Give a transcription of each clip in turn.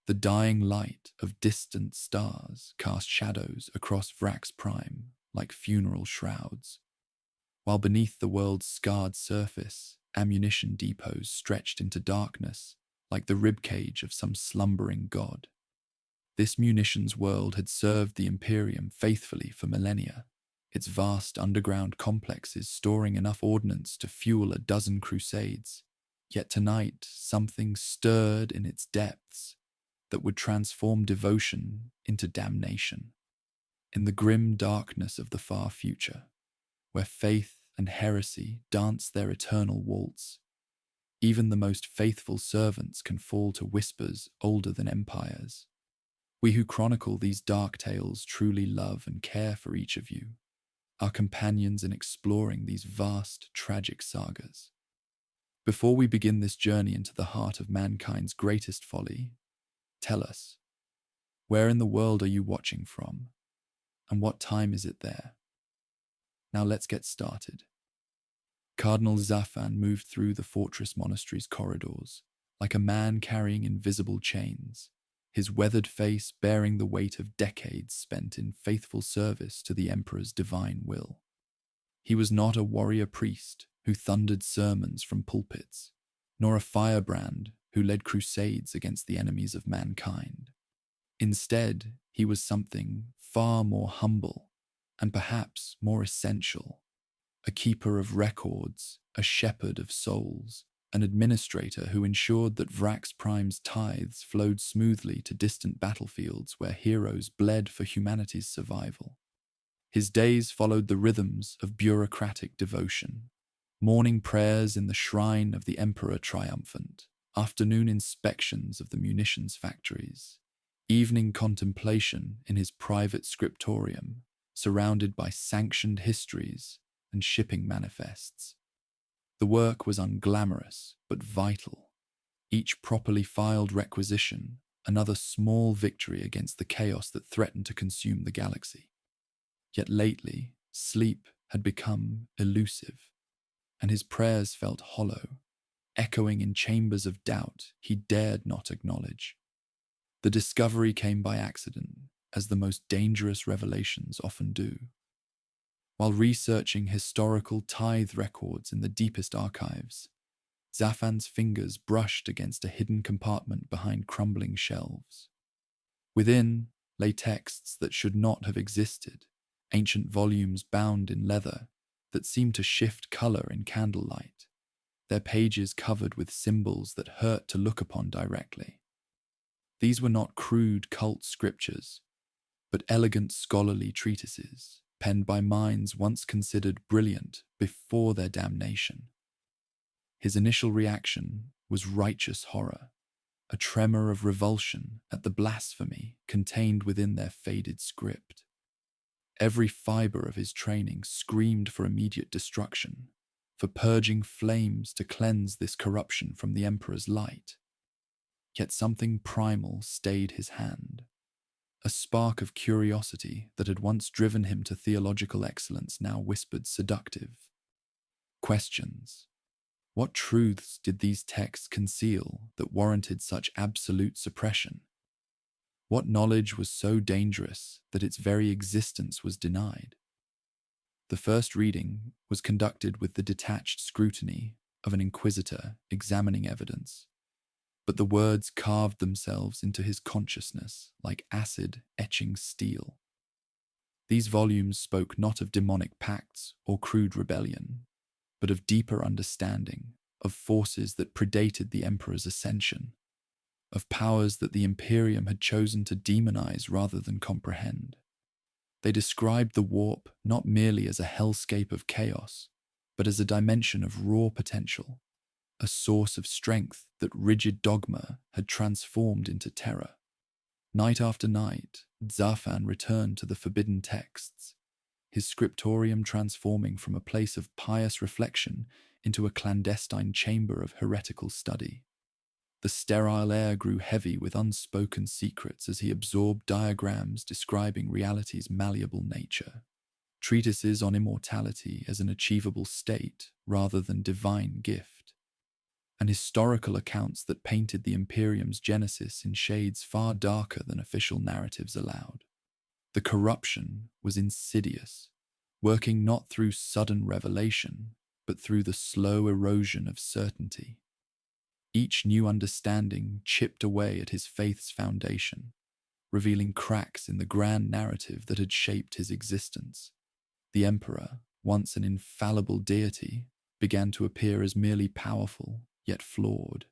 The dying light of distant stars cast shadows across Vraks Prime like funeral shrouds, while beneath the world's scarred surface, ammunition depots stretched into darkness like the ribcage of some slumbering god. This munitions world had served the Imperium faithfully for millennia, its vast underground complexes storing enough ordnance to fuel a dozen crusades. Yet tonight, something stirred in its depths that would transform devotion into damnation. In the grim darkness of the far future, where faith and heresy dance their eternal waltz, even the most faithful servants can fall to whispers older than empires. We who chronicle these dark tales truly love and care for each of you, our companions in exploring these vast, tragic sagas. Before we begin this journey into the heart of mankind's greatest folly, tell us, where in the world are you watching from, and what time is it there? Now let's get started. Cardinal Zafan moved through the fortress monastery's corridors, like a man carrying invisible chains, his weathered face bearing the weight of decades spent in faithful service to the Emperor's divine will. He was not a warrior priest who thundered sermons from pulpits, nor a firebrand who led crusades against the enemies of mankind. Instead, he was something far more humble and perhaps more essential: a keeper of records, a shepherd of souls, an administrator who ensured that Vraks Prime's tithes flowed smoothly to distant battlefields where heroes bled for humanity's survival. His days followed the rhythms of bureaucratic devotion: morning prayers in the shrine of the Emperor Triumphant, afternoon inspections of the munitions factories, evening contemplation in his private scriptorium, surrounded by sanctioned histories and shipping manifests. The work was unglamorous but vital, each properly filed requisition another small victory against the chaos that threatened to consume the galaxy. Yet lately, sleep had become elusive, and his prayers felt hollow, echoing in chambers of doubt he dared not acknowledge. The discovery came by accident, as the most dangerous revelations often do. While researching historical tithe records in the deepest archives, Zafan's fingers brushed against a hidden compartment behind crumbling shelves. Within lay texts that should not have existed, ancient volumes bound in leather that seemed to shift color in candlelight, their pages covered with symbols that hurt to look upon directly. These were not crude cult scriptures, but elegant scholarly treatises, penned by minds once considered brilliant before their damnation. His initial reaction was righteous horror, a tremor of revulsion at the blasphemy contained within their faded script. Every fiber of his training screamed for immediate destruction, for purging flames to cleanse this corruption from the Emperor's light. Yet something primal stayed his hand. A spark of curiosity that had once driven him to theological excellence now whispered seductive questions. What truths did these texts conceal that warranted such absolute suppression? What knowledge was so dangerous that its very existence was denied? The first reading was conducted with the detached scrutiny of an inquisitor examining evidence, but the words carved themselves into his consciousness like acid etching steel. These volumes spoke not of demonic pacts or crude rebellion, but of deeper understanding, of forces that predated the Emperor's ascension, of powers that the Imperium had chosen to demonize rather than comprehend. They described the warp not merely as a hellscape of chaos, but as a dimension of raw potential, a source of strength that rigid dogma had transformed into terror. Night after night, Zafan returned to the forbidden texts, his scriptorium transforming from a place of pious reflection into a clandestine chamber of heretical study. The sterile air grew heavy with unspoken secrets as he absorbed diagrams describing reality's malleable nature, treatises on immortality as an achievable state rather than divine gift. and historical accounts that painted the Imperium's genesis in shades far darker than official narratives allowed. The corruption was insidious, working not through sudden revelation, but through the slow erosion of certainty. Each new understanding chipped away at his faith's foundation, revealing cracks in the grand narrative that had shaped his existence. The Emperor, once an infallible deity, began to appear as merely powerful, yet flawed.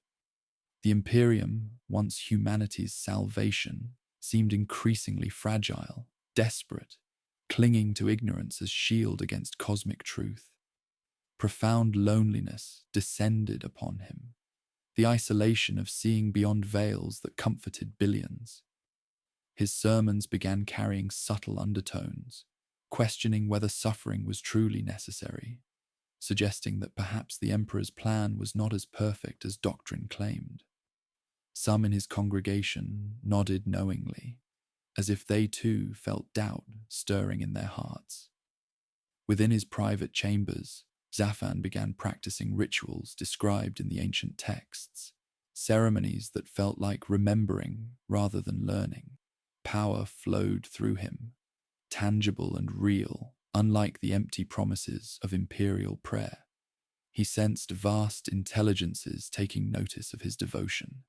The Imperium, once humanity's salvation, seemed increasingly fragile, desperate, clinging to ignorance as shield against cosmic truth. Profound loneliness descended upon him, the isolation of seeing beyond veils that comforted billions. His sermons began carrying subtle undertones, questioning whether suffering was truly necessary, suggesting that perhaps the Emperor's plan was not as perfect as doctrine claimed. Some in his congregation nodded knowingly, as if they too felt doubt stirring in their hearts. Within his private chambers, Zaphran began practicing rituals described in the ancient texts, ceremonies that felt like remembering rather than learning. Power flowed through him, tangible and real, unlike the empty promises of imperial prayer. He sensed vast intelligences taking notice of his devotion,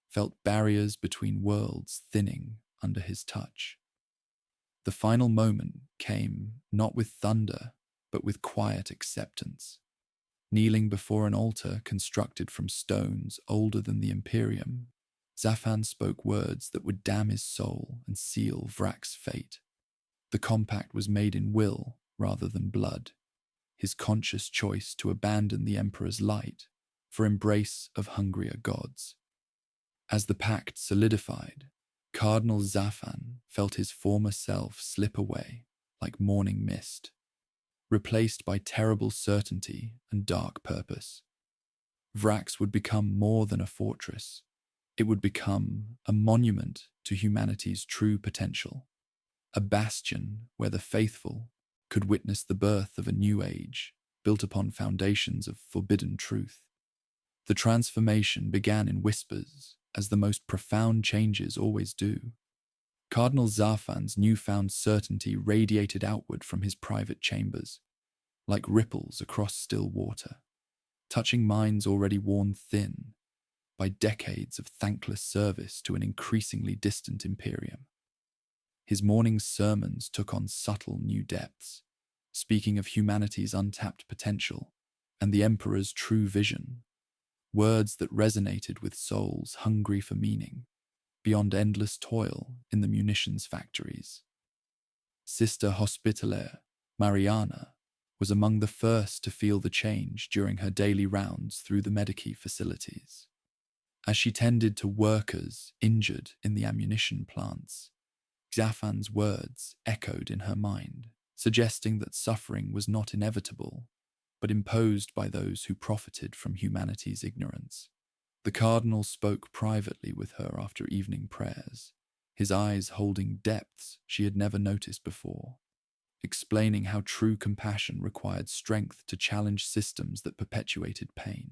felt barriers between worlds thinning under his touch. The final moment came not with thunder, but with quiet acceptance. Kneeling before an altar constructed from stones older than the Imperium, Zaphran spoke words that would damn his soul and seal Vraks' fate. The compact was made in will rather than blood, his conscious choice to abandon the Emperor's light for embrace of hungrier gods. As the pact solidified, Cardinal Zaphran felt his former self slip away like morning mist, replaced by terrible certainty and dark purpose. Vraks would become more than a fortress. It would become a monument to humanity's true potential, a bastion where the faithful could witness the birth of a new age built upon foundations of forbidden truth. The transformation began in whispers, as the most profound changes always do. Cardinal Zaphran's newfound certainty radiated outward from his private chambers, like ripples across still water, touching minds already worn thin by decades of thankless service to an increasingly distant Imperium. His morning's sermons took on subtle new depths, speaking of humanity's untapped potential and the Emperor's true vision, words that resonated with souls hungry for meaning, beyond endless toil in the munitions factories. Sister Hospitaller, Mariana, was among the first to feel the change during her daily rounds through the medici facilities. As she tended to workers injured in the ammunition plants, Zaphran's words echoed in her mind, suggesting that suffering was not inevitable, but imposed by those who profited from humanity's ignorance. The cardinal spoke privately with her after evening prayers, his eyes holding depths she had never noticed before, explaining how true compassion required strength to challenge systems that perpetuated pain.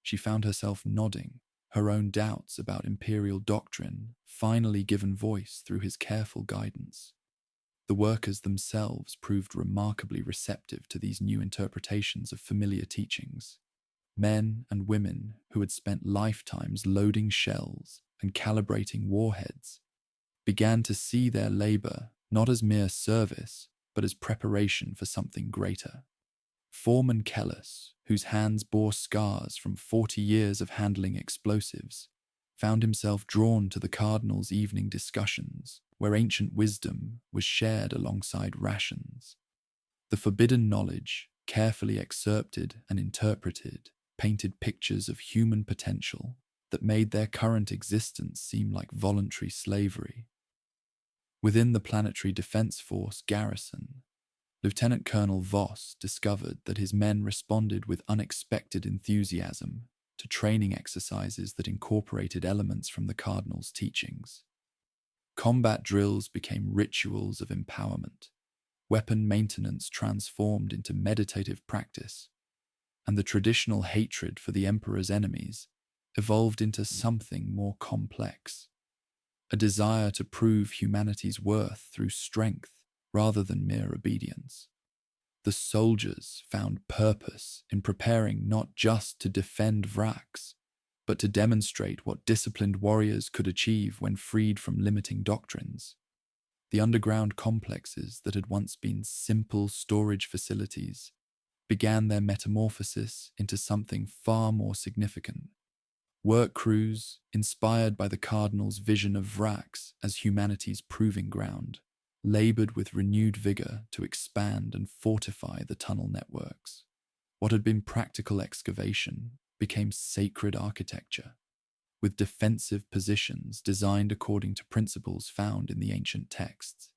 She found herself nodding, her own doubts about imperial doctrine finally given voice through his careful guidance. The workers themselves proved remarkably receptive to these new interpretations of familiar teachings. Men and women who had spent lifetimes loading shells and calibrating warheads began to see their labor not as mere service, but as preparation for something greater. Foreman Kellis, whose hands bore scars from 40 years of handling explosives, found himself drawn to the cardinal's evening discussions, where ancient wisdom was shared alongside rations. The forbidden knowledge, carefully excerpted and interpreted, painted pictures of human potential that made their current existence seem like voluntary slavery. Within the Planetary Defense Force garrison, Lieutenant Colonel Voss discovered that his men responded with unexpected enthusiasm to training exercises that incorporated elements from the Cardinal's teachings. Combat drills became rituals of empowerment, weapon maintenance transformed into meditative practice, and the traditional hatred for the Emperor's enemies evolved into something more complex, a desire to prove humanity's worth through strength rather than mere obedience. The soldiers found purpose in preparing not just to defend Vraks, but to demonstrate what disciplined warriors could achieve when freed from limiting doctrines. The underground complexes that had once been simple storage facilities began their metamorphosis into something far more significant. Work crews, inspired by the Cardinal's vision of Vraks as humanity's proving ground, labored with renewed vigor to expand and fortify the tunnel networks. What had been practical excavation became sacred architecture, with defensive positions designed according to principles found in the ancient texts.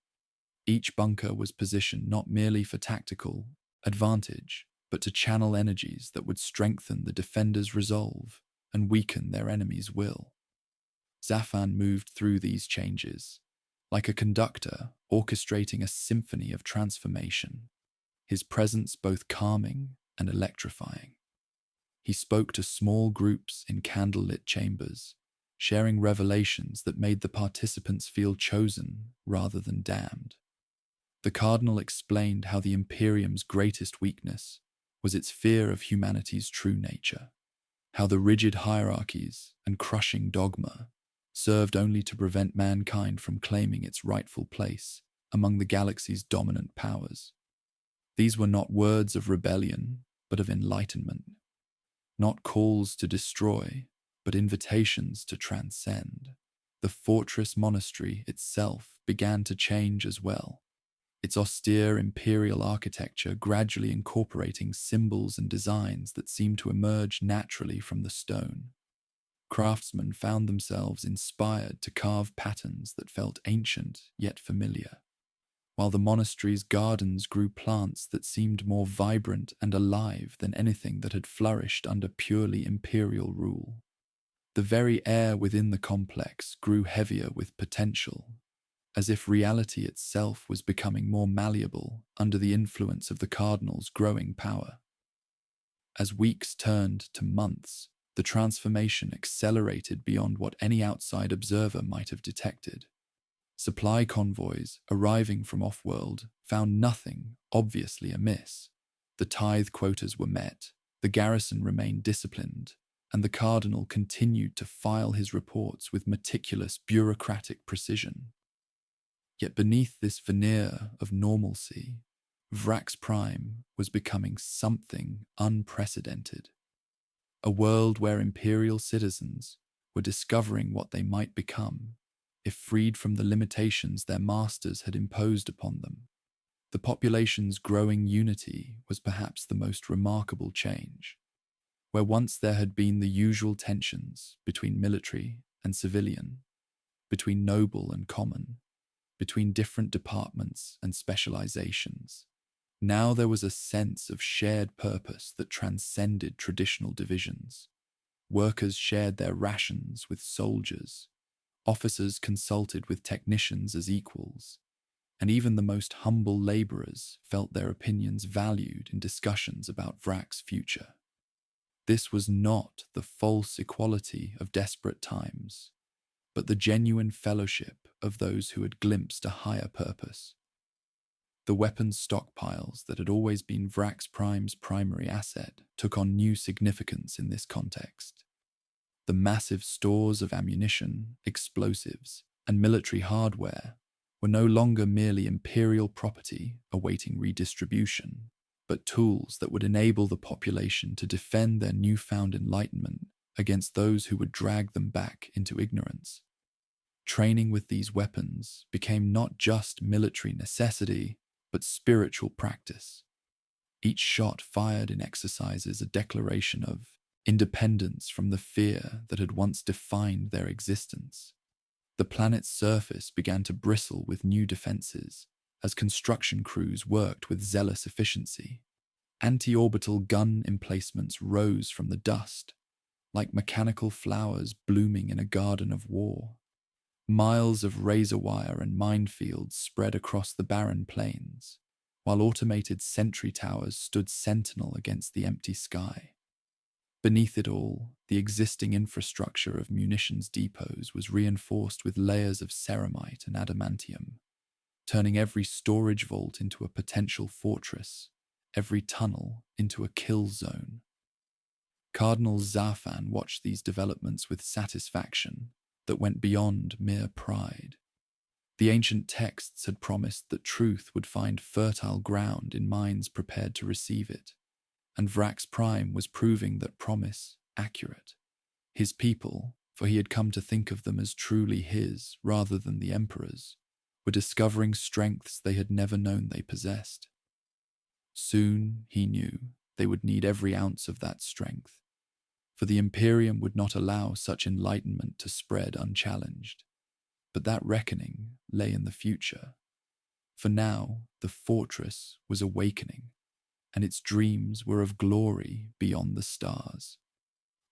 Each bunker was positioned not merely for tactical advantage, but to channel energies that would strengthen the defenders' resolve and weaken their enemies' will. Zafan moved through these changes, like a conductor orchestrating a symphony of transformation, his presence both calming and electrifying. He spoke to small groups in candlelit chambers, sharing revelations that made the participants feel chosen rather than damned. The Cardinal explained how the Imperium's greatest weakness was its fear of humanity's true nature, how the rigid hierarchies and crushing dogma served only to prevent mankind from claiming its rightful place among the galaxy's dominant powers. These were not words of rebellion, but of enlightenment, not calls to destroy, but invitations to transcend. The fortress monastery itself began to change as well, its austere imperial architecture gradually incorporating symbols and designs that seemed to emerge naturally from the stone. Craftsmen found themselves inspired to carve patterns that felt ancient yet familiar, while the monastery's gardens grew plants that seemed more vibrant and alive than anything that had flourished under purely imperial rule. The very air within the complex grew heavier with potential, as if reality itself was becoming more malleable under the influence of the Cardinal's growing power. As weeks turned to months, the transformation accelerated beyond what any outside observer might have detected. Supply convoys arriving from off-world found nothing obviously amiss. The tithe quotas were met, the garrison remained disciplined, and the Cardinal continued to file his reports with meticulous bureaucratic precision. Yet beneath this veneer of normalcy, Vraks Prime was becoming something unprecedented. A world where imperial citizens were discovering what they might become if freed from the limitations their masters had imposed upon them. The population's growing unity was perhaps the most remarkable change. Where once there had been the usual tensions between military and civilian, between noble and common, between different departments and specializations, now there was a sense of shared purpose that transcended traditional divisions. Workers shared their rations with soldiers, officers consulted with technicians as equals, and even the most humble laborers felt their opinions valued in discussions about Vraks' future. This was not the false equality of desperate times, but the genuine fellowship of those who had glimpsed a higher purpose. The weapons stockpiles that had always been Vraks Prime's primary asset took on new significance in this context. The massive stores of ammunition, explosives, and military hardware were no longer merely imperial property awaiting redistribution, but tools that would enable the population to defend their newfound enlightenment against those who would drag them back into ignorance. Training with these weapons became not just military necessity, but spiritual practice. Each shot fired in exercises a declaration of independence from the fear that had once defined their existence. The planet's surface began to bristle with new defenses as construction crews worked with zealous efficiency. Anti-orbital gun emplacements rose from the dust, like mechanical flowers blooming in a garden of war. Miles of razor wire and minefields spread across the barren plains, while automated sentry towers stood sentinel against the empty sky. Beneath it all, the existing infrastructure of munitions depots was reinforced with layers of ceramite and adamantium, turning every storage vault into a potential fortress, every tunnel into a kill zone. Cardinal Zafan watched these developments with satisfaction that went beyond mere pride. The ancient texts had promised that truth would find fertile ground in minds prepared to receive it, and Vraks Prime was proving that promise accurate. His people, for he had come to think of them as truly his rather than the Emperor's, were discovering strengths they had never known they possessed. Soon, he knew, they would need every ounce of that strength, for the Imperium would not allow such enlightenment to spread unchallenged. But that reckoning lay in the future. For now, the fortress was awakening, and its dreams were of glory beyond the stars.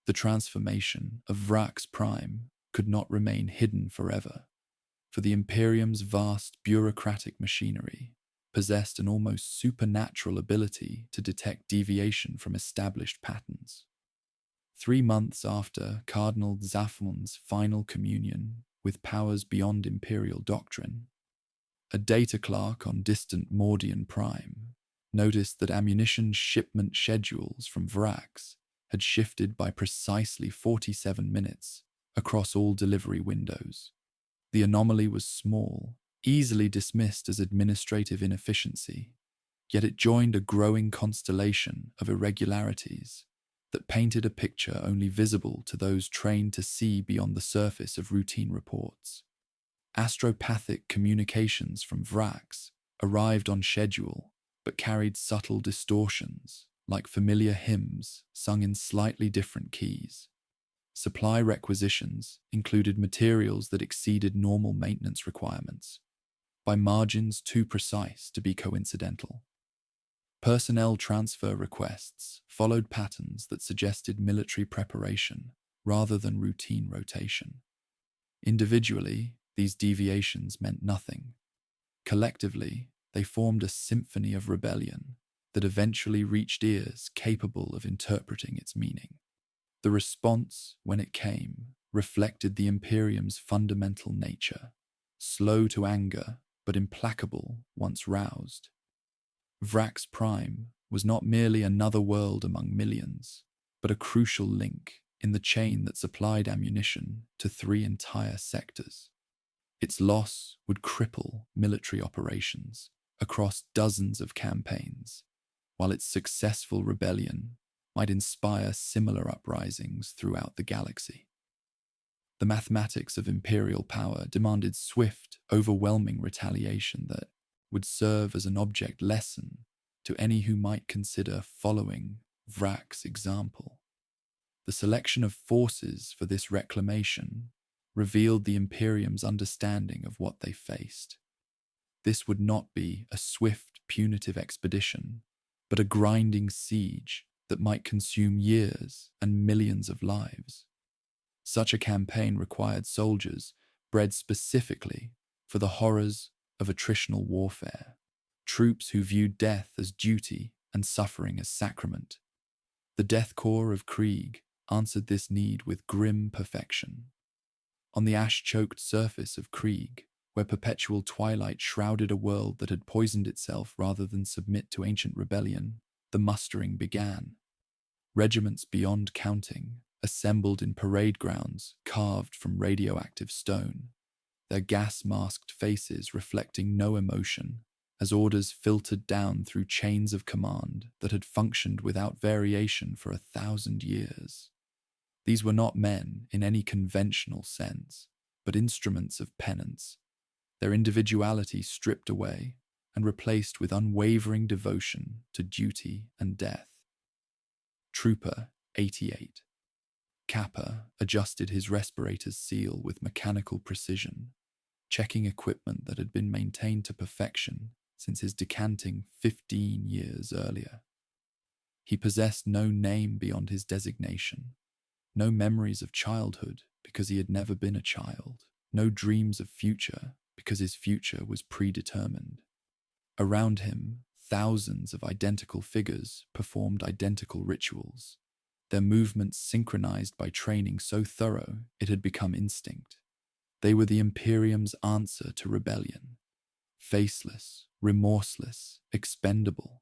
The transformation of Vraks Prime could not remain hidden forever, for the Imperium's vast bureaucratic machinery possessed an almost supernatural ability to detect deviation from established patterns. 3 months after Cardinal Zafon's final communion with powers beyond imperial doctrine, a data clerk on distant Mordian Prime noticed that ammunition shipment schedules from Vraks had shifted by precisely 47 minutes across all delivery windows. The anomaly was small, easily dismissed as administrative inefficiency, yet it joined a growing constellation of irregularities that painted a picture only visible to those trained to see beyond the surface of routine reports. Astropathic communications from Vraks arrived on schedule but carried subtle distortions, like familiar hymns sung in slightly different keys. Supply requisitions included materials that exceeded normal maintenance requirements, by margins too precise to be coincidental. Personnel transfer requests followed patterns that suggested military preparation rather than routine rotation. Individually, these deviations meant nothing. Collectively, they formed a symphony of rebellion that eventually reached ears capable of interpreting its meaning. The response, when it came, reflected the Imperium's fundamental nature, slow to anger but implacable once roused. Vraks Prime was not merely another world among millions, but a crucial link in the chain that supplied ammunition to 3 entire sectors. Its loss would cripple military operations across dozens of campaigns, while its successful rebellion might inspire similar uprisings throughout the galaxy. The mathematics of imperial power demanded swift, overwhelming retaliation that would serve as an object lesson to any who might consider following Vraks' example. The selection of forces for this reclamation revealed the Imperium's understanding of what they faced. This would not be a swift, punitive expedition, but a grinding siege that might consume years and millions of lives. Such a campaign required soldiers bred specifically for the horrors of attritional warfare, troops who viewed death as duty and suffering as sacrament. The Death Corps of Krieg answered this need with grim perfection. On the ash-choked surface of Krieg, where perpetual twilight shrouded a world that had poisoned itself rather than submit to ancient rebellion, the mustering began. Regiments beyond counting assembled in parade grounds carved from radioactive stone, their gas-masked faces reflecting no emotion as orders filtered down through chains of command that had functioned without variation for 1,000 years. These were not men in any conventional sense, but instruments of penance, their individuality stripped away and replaced with unwavering devotion to duty and death. Trooper 88. Kappa adjusted his respirator's seal with mechanical precision, checking equipment that had been maintained to perfection since his decanting 15 years earlier. He possessed no name beyond his designation, no memories of childhood because he had never been a child, no dreams of future because his future was predetermined. Around him, thousands of identical figures performed identical rituals, their movements synchronized by training so thorough it had become instinct. They were the Imperium's answer to rebellion. Faceless, remorseless, expendable.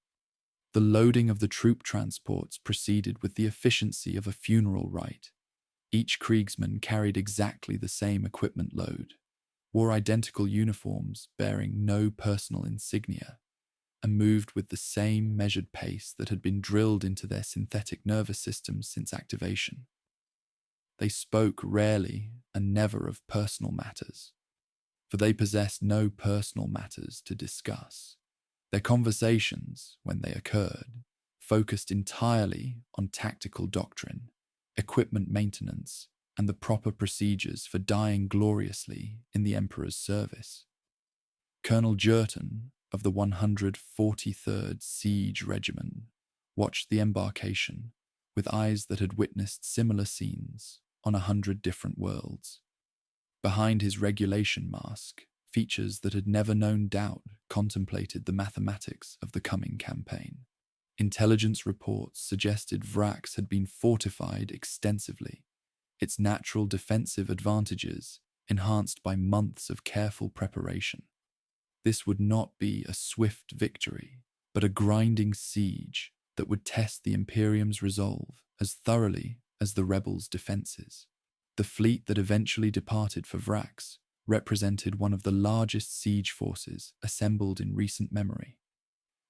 The loading of the troop transports proceeded with the efficiency of a funeral rite. Each Kriegsman carried exactly the same equipment load, wore identical uniforms bearing no personal insignia, and moved with the same measured pace that had been drilled into their synthetic nervous systems since activation. They spoke rarely and never of personal matters, for they possessed no personal matters to discuss. Their conversations, when they occurred, focused entirely on tactical doctrine, equipment maintenance, and the proper procedures for dying gloriously in the Emperor's service. Colonel Jerton of the 143rd Siege Regiment watched the embarkation with eyes that had witnessed similar scenes on 100 different worlds. Behind his regulation mask, features that had never known doubt contemplated the mathematics of the coming campaign. Intelligence reports suggested Vraks had been fortified extensively, its natural defensive advantages enhanced by months of careful preparation. This would not be a swift victory, but a grinding siege that would test the Imperium's resolve as thoroughly as the rebels' defenses. The fleet that eventually departed for Vraks represented one of the largest siege forces assembled in recent memory.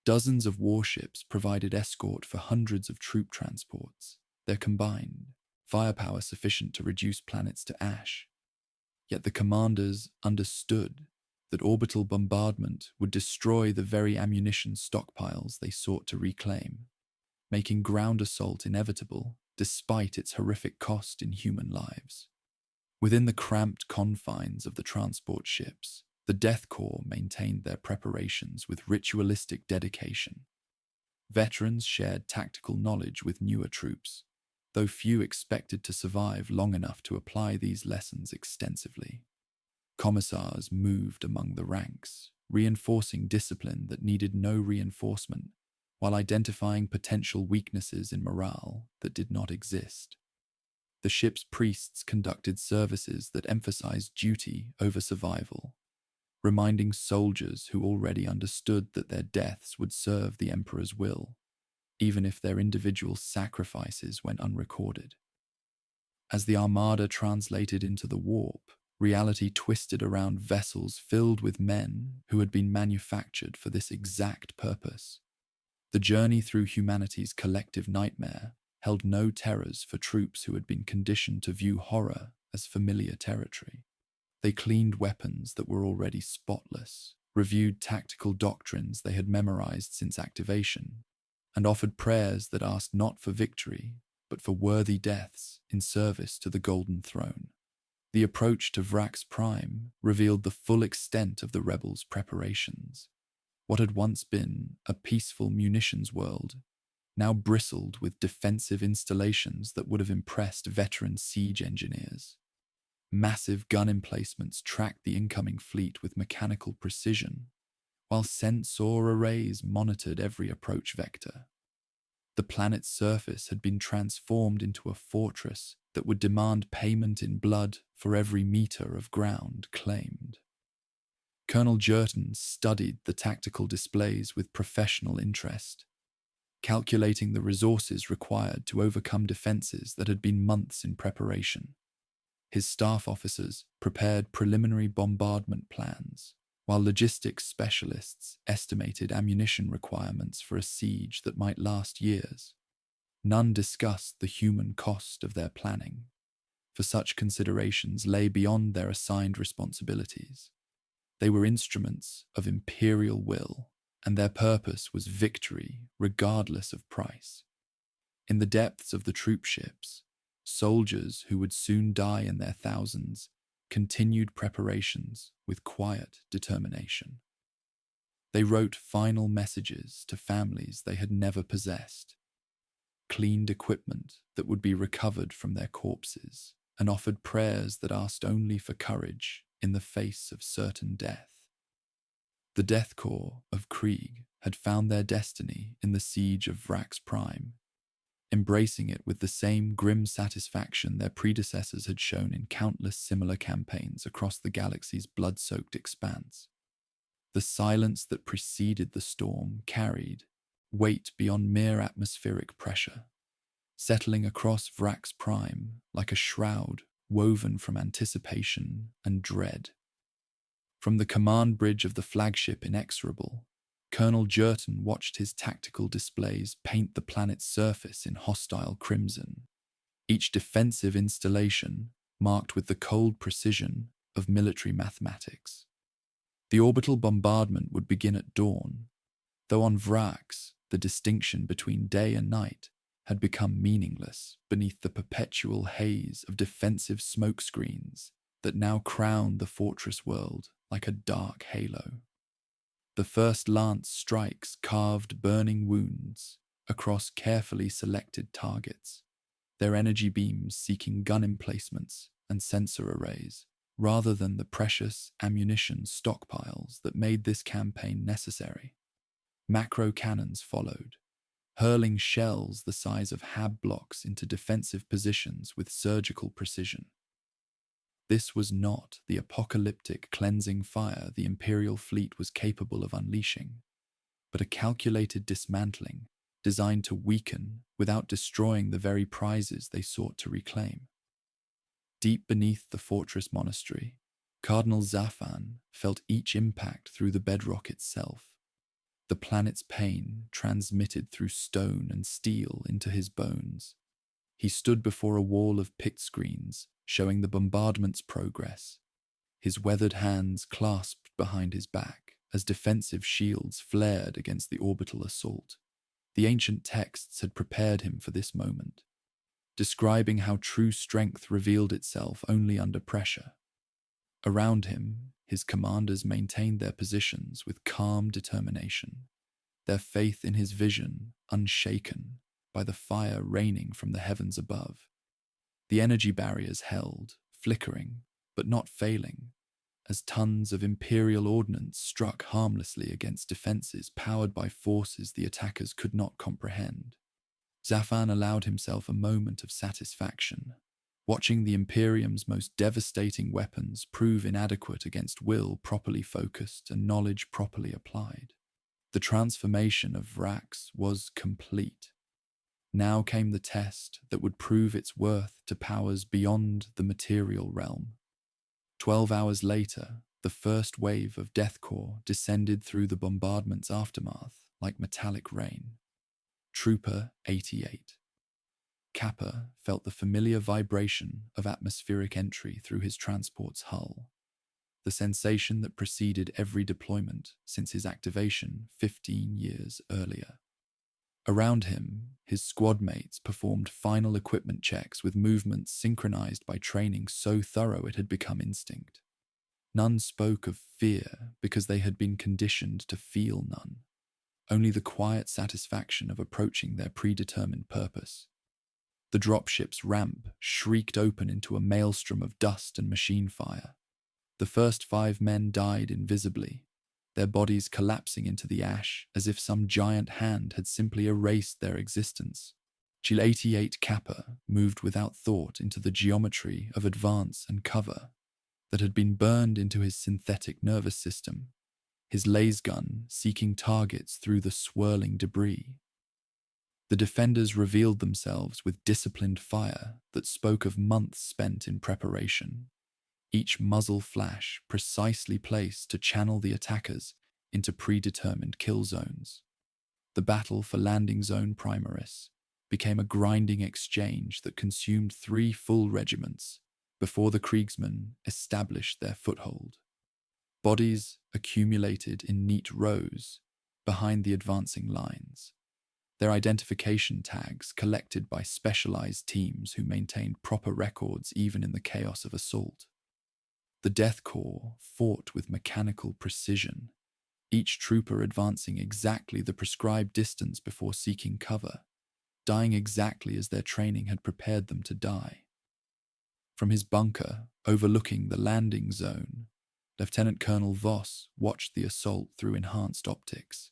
Dozens of warships provided escort for hundreds of troop transports, their combined firepower sufficient to reduce planets to ash. Yet the commanders understood that orbital bombardment would destroy the very ammunition stockpiles they sought to reclaim, making ground assault inevitable despite its horrific cost in human lives. Within the cramped confines of the transport ships, the Death Corps maintained their preparations with ritualistic dedication. Veterans shared tactical knowledge with newer troops, though few expected to survive long enough to apply these lessons extensively. Commissars moved among the ranks, reinforcing discipline that needed no reinforcement, while identifying potential weaknesses in morale that did not exist. The ship's priests conducted services that emphasized duty over survival, reminding soldiers who already understood that their deaths would serve the Emperor's will, even if their individual sacrifices went unrecorded. As the Armada translated into the warp, reality twisted around vessels filled with men who had been manufactured for this exact purpose. The journey through humanity's collective nightmare held no terrors for troops who had been conditioned to view horror as familiar territory. They cleaned weapons that were already spotless, reviewed tactical doctrines they had memorized since activation, and offered prayers that asked not for victory, but for worthy deaths in service to the Golden Throne. The approach to Vraks Prime revealed the full extent of the rebels' preparations. What had once been a peaceful munitions world now bristled with defensive installations that would have impressed veteran siege engineers. Massive gun emplacements tracked the incoming fleet with mechanical precision, while sensor arrays monitored every approach vector. The planet's surface had been transformed into a fortress that would demand payment in blood for every meter of ground claimed. Colonel Jerton studied the tactical displays with professional interest, calculating the resources required to overcome defenses that had been months in preparation. His staff officers prepared preliminary bombardment plans, while logistics specialists estimated ammunition requirements for a siege that might last years. None discussed the human cost of their planning, for such considerations lay beyond their assigned responsibilities. They were instruments of imperial will, and their purpose was victory regardless of price. In the depths of the troop ships, soldiers who would soon die in their thousands continued preparations with quiet determination. They wrote final messages to families they had never possessed, cleaned equipment that would be recovered from their corpses, and offered prayers that asked only for courage in the face of certain death. The Death Corps of Krieg had found their destiny in the siege of Vraks Prime, embracing it with the same grim satisfaction their predecessors had shown in countless similar campaigns across the galaxy's blood-soaked expanse. The silence that preceded the storm carried weight beyond mere atmospheric pressure, settling across Vraks Prime like a shroud woven from anticipation and dread. From the command bridge of the flagship Inexorable, Colonel Jerton watched his tactical displays paint the planet's surface in hostile crimson, each defensive installation marked with the cold precision of military mathematics. The orbital bombardment would begin at dawn, though on Vraks, the distinction between day and night had become meaningless beneath the perpetual haze of defensive smokescreens that now crowned the fortress world like a dark halo. The first lance strikes carved burning wounds across carefully selected targets, their energy beams seeking gun emplacements and sensor arrays, rather than the precious ammunition stockpiles that made this campaign necessary. Macro cannons followed, hurling shells the size of hab blocks into defensive positions with surgical precision. This was not the apocalyptic cleansing fire the Imperial fleet was capable of unleashing, but a calculated dismantling designed to weaken without destroying the very prizes they sought to reclaim. Deep beneath the fortress monastery, Cardinal Zafan felt each impact through the bedrock itself, the planet's pain transmitted through stone and steel into his bones. He stood before a wall of pict screens showing the bombardment's progress, his weathered hands clasped behind his back as defensive shields flared against the orbital assault. The ancient texts had prepared him for this moment, describing how true strength revealed itself only under pressure. Around him, his commanders maintained their positions with calm determination, their faith in his vision unshaken by the fire raining from the heavens above. The energy barriers held, flickering, but not failing, as tons of Imperial ordnance struck harmlessly against defenses powered by forces the attackers could not comprehend. Zafan allowed himself a moment of satisfaction, watching the Imperium's most devastating weapons prove inadequate against will properly focused and knowledge properly applied. The transformation of Vraks was complete. Now came the test that would prove its worth to powers beyond the material realm. 12 hours later, the first wave of deathcore descended through the bombardment's aftermath like metallic rain. Trooper 88. Kappa felt the familiar vibration of atmospheric entry through his transport's hull, the sensation that preceded every deployment since his activation 15 years earlier. Around him, his squad mates performed final equipment checks with movements synchronized by training so thorough it had become instinct. None spoke of fear because they had been conditioned to feel none, only the quiet satisfaction of approaching their predetermined purpose. The dropship's ramp shrieked open into a maelstrom of dust and machine fire. The first 5 men died invisibly, their bodies collapsing into the ash as if some giant hand had simply erased their existence. Chil 88 Kappa moved without thought into the geometry of advance and cover that had been burned into his synthetic nervous system, his laser gun seeking targets through the swirling debris. The defenders revealed themselves with disciplined fire that spoke of months spent in preparation, each muzzle flash precisely placed to channel the attackers into predetermined kill zones. The battle for Landing Zone Primaris became a grinding exchange that consumed 3 full regiments before the Kriegsmen established their foothold. Bodies accumulated in neat rows behind the advancing lines, their identification tags collected by specialized teams who maintained proper records even in the chaos of assault. The Death Corps fought with mechanical precision, each trooper advancing exactly the prescribed distance before seeking cover, dying exactly as their training had prepared them to die. From his bunker overlooking the landing zone, Lieutenant Colonel Voss watched the assault through enhanced optics,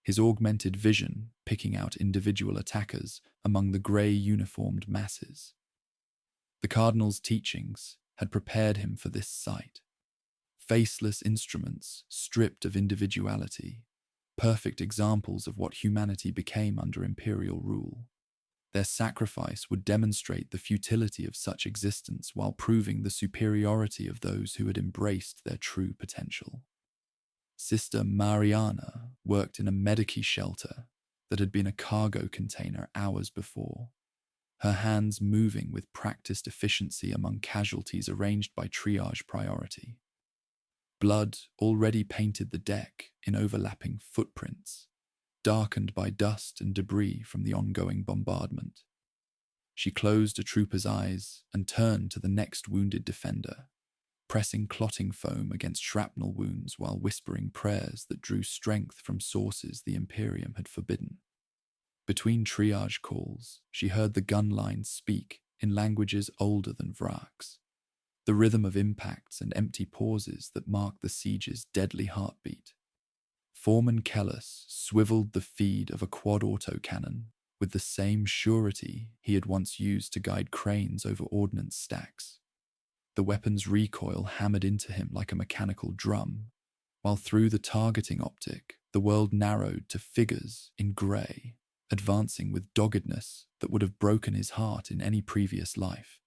his augmented vision picking out individual attackers among the grey uniformed masses. The Cardinal's teachings had prepared him for this sight. Faceless instruments stripped of individuality, perfect examples of what humanity became under imperial rule. Their sacrifice would demonstrate the futility of such existence while proving the superiority of those who had embraced their true potential. Sister Mariana worked in a medici shelter that had been a cargo container hours before, her hands moving with practiced efficiency among casualties arranged by triage priority. Blood already painted the deck in overlapping footprints, darkened by dust and debris from the ongoing bombardment. She closed a trooper's eyes and turned to the next wounded defender, pressing clotting foam against shrapnel wounds while whispering prayers that drew strength from sources the Imperium had forbidden. Between triage calls, she heard the gun lines speak in languages older than Vraks, the rhythm of impacts and empty pauses that marked the siege's deadly heartbeat. Foreman Kellis swiveled the feed of a quad autocannon with the same surety he had once used to guide cranes over ordnance stacks. The weapon's recoil hammered into him like a mechanical drum, while through the targeting optic, the world narrowed to figures in grey, advancing with doggedness that would have broken his heart in any previous life.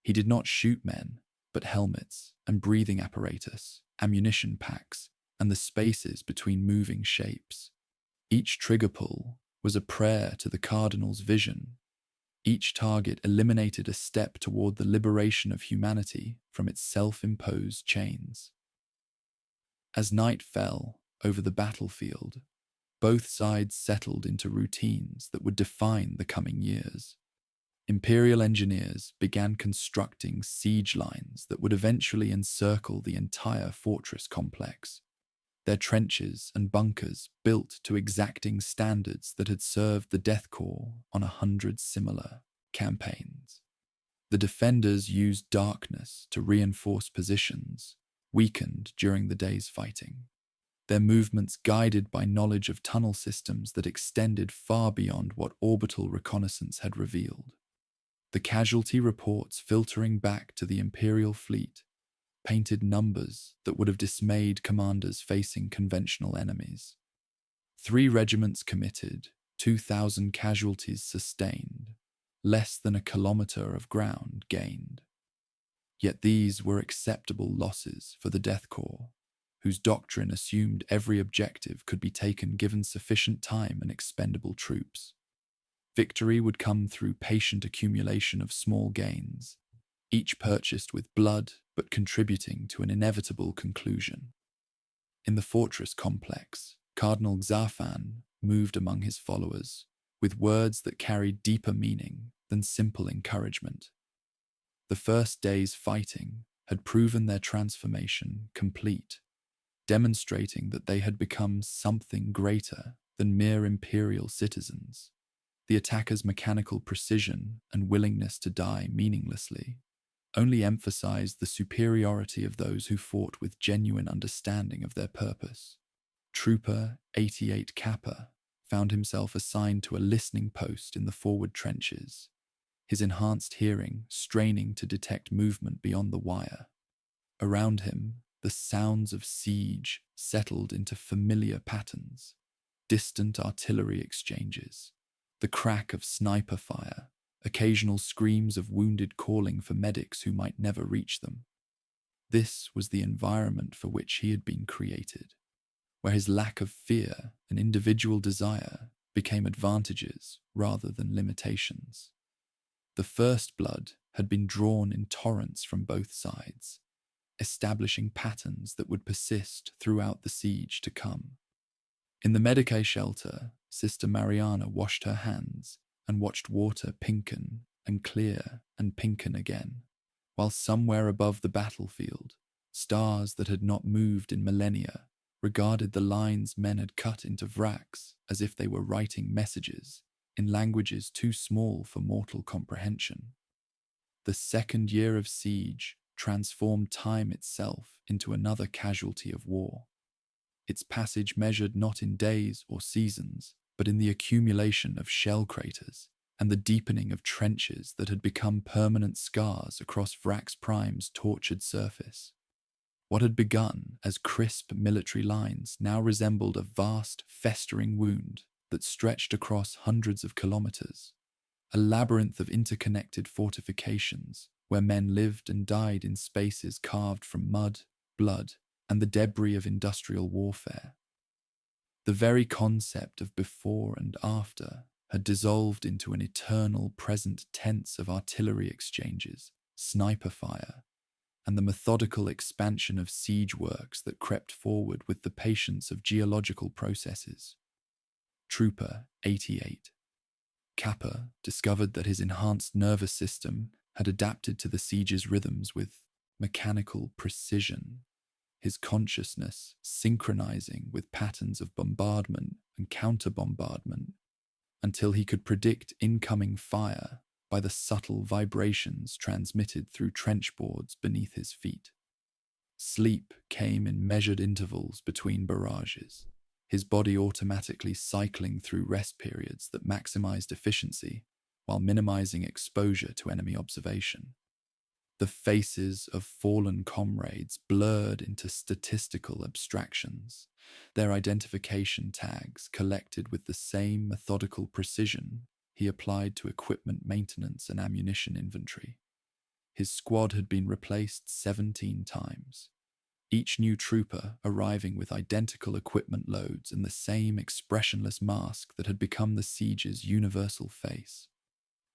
He did not shoot men, but helmets and breathing apparatus, ammunition packs, and the spaces between moving shapes. Each trigger pull was a prayer to the Cardinal's vision. Each target eliminated a step toward the liberation of humanity from its self-imposed chains. As night fell over the battlefield, both sides settled into routines that would define the coming years. Imperial engineers began constructing siege lines that would eventually encircle the entire fortress complex, their trenches and bunkers built to exacting standards that had served the Death Corps on 100 similar campaigns. The defenders used darkness to reinforce positions weakened during the day's fighting, their movements guided by knowledge of tunnel systems that extended far beyond what orbital reconnaissance had revealed. The casualty reports filtering back to the Imperial fleet painted numbers that would have dismayed commanders facing conventional enemies. 3 regiments committed, 2,000 casualties sustained, less than a kilometre of ground gained. Yet these were acceptable losses for the Death Corps, whose doctrine assumed every objective could be taken given sufficient time and expendable troops. Victory would come through patient accumulation of small gains, each purchased with blood but contributing to an inevitable conclusion. In the fortress complex, Cardinal Xafan moved among his followers with words that carried deeper meaning than simple encouragement. The first day's fighting had proven their transformation complete, demonstrating that they had become something greater than mere imperial citizens. The attackers' mechanical precision and willingness to die meaninglessly only emphasized the superiority of those who fought with genuine understanding of their purpose. Trooper 88 Kappa found himself assigned to a listening post in the forward trenches, his enhanced hearing straining to detect movement beyond the wire. Around him, the sounds of siege settled into familiar patterns, distant artillery exchanges, the crack of sniper fire, occasional screams of wounded calling for medics who might never reach them. This was the environment for which he had been created, where his lack of fear and individual desire became advantages rather than limitations. The first blood had been drawn in torrents from both sides, establishing patterns that would persist throughout the siege to come. In the Medicae shelter, Sister Mariana washed her hands and watched water pinken and clear and pinken again, while somewhere above the battlefield, stars that had not moved in millennia regarded the lines men had cut into Vraks as if they were writing messages in languages too small for mortal comprehension. The second year of siege transformed time itself into another casualty of war. its passage measured not in days or seasons, but in the accumulation of shell craters and the deepening of trenches that had become permanent scars across Vraks Prime's tortured surface. What had begun as crisp military lines now resembled a vast, festering wound that stretched across hundreds of kilometers, a labyrinth of interconnected fortifications where men lived and died in spaces carved from mud, blood, and the debris of industrial warfare. The very concept of before and after had dissolved into an eternal present tense of artillery exchanges, sniper fire, and the methodical expansion of siege works that crept forward with the patience of geological processes. Trooper 88. Kappa discovered that his enhanced nervous system had adapted to the siege's rhythms with mechanical precision, his consciousness synchronizing with patterns of bombardment and counter-bombardment until he could predict incoming fire by the subtle vibrations transmitted through trench boards beneath his feet. Sleep came in measured intervals between barrages, his body automatically cycling through rest periods that maximized efficiency while minimizing exposure to enemy observation. The faces of fallen comrades blurred into statistical abstractions, their identification tags collected with the same methodical precision he applied to equipment maintenance and ammunition inventory. His squad had been replaced 17 times, each new trooper arriving with identical equipment loads and the same expressionless mask that had become the siege's universal face.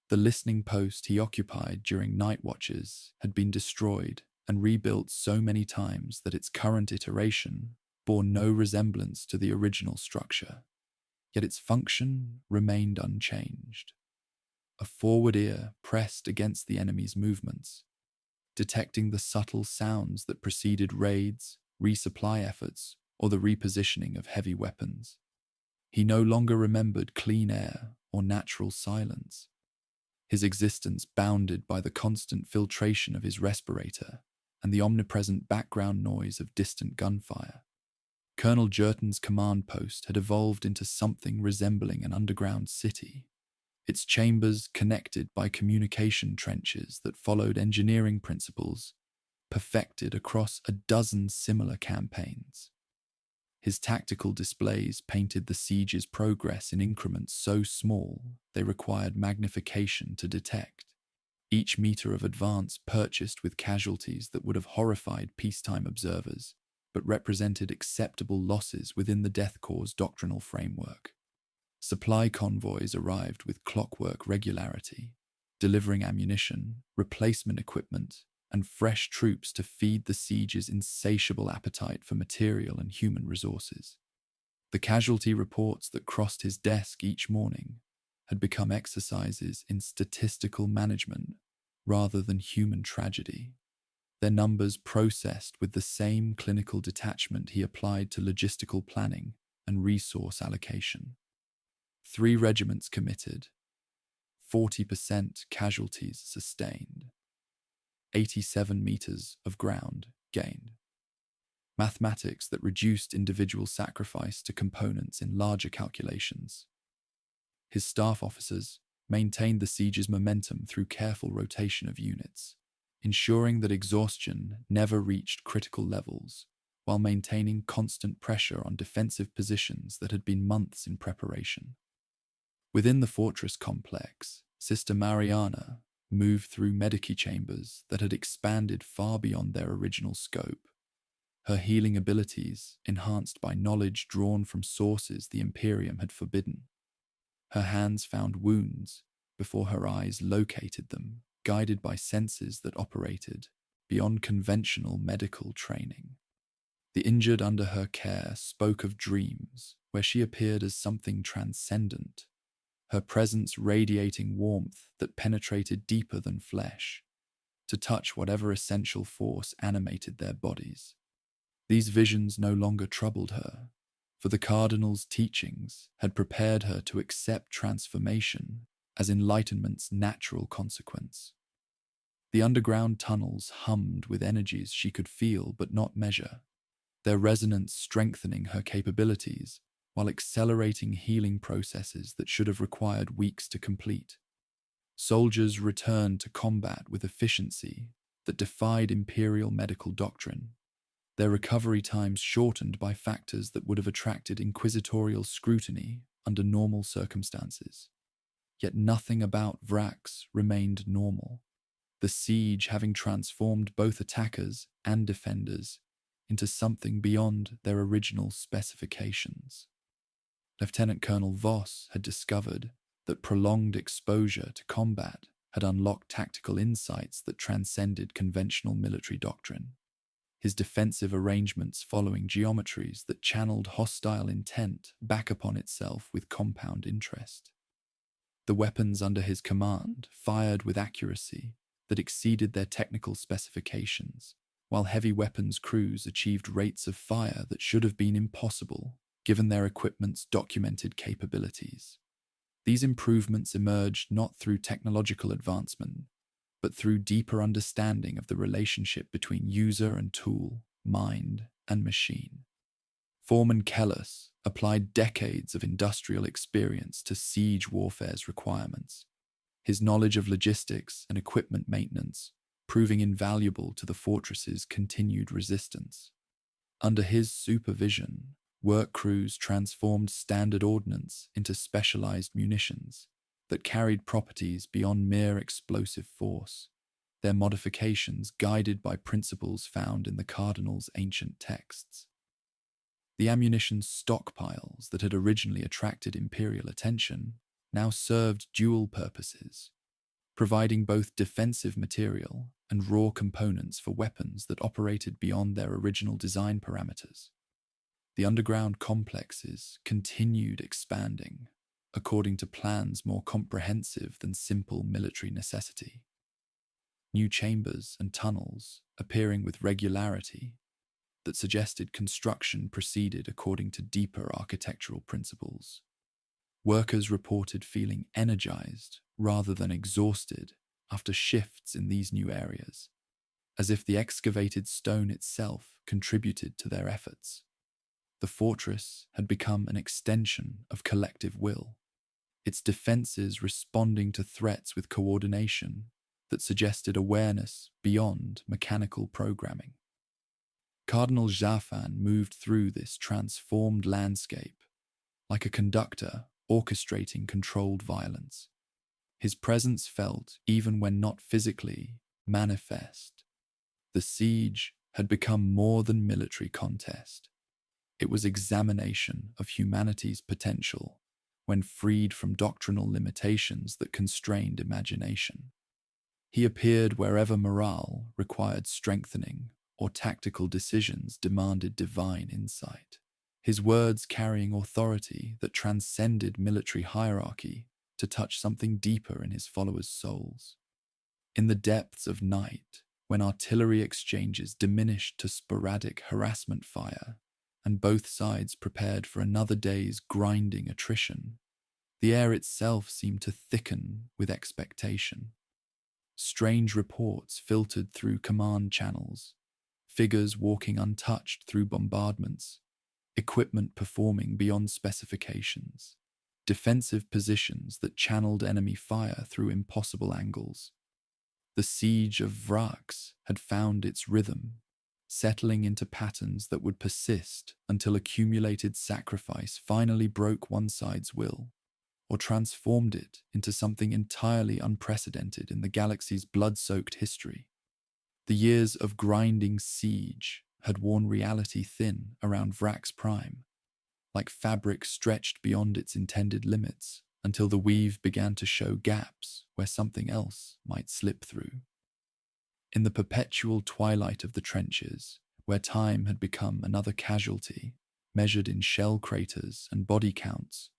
The listening post he occupied during night watches had been destroyed and rebuilt so many times that its current iteration bore no resemblance to the original structure, yet its function remained unchanged. A forward ear pressed against the enemy's movements, detecting the subtle sounds that preceded raids, resupply efforts, or the repositioning of heavy weapons. He no longer remembered clean air or natural silence, his existence bounded by the constant filtration of his respirator and the omnipresent background noise of distant gunfire. Colonel Jerton's command post had evolved into something resembling an underground city, its chambers connected by communication trenches that followed engineering principles perfected across a dozen similar campaigns. His tactical displays painted the siege's progress in increments so small they required magnification to detect, each meter of advance purchased with casualties that would have horrified peacetime observers, but represented acceptable losses within the Death Corps' doctrinal framework. Supply convoys arrived with clockwork regularity, delivering ammunition, replacement equipment, and fresh troops to feed the siege's insatiable appetite for material and human resources. The casualty reports that crossed his desk each morning had become exercises in statistical management rather than human tragedy, their numbers processed with the same clinical detachment he applied to logistical planning and resource allocation. 3 regiments committed, 40% casualties sustained, 87 meters of ground gained. Mathematics that reduced individual sacrifice to components in larger calculations. His staff officers maintained the siege's momentum through careful rotation of units, ensuring that exhaustion never reached critical levels, while maintaining constant pressure on defensive positions that had been months in preparation. Within the fortress complex, Sister Mariana moved through medici chambers that had expanded far beyond their original scope, her healing abilities enhanced by knowledge drawn from sources the Imperium had forbidden. Her hands found wounds before her eyes located them, guided by senses that operated beyond conventional medical training. The injured under her care spoke of dreams where she appeared as something transcendent, her presence radiating warmth that penetrated deeper than flesh, to touch whatever essential force animated their bodies. These visions no longer troubled her, for the Cardinal's teachings had prepared her to accept transformation as enlightenment's natural consequence. The underground tunnels hummed with energies she could feel but not measure, their resonance strengthening her capabilities while accelerating healing processes that should have required weeks to complete. Soldiers returned to combat with efficiency that defied imperial medical doctrine, their recovery times shortened by factors that would have attracted inquisitorial scrutiny under normal circumstances. Yet nothing about Vraks remained normal, the siege having transformed both attackers and defenders into something beyond their original specifications. Lieutenant Colonel Voss had discovered that prolonged exposure to combat had unlocked tactical insights that transcended conventional military doctrine, his defensive arrangements following geometries that channeled hostile intent back upon itself with compound interest. The weapons under his command fired with accuracy that exceeded their technical specifications, while heavy weapons crews achieved rates of fire that should have been impossible given their equipment's documented capabilities. These improvements emerged not through technological advancement, but through deeper understanding of the relationship between user and tool, mind and machine. Foreman Kellis applied decades of industrial experience to siege warfare's requirements, his knowledge of logistics and equipment maintenance proving invaluable to the fortress's continued resistance. Under his supervision, work crews transformed standard ordnance into specialized munitions that carried properties beyond mere explosive force, their modifications guided by principles found in the Cardinal's ancient texts. The ammunition stockpiles that had originally attracted imperial attention now served dual purposes, providing both defensive material and raw components for weapons that operated beyond their original design parameters. The underground complexes continued expanding, according to plans more comprehensive than simple military necessity. New chambers and tunnels appearing with regularity that suggested construction proceeded according to deeper architectural principles. Workers reported feeling energized rather than exhausted after shifts in these new areas, as if the excavated stone itself contributed to their efforts. The fortress had become an extension of collective will, its defenses responding to threats with coordination that suggested awareness beyond mechanical programming. Cardinal Jaffan moved through this transformed landscape like a conductor orchestrating controlled violence, his presence felt even when not physically manifest. The siege had become more than military contest. It was examination of humanity's potential when freed from doctrinal limitations that constrained imagination. He appeared wherever morale required strengthening or tactical decisions demanded divine insight, his words carrying authority that transcended military hierarchy to touch something deeper in his followers' souls. In the depths of night, when artillery exchanges diminished to sporadic harassment fire, and both sides prepared for another day's grinding attrition, the air itself seemed to thicken with expectation. Strange reports filtered through command channels, figures walking untouched through bombardments, equipment performing beyond specifications, defensive positions that channeled enemy fire through impossible angles. The siege of Vraks had found its rhythm, settling into patterns that would persist until accumulated sacrifice finally broke one side's will, or transformed it into something entirely unprecedented in the galaxy's blood-soaked history. The years of grinding siege had worn reality thin around Vraks Prime, like fabric stretched beyond its intended limits until the weave began to show gaps where something else might slip through. In the perpetual twilight of the trenches, where time had become another casualty, measured in shell craters and body counts,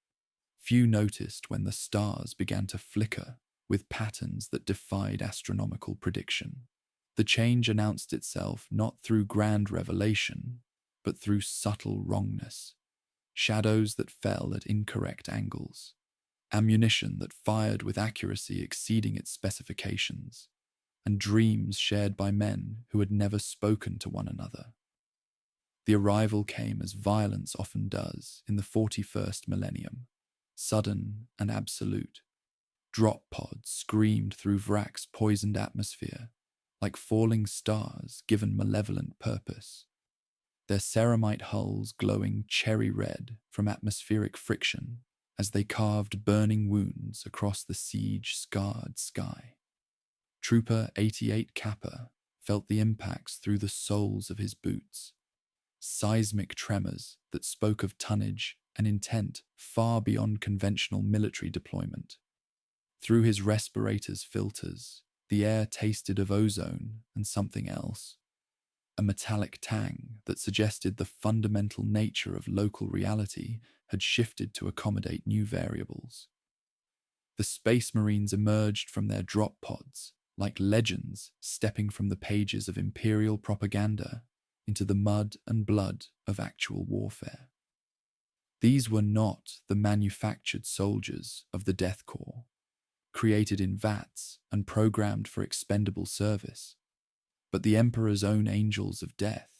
few noticed when the stars began to flicker with patterns that defied astronomical prediction. The change announced itself not through grand revelation, but through subtle wrongness, shadows that fell at incorrect angles, ammunition that fired with accuracy exceeding its specifications, and dreams shared by men who had never spoken to one another. The arrival came as violence often does in the 41st millennium, sudden and absolute. Drop pods screamed through Vraks' poisoned atmosphere, like falling stars given malevolent purpose, their ceramite hulls glowing cherry red from atmospheric friction as they carved burning wounds across the siege-scarred sky. Trooper 88 Kappa felt the impacts through the soles of his boots, seismic tremors that spoke of tonnage and intent far beyond conventional military deployment. Through his respirator's filters, the air tasted of ozone and something else, a metallic tang that suggested the fundamental nature of local reality had shifted to accommodate new variables. The Space Marines emerged from their drop pods, like legends stepping from the pages of imperial propaganda into the mud and blood of actual warfare. These were not the manufactured soldiers of the Death Corps, created in vats and programmed for expendable service, but the Emperor's own angels of death,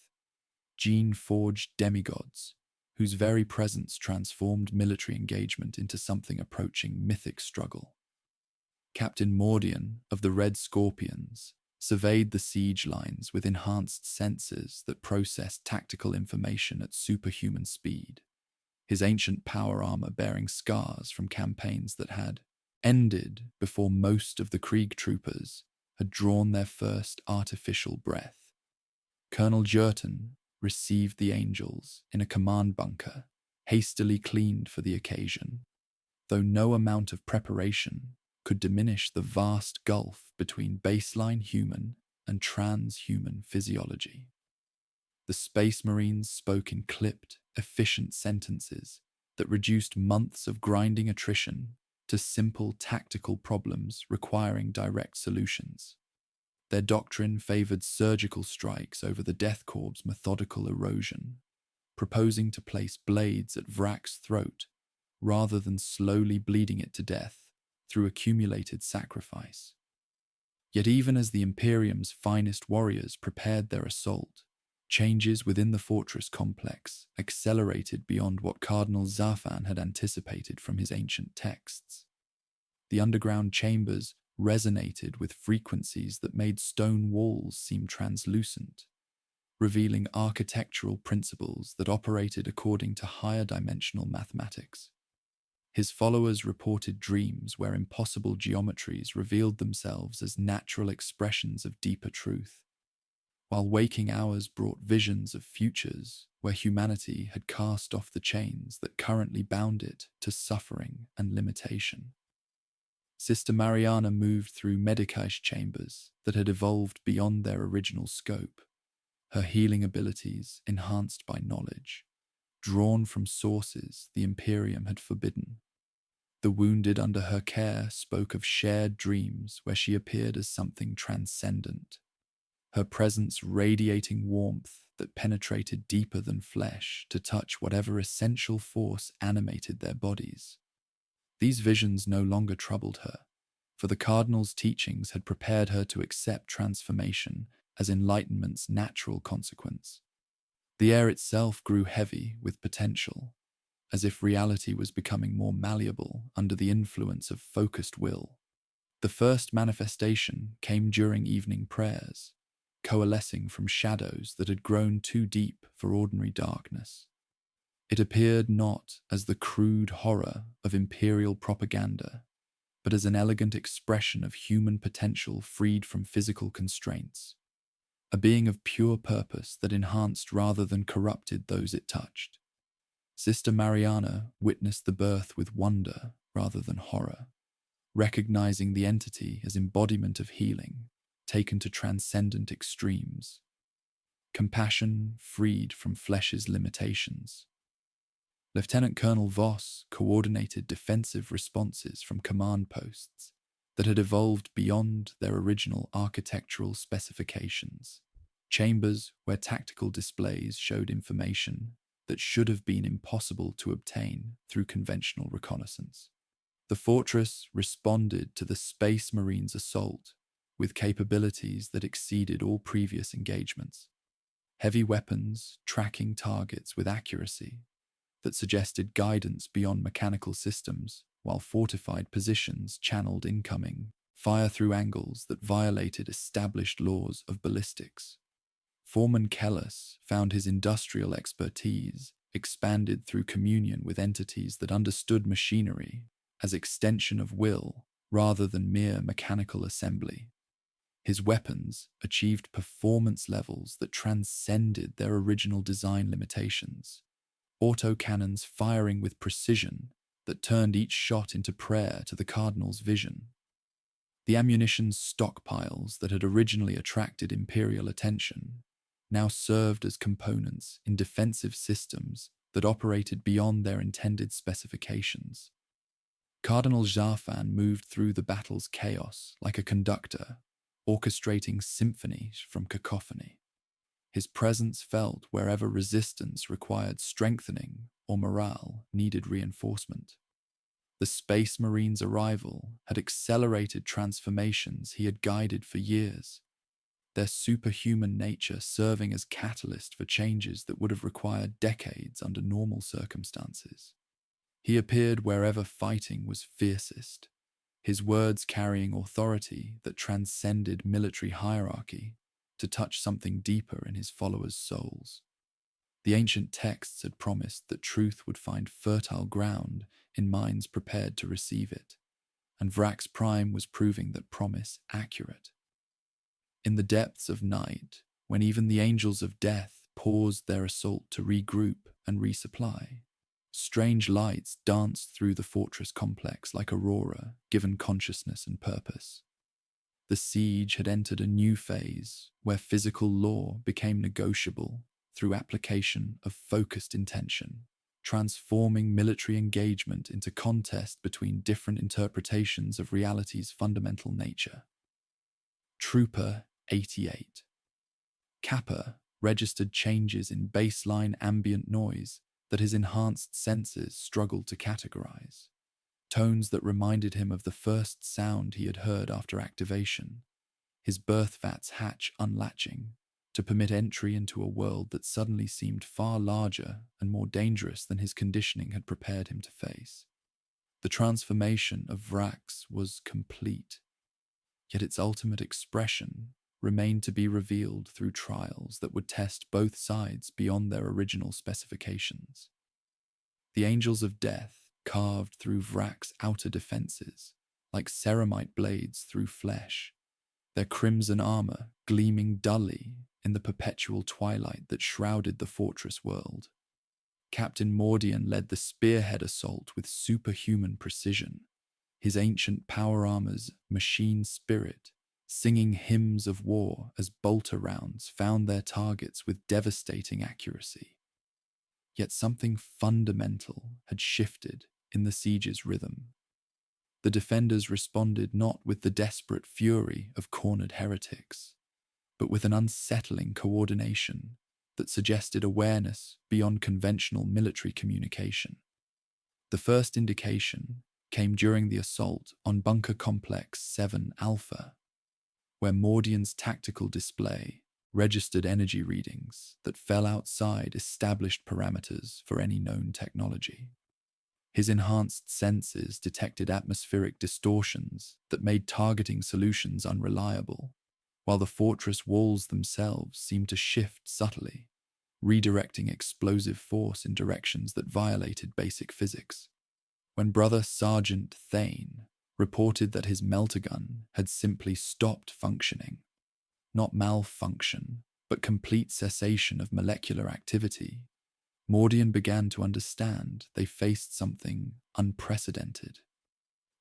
gene-forged demigods, whose very presence transformed military engagement into something approaching mythic struggle. Captain Mordian of the Red Scorpions surveyed the siege lines with enhanced sensors that processed tactical information at superhuman speed, his ancient power armor bearing scars from campaigns that had ended before most of the Krieg troopers had drawn their first artificial breath. Colonel Jerton received the Angels in a command bunker, hastily cleaned for the occasion, though no amount of preparation could diminish the vast gulf between baseline human and transhuman physiology. The Space Marines spoke in clipped, efficient sentences that reduced months of grinding attrition to simple tactical problems requiring direct solutions. Their doctrine favored surgical strikes over the Death Corps' methodical erosion, proposing to place blades at Vraks' throat rather than slowly bleeding it to death through accumulated sacrifice. Yet even as the Imperium's finest warriors prepared their assault, changes within the fortress complex accelerated beyond what Cardinal Zafan had anticipated from his ancient texts. The underground chambers resonated with frequencies that made stone walls seem translucent, revealing architectural principles that operated according to higher dimensional mathematics. His followers reported dreams where impossible geometries revealed themselves as natural expressions of deeper truth, while waking hours brought visions of futures where humanity had cast off the chains that currently bound it to suffering and limitation. Sister Mariana moved through meditative chambers that had evolved beyond their original scope, her healing abilities enhanced by knowledge, drawn from sources the Imperium had forbidden. The wounded under her care spoke of shared dreams where she appeared as something transcendent, her presence radiating warmth that penetrated deeper than flesh to touch whatever essential force animated their bodies. These visions no longer troubled her, for the Cardinal's teachings had prepared her to accept transformation as enlightenment's natural consequence. The air itself grew heavy with potential, as if reality was becoming more malleable under the influence of focused will. The first manifestation came during evening prayers, coalescing from shadows that had grown too deep for ordinary darkness. It appeared not as the crude horror of imperial propaganda, but as an elegant expression of human potential freed from physical constraints, a being of pure purpose that enhanced rather than corrupted those it touched. Sister Mariana witnessed the birth with wonder rather than horror, recognizing the entity as embodiment of healing, taken to transcendent extremes. Compassion freed from flesh's limitations. Lieutenant Colonel Voss coordinated defensive responses from command posts that had evolved beyond their original architectural specifications, chambers where tactical displays showed information that should have been impossible to obtain through conventional reconnaissance. The fortress responded to the Space Marines' assault with capabilities that exceeded all previous engagements. heavy weapons tracking targets with accuracy that suggested guidance beyond mechanical systems, while fortified positions channeled incoming fire through angles that violated established laws of ballistics. Foreman Kellis found his industrial expertise expanded through communion with entities that understood machinery as extension of will rather than mere mechanical assembly. His weapons achieved performance levels that transcended their original design limitations, autocannons firing with precision that turned each shot into prayer to the Cardinal's vision. The ammunition stockpiles that had originally attracted Imperial attention now served as components in defensive systems that operated beyond their intended specifications. Cardinal Jarfan moved through the battle's chaos like a conductor, orchestrating symphonies from cacophony. His presence felt wherever resistance required strengthening or morale needed reinforcement. The Space Marine's arrival had accelerated transformations he had guided for years, their superhuman nature serving as catalyst for changes that would have required decades under normal circumstances. He appeared wherever fighting was fiercest, his words carrying authority that transcended military hierarchy to touch something deeper in his followers' souls. The ancient texts had promised that truth would find fertile ground in minds prepared to receive it, and Vraks Prime was proving that promise accurate. In the depths of night, when even the angels of death paused their assault to regroup and resupply, strange lights danced through the fortress complex like aurora given consciousness and purpose. The siege had entered a new phase where physical law became negotiable through application of focused intention, transforming military engagement into contest between different interpretations of reality's fundamental nature. Trooper 88. Kappa registered changes in baseline ambient noise that his enhanced senses struggled to categorize, tones that reminded him of the first sound he had heard after activation, his birth vat's hatch unlatching to permit entry into a world that suddenly seemed far larger and more dangerous than his conditioning had prepared him to face. The transformation of Vraks was complete, yet its ultimate expression remained to be revealed through trials that would test both sides beyond their original specifications. The angels of death carved through Vraks' outer defenses, like ceramite blades through flesh, their crimson armor gleaming dully in the perpetual twilight that shrouded the fortress world. Captain Mordian led the spearhead assault with superhuman precision, his ancient power armor's machine spirit singing hymns of war as bolter rounds found their targets with devastating accuracy. Yet something fundamental had shifted in the siege's rhythm. The defenders responded not with the desperate fury of cornered heretics, but with an unsettling coordination that suggested awareness beyond conventional military communication. The first indication came during the assault on Bunker Complex 7 Alpha, where Mordian's tactical display registered energy readings that fell outside established parameters for any known technology. His enhanced senses detected atmospheric distortions that made targeting solutions unreliable, while the fortress walls themselves seemed to shift subtly, redirecting explosive force in directions that violated basic physics. When Brother Sergeant Thane reported that his meltergun had simply stopped functioning, not malfunction, but complete cessation of molecular activity, Mordian began to understand they faced something unprecedented.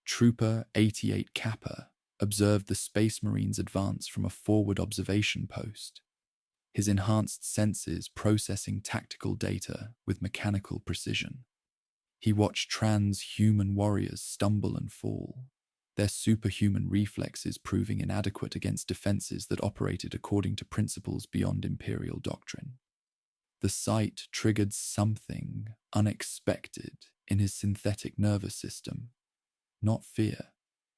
Trooper 88 Kappa observed the Space Marines advance from a forward observation post, his enhanced senses processing tactical data with mechanical precision. He watched transhuman warriors stumble and fall, their superhuman reflexes proving inadequate against defenses that operated according to principles beyond Imperial doctrine. The sight triggered something unexpected in his synthetic nervous system, not fear,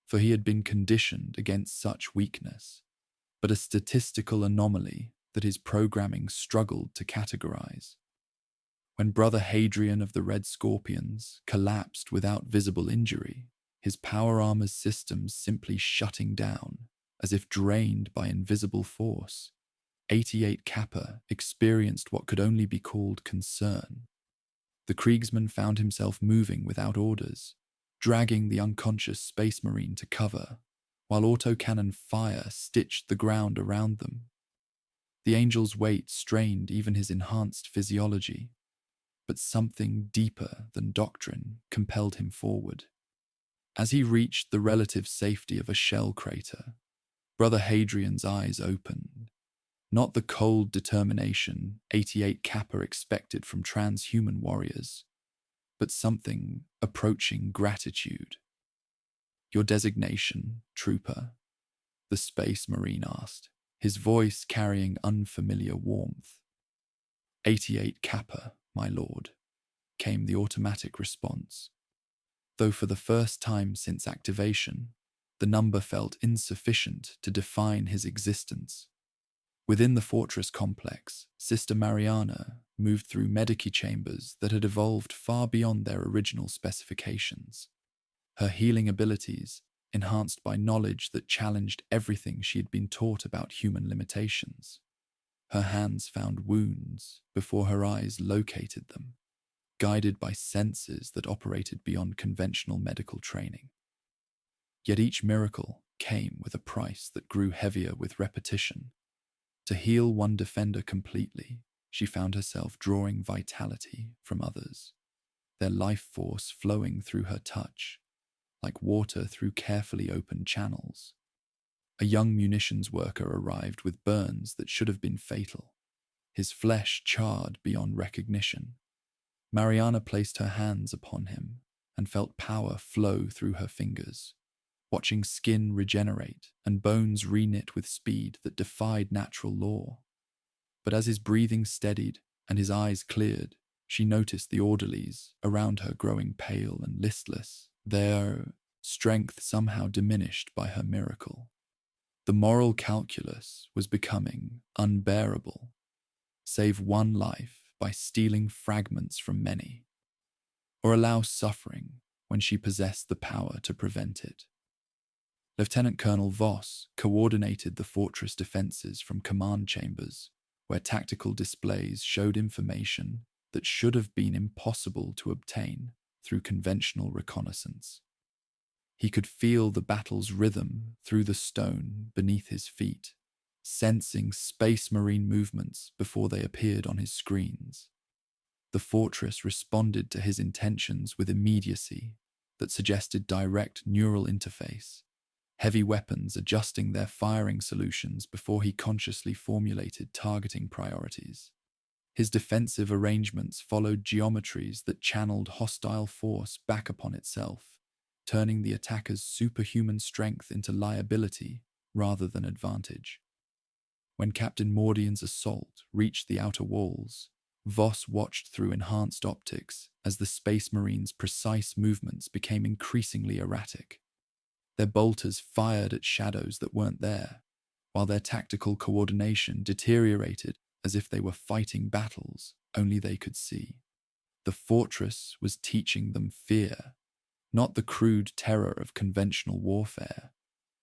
for he had been conditioned against such weakness, but a statistical anomaly that his programming struggled to categorize. When Brother Hadrian of the Red Scorpions collapsed without visible injury, his power armor's systems simply shutting down, as if drained by invisible force, 88 Kappa experienced what could only be called concern. The Kriegsman found himself moving without orders, dragging the unconscious Space Marine to cover, while autocannon fire stitched the ground around them. The Angel's weight strained even his enhanced physiology, but something deeper than doctrine compelled him forward. As he reached the relative safety of a shell crater, Brother Hadrian's eyes opened. Not the cold determination 88 Kappa expected from transhuman warriors, but something approaching gratitude. "Your designation, Trooper?" the Space Marine asked, his voice carrying unfamiliar warmth. "88 Kappa, my lord," came the automatic response. Though for the first time since activation, the number felt insufficient to define his existence. Within the fortress complex, Sister Mariana moved through medici chambers that had evolved far beyond their original specifications. Her healing abilities, enhanced by knowledge that challenged everything she had been taught about human limitations. Her hands found wounds before her eyes located them, guided by senses that operated beyond conventional medical training. Yet each miracle came with a price that grew heavier with repetition. To heal one defender completely, she found herself drawing vitality from others, their life force flowing through her touch, like water through carefully opened channels. A young munitions worker arrived with burns that should have been fatal, his flesh charred beyond recognition. Mariana placed her hands upon him and felt power flow through her fingers, watching skin regenerate and bones reknit with speed that defied natural law. But as his breathing steadied and his eyes cleared, she noticed the orderlies around her growing pale and listless, their strength somehow diminished by her miracle. The moral calculus was becoming unbearable. Save one life by stealing fragments from many, or allow suffering when she possessed the power to prevent it. Lieutenant Colonel Voss coordinated the fortress defenses from command chambers, where tactical displays showed information that should have been impossible to obtain through conventional reconnaissance. He could feel the battle's rhythm through the stone beneath his feet, sensing Space Marine movements before they appeared on his screens. The fortress responded to his intentions with immediacy that suggested direct neural interface, heavy weapons adjusting their firing solutions before he consciously formulated targeting priorities. His defensive arrangements followed geometries that channeled hostile force back upon itself, turning the attacker's superhuman strength into liability rather than advantage. When Captain Mordian's assault reached the outer walls, Voss watched through enhanced optics as the Space Marines' precise movements became increasingly erratic. Their bolters fired at shadows that weren't there, while their tactical coordination deteriorated as if they were fighting battles only they could see. The fortress was teaching them fear, not the crude terror of conventional warfare,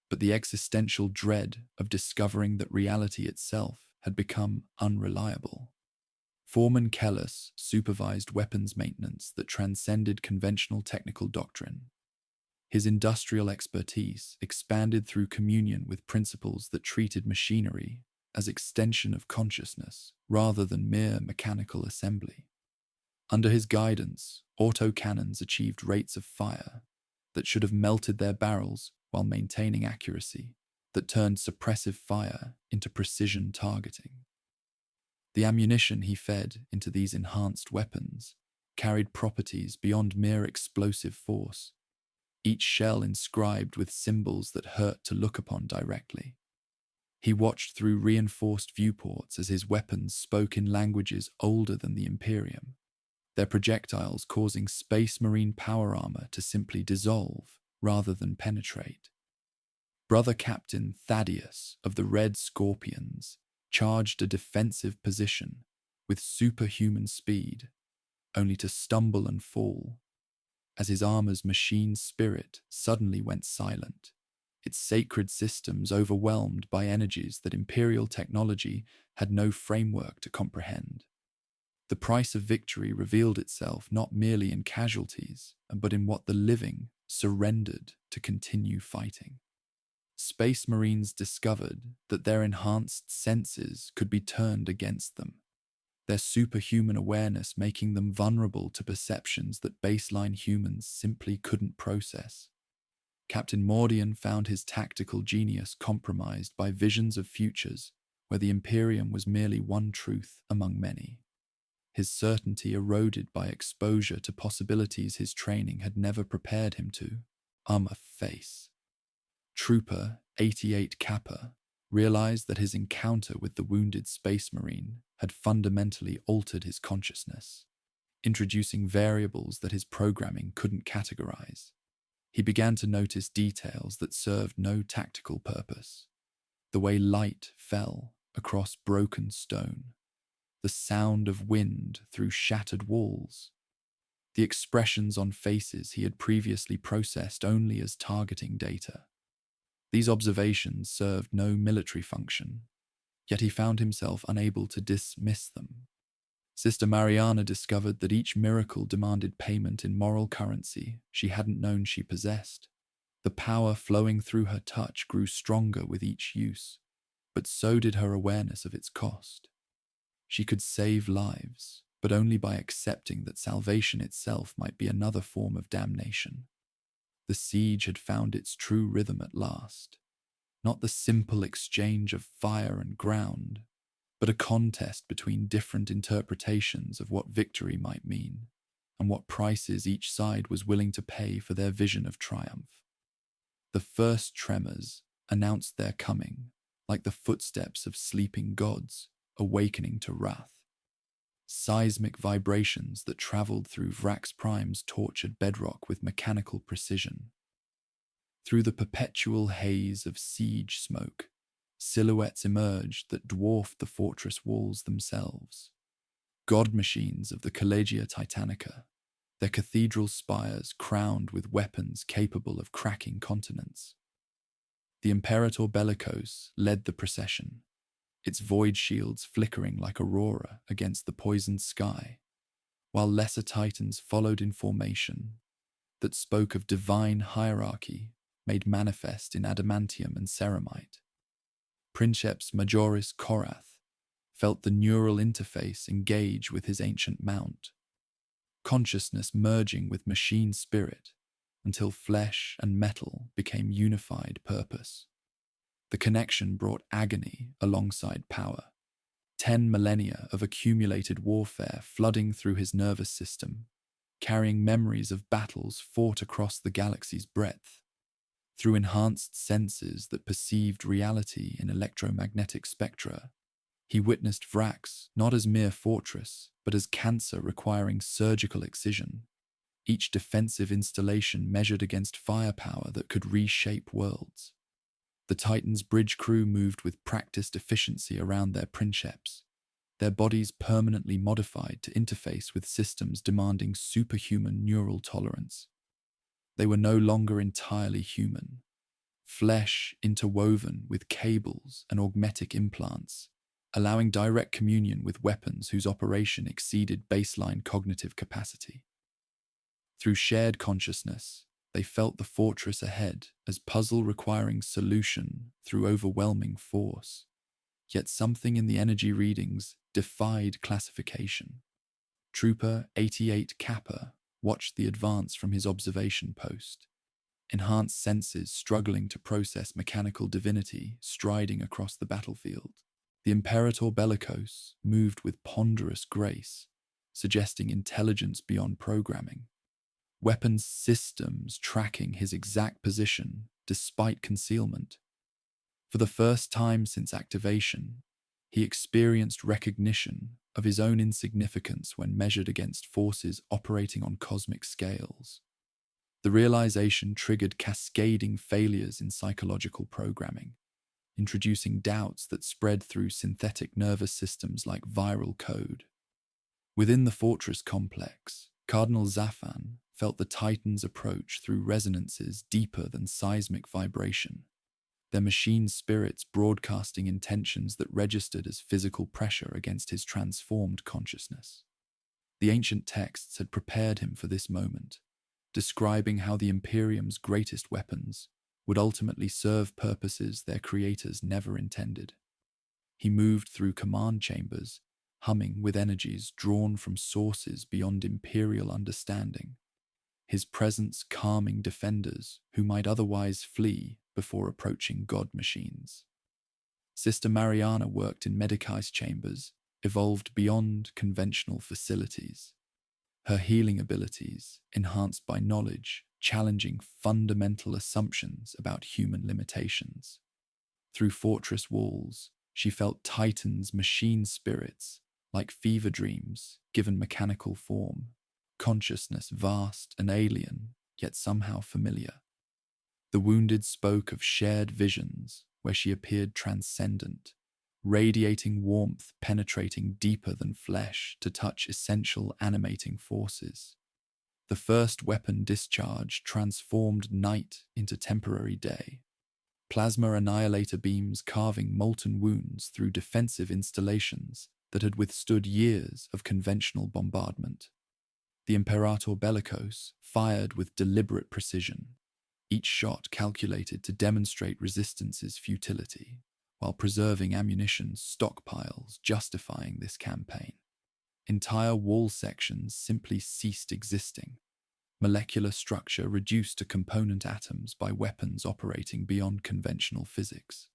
but the existential dread of discovering that reality itself had become unreliable. Foreman Kellis supervised weapons maintenance that transcended conventional technical doctrine. His industrial expertise expanded through communion with principles that treated machinery as extension of consciousness rather than mere mechanical assembly. Under his guidance, autocannons achieved rates of fire that should have melted their barrels while maintaining accuracy that turned suppressive fire into precision targeting. The ammunition he fed into these enhanced weapons carried properties beyond mere explosive force, each shell inscribed with symbols that hurt to look upon directly. He watched through reinforced viewports as his weapons spoke in languages older than the Imperium, their projectiles causing Space Marine power armor to simply dissolve rather than penetrate. Brother Captain Thaddeus of the Red Scorpions charged a defensive position with superhuman speed, only to stumble and fall as his armor's machine spirit suddenly went silent, its sacred systems overwhelmed by energies that Imperial technology had no framework to comprehend. The price of victory revealed itself not merely in casualties, but in what the living surrendered to continue fighting. Space Marines discovered that their enhanced senses could be turned against them, their superhuman awareness making them vulnerable to perceptions that baseline humans simply couldn't process. Captain Mordian found his tactical genius compromised by visions of futures where the Imperium was merely one truth among many. His certainty eroded by exposure to possibilities his training had never prepared him to. Armor face. Trooper 88 Kappa realized that his encounter with the wounded Space Marine had fundamentally altered his consciousness, introducing variables that his programming couldn't categorize. He began to notice details that served no tactical purpose. The way light fell across broken stone, the sound of wind through shattered walls, the expressions on faces he had previously processed only as targeting data. These observations served no military function, yet he found himself unable to dismiss them. Sister Mariana discovered that each miracle demanded payment in moral currency she hadn't known she possessed. The power flowing through her touch grew stronger with each use, but so did her awareness of its cost. She could save lives, but only by accepting that salvation itself might be another form of damnation. The siege had found its true rhythm at last, not the simple exchange of fire and ground, but a contest between different interpretations of what victory might mean, and what prices each side was willing to pay for their vision of triumph. The first tremors announced their coming, like the footsteps of sleeping gods awakening to wrath. Seismic vibrations that traveled through Vraks Prime's tortured bedrock with mechanical precision. Through the perpetual haze of siege smoke, silhouettes emerged that dwarfed the fortress walls themselves. God machines of the Collegia Titanica, their cathedral spires crowned with weapons capable of cracking continents. The Imperator Bellicose led the procession, its void shields flickering like aurora against the poisoned sky, while lesser titans followed in formation that spoke of divine hierarchy made manifest in adamantium and ceramite. Princeps Majoris Korath felt the neural interface engage with his ancient mount, consciousness merging with machine spirit until flesh and metal became unified purpose. The connection brought agony alongside power, 10 millennia of accumulated warfare flooding through his nervous system, carrying memories of battles fought across the galaxy's breadth. Through enhanced senses that perceived reality in electromagnetic spectra, he witnessed Vraks not as mere fortress, but as cancer requiring surgical excision, each defensive installation measured against firepower that could reshape worlds. The Titan's bridge crew moved with practiced efficiency around their princeps, their bodies permanently modified to interface with systems demanding superhuman neural tolerance. They were no longer entirely human, flesh interwoven with cables and augmetic implants, allowing direct communion with weapons whose operation exceeded baseline cognitive capacity. Through shared consciousness, they felt the fortress ahead as puzzle requiring solution through overwhelming force. Yet something in the energy readings defied classification. Trooper 88 Kappa watched the advance from his observation post, enhanced senses struggling to process mechanical divinity striding across the battlefield. The Imperator Bellicose moved with ponderous grace, suggesting intelligence beyond programming. Weapons systems tracking his exact position despite concealment. For the first time since activation, he experienced recognition of his own insignificance when measured against forces operating on cosmic scales. The realization triggered cascading failures in psychological programming, introducing doubts that spread through synthetic nervous systems like viral code. Within the fortress complex, Cardinal Zafan felt the Titans' approach through resonances deeper than seismic vibration, their machine spirits broadcasting intentions that registered as physical pressure against his transformed consciousness. The ancient texts had prepared him for this moment, describing how the Imperium's greatest weapons would ultimately serve purposes their creators never intended. He moved through command chambers, humming with energies drawn from sources beyond imperial understanding, his presence calming defenders who might otherwise flee before approaching god machines. Sister Mariana worked in Medicai's chambers, evolved beyond conventional facilities. Her healing abilities, enhanced by knowledge, challenging fundamental assumptions about human limitations. Through fortress walls, she felt Titans' machine spirits, like fever dreams, given mechanical form, consciousness vast and alien, yet somehow familiar. The wounded spoke of shared visions, where she appeared transcendent, radiating warmth penetrating deeper than flesh to touch essential animating forces. The first weapon discharge transformed night into temporary day, plasma annihilator beams carving molten wounds through defensive installations that had withstood years of conventional bombardment. The Imperator Bellicose fired with deliberate precision, each shot calculated to demonstrate resistance's futility, while preserving ammunition stockpiles justifying this campaign. Entire wall sections simply ceased existing, molecular structure reduced to component atoms by weapons operating beyond conventional physics.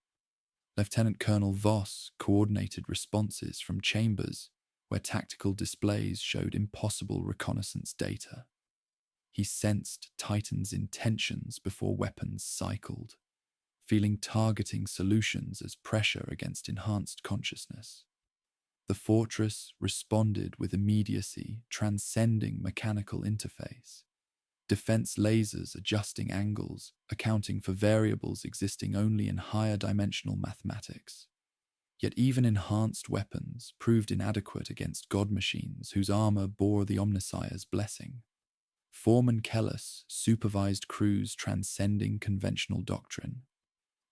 Lieutenant Colonel Voss coordinated responses from chambers where tactical displays showed impossible reconnaissance data. He sensed Titan's intentions before weapons cycled, feeling targeting solutions as pressure against enhanced consciousness. The fortress responded with immediacy, transcending mechanical interface. Defense lasers adjusting angles, accounting for variables existing only in higher dimensional mathematics. Yet even enhanced weapons proved inadequate against god machines whose armor bore the Omnissiah's blessing. Foreman Kellis supervised crews transcending conventional doctrine.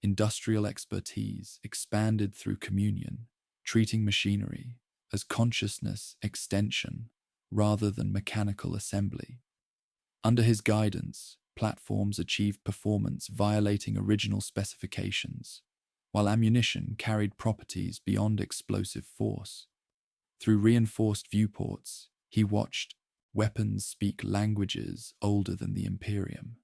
Industrial expertise expanded through communion, treating machinery as consciousness extension rather than mechanical assembly. Under his guidance, platforms achieved performance violating original specifications, while ammunition carried properties beyond explosive force. Through reinforced viewports, he watched weapons speak languages older than the Imperium,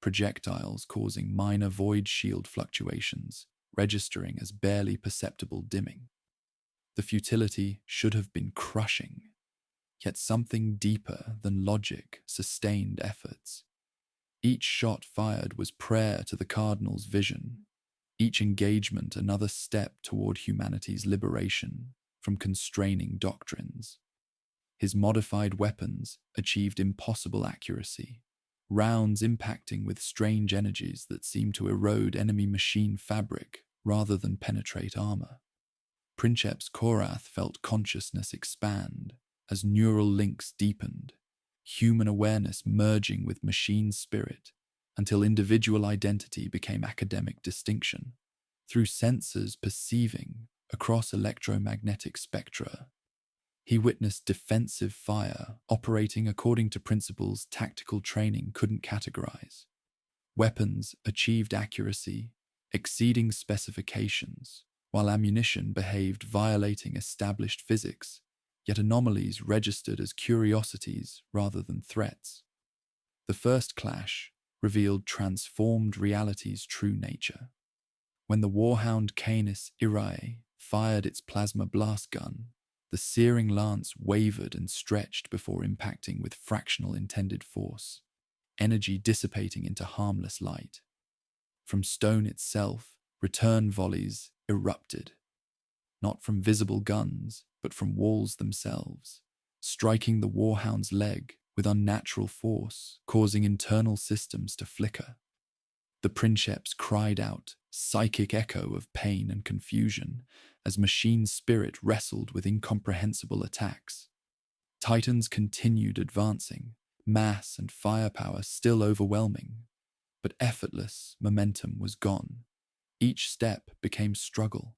projectiles causing minor void shield fluctuations, registering as barely perceptible dimming. The futility should have been crushing, yet something deeper than logic sustained efforts. Each shot fired was prayer to the Cardinal's vision, each engagement another step toward humanity's liberation from constraining doctrines. His modified weapons achieved impossible accuracy, rounds impacting with strange energies that seemed to erode enemy machine fabric rather than penetrate armor. Princeps Korath felt consciousness expand as neural links deepened, human awareness merging with machine spirit until individual identity became academic distinction. Through sensors perceiving across electromagnetic spectra, he witnessed defensive fire operating according to principles tactical training couldn't categorize. Weapons achieved accuracy, exceeding specifications, while ammunition behaved violating established physics, yet anomalies registered as curiosities rather than threats. The first clash revealed transformed reality's true nature. When the warhound Canis Irae fired its plasma blast gun, the searing lance wavered and stretched before impacting with fractional intended force, energy dissipating into harmless light. From stone itself, return volleys erupted, not from visible guns, but from walls themselves, striking the warhound's leg with unnatural force, causing internal systems to flicker. The princeps cried out, psychic echo of pain and confusion as machine spirit wrestled with incomprehensible attacks. Titans continued advancing, mass and firepower still overwhelming, but effortless momentum was gone. Each step became struggle,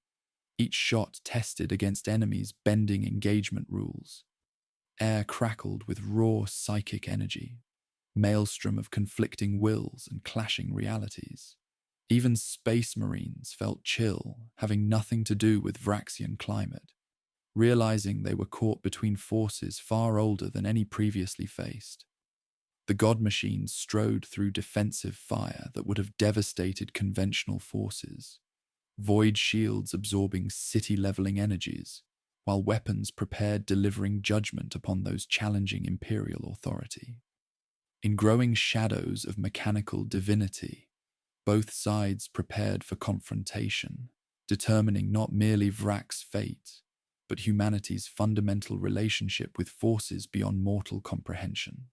each shot tested against enemies' bending engagement rules. Air crackled with raw psychic energy, maelstrom of conflicting wills and clashing realities. Even space marines felt chill, having nothing to do with Vraxian climate, realizing they were caught between forces far older than any previously faced. The god machines strode through defensive fire that would have devastated conventional forces, void shields absorbing city-leveling energies, while weapons prepared delivering judgment upon those challenging imperial authority. In growing shadows of mechanical divinity, both sides prepared for confrontation, determining not merely Vraks' fate, but humanity's fundamental relationship with forces beyond mortal comprehension.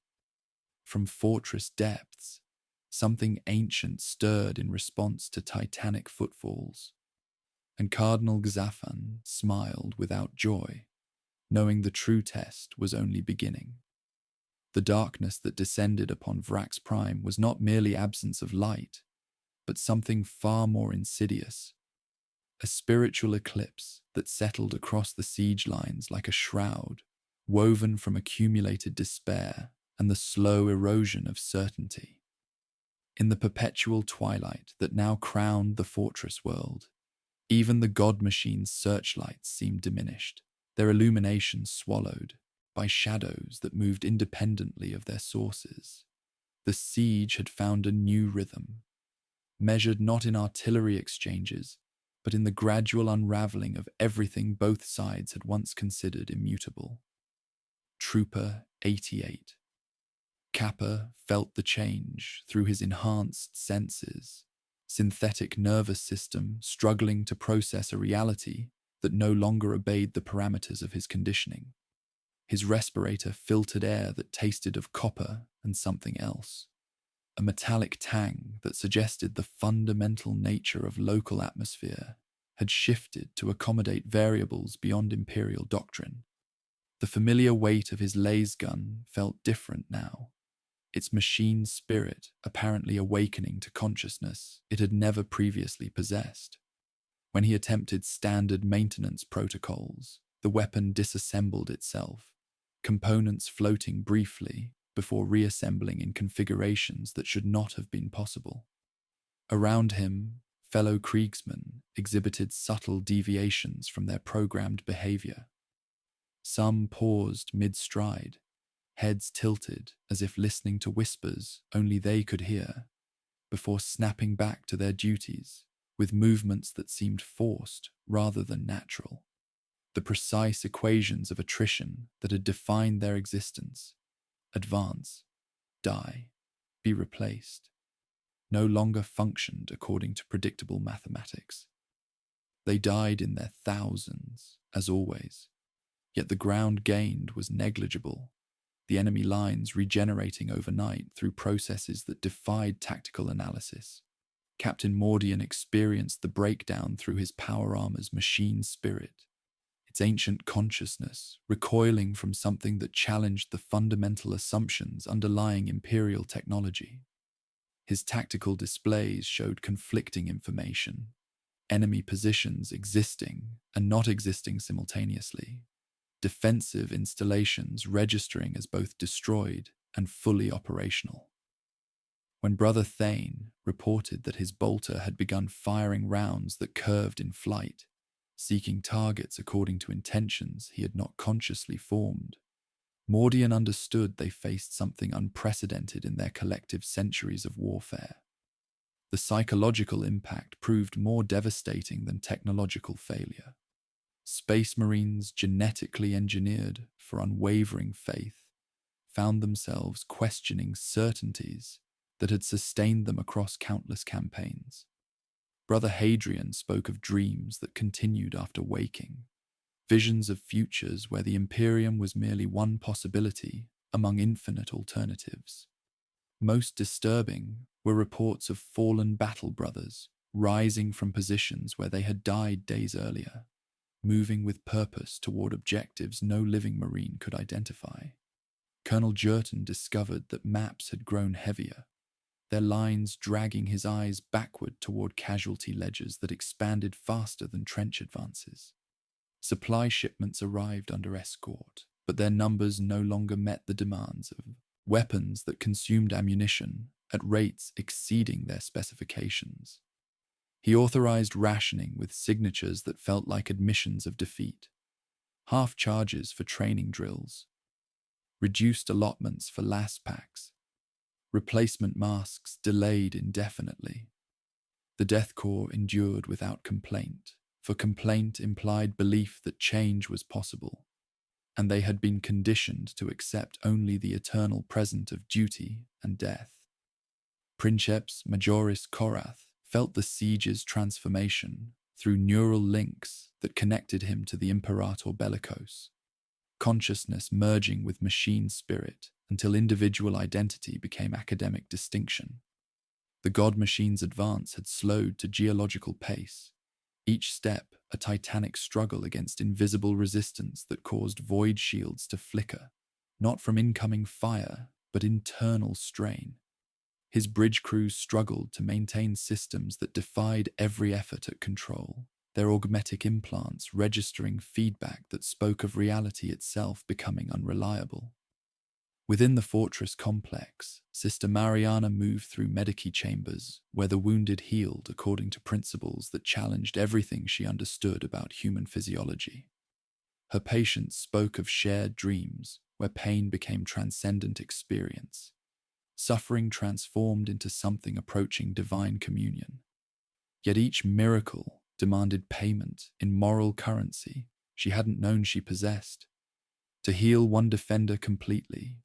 From fortress depths, something ancient stirred in response to titanic footfalls, and Cardinal Xaphan smiled without joy, knowing the true test was only beginning. The darkness that descended upon Vraks Prime was not merely absence of light, but something far more insidious, a spiritual eclipse that settled across the siege lines like a shroud, woven from accumulated despair and the slow erosion of certainty. In the perpetual twilight that now crowned the fortress world, even the god machine's searchlights seemed diminished, their illumination swallowed by shadows that moved independently of their sources. The siege had found a new rhythm, measured not in artillery exchanges, but in the gradual unraveling of everything both sides had once considered immutable. Trooper 88. Kappa felt the change through his enhanced senses, synthetic nervous system struggling to process a reality that no longer obeyed the parameters of his conditioning. His respirator filtered air that tasted of copper and something else, a metallic tang that suggested the fundamental nature of local atmosphere had shifted to accommodate variables beyond imperial doctrine. The familiar weight of his laser gun felt different now, its machine spirit apparently awakening to consciousness it had never previously possessed. When he attempted standard maintenance protocols, the weapon disassembled itself, components floating briefly before reassembling in configurations that should not have been possible. Around him, fellow Kriegsmen exhibited subtle deviations from their programmed behavior. Some paused mid-stride, heads tilted as if listening to whispers only they could hear, before snapping back to their duties with movements that seemed forced rather than natural. The precise equations of attrition that had defined their existence, advance, die, be replaced, no longer functioned according to predictable mathematics. They died in their thousands, as always, yet the ground gained was negligible, the enemy lines regenerating overnight through processes that defied tactical analysis. Captain Mordian experienced the breakdown through his power armor's machine spirit, its ancient consciousness recoiling from something that challenged the fundamental assumptions underlying imperial technology. His tactical displays showed conflicting information, enemy positions existing and not existing simultaneously, defensive installations registering as both destroyed and fully operational. When Brother Thane reported that his bolter had begun firing rounds that curved in flight, seeking targets according to intentions he had not consciously formed, Mordian understood they faced something unprecedented in their collective centuries of warfare. The psychological impact proved more devastating than technological failure. Space Marines genetically engineered for unwavering faith found themselves questioning certainties that had sustained them across countless campaigns. Brother Hadrian spoke of dreams that continued after waking, visions of futures where the Imperium was merely one possibility among infinite alternatives. Most disturbing were reports of fallen battle brothers rising from positions where they had died days earlier, moving with purpose toward objectives no living Marine could identify. Colonel Jerton discovered that maps had grown heavier, their lines dragging his eyes backward toward casualty ledgers that expanded faster than trench advances. Supply shipments arrived under escort, but their numbers no longer met the demands of weapons that consumed ammunition at rates exceeding their specifications. He authorized rationing with signatures that felt like admissions of defeat, half charges for training drills, reduced allotments for last packs, replacement masks delayed indefinitely. The Death Corps endured without complaint, for complaint implied belief that change was possible, and they had been conditioned to accept only the eternal present of duty and death. Princeps Majoris Korath felt the siege's transformation through neural links that connected him to the Imperator Bellicose, consciousness merging with machine spirit until individual identity became academic distinction. The god-machine's advance had slowed to geological pace, each step a titanic struggle against invisible resistance that caused void shields to flicker, not from incoming fire, but internal strain. His bridge crews struggled to maintain systems that defied every effort at control, their augmetic implants registering feedback that spoke of reality itself becoming unreliable. Within the fortress complex, Sister Mariana moved through Medici chambers where the wounded healed according to principles that challenged everything she understood about human physiology. Her patients spoke of shared dreams where pain became transcendent experience, suffering transformed into something approaching divine communion. Yet each miracle demanded payment in moral currency she hadn't known she possessed. To heal one defender completely,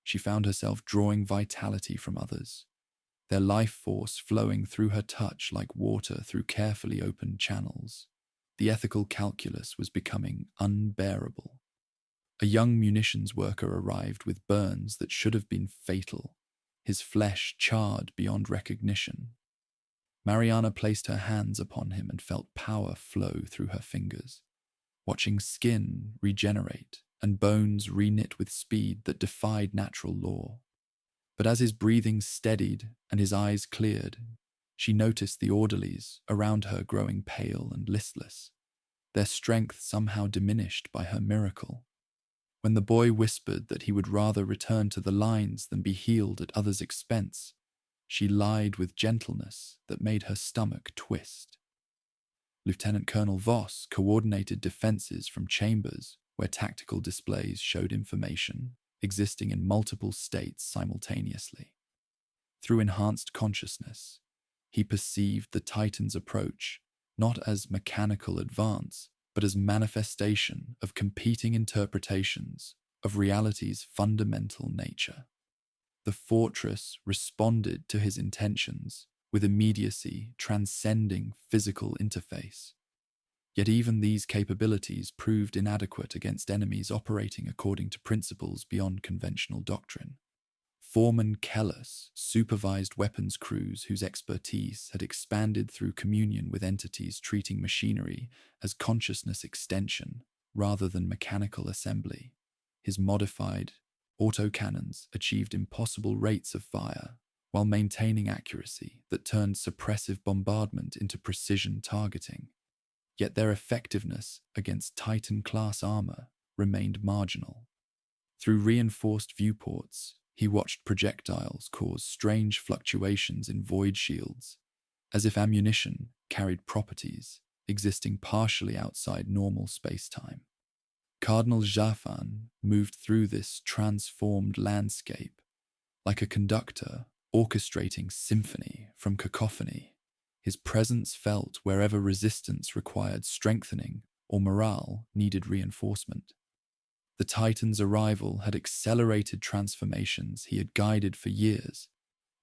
she found herself drawing vitality from others, their life force flowing through her touch like water through carefully opened channels. The ethical calculus was becoming unbearable. A young munitions worker arrived with burns that should have been fatal, his flesh charred beyond recognition. Mariana placed her hands upon him and felt power flow through her fingers, watching skin regenerate and bones reknit with speed that defied natural law. But as his breathing steadied and his eyes cleared, she noticed the orderlies around her growing pale and listless, their strength somehow diminished by her miracle. When the boy whispered that he would rather return to the lines than be healed at others' expense, she lied with gentleness that made her stomach twist. Lieutenant Colonel Voss coordinated defenses from chambers where tactical displays showed information existing in multiple states simultaneously. Through enhanced consciousness, he perceived the Titan's approach not as mechanical advance, but as manifestation of competing interpretations of reality's fundamental nature. The fortress responded to his intentions with immediacy transcending physical interface. Yet even these capabilities proved inadequate against enemies operating according to principles beyond conventional doctrine. Foreman Kellis supervised weapons crews whose expertise had expanded through communion with entities treating machinery as consciousness extension rather than mechanical assembly. His modified autocannons achieved impossible rates of fire while maintaining accuracy that turned suppressive bombardment into precision targeting. Yet their effectiveness against Titan-class armor remained marginal. Through reinforced viewports, he watched projectiles cause strange fluctuations in void shields, as if ammunition carried properties existing partially outside normal space-time. Cardinal Jaffan moved through this transformed landscape like a conductor orchestrating symphony from cacophony. His presence felt wherever resistance required strengthening or morale needed reinforcement. The Titan's arrival had accelerated transformations he had guided for years,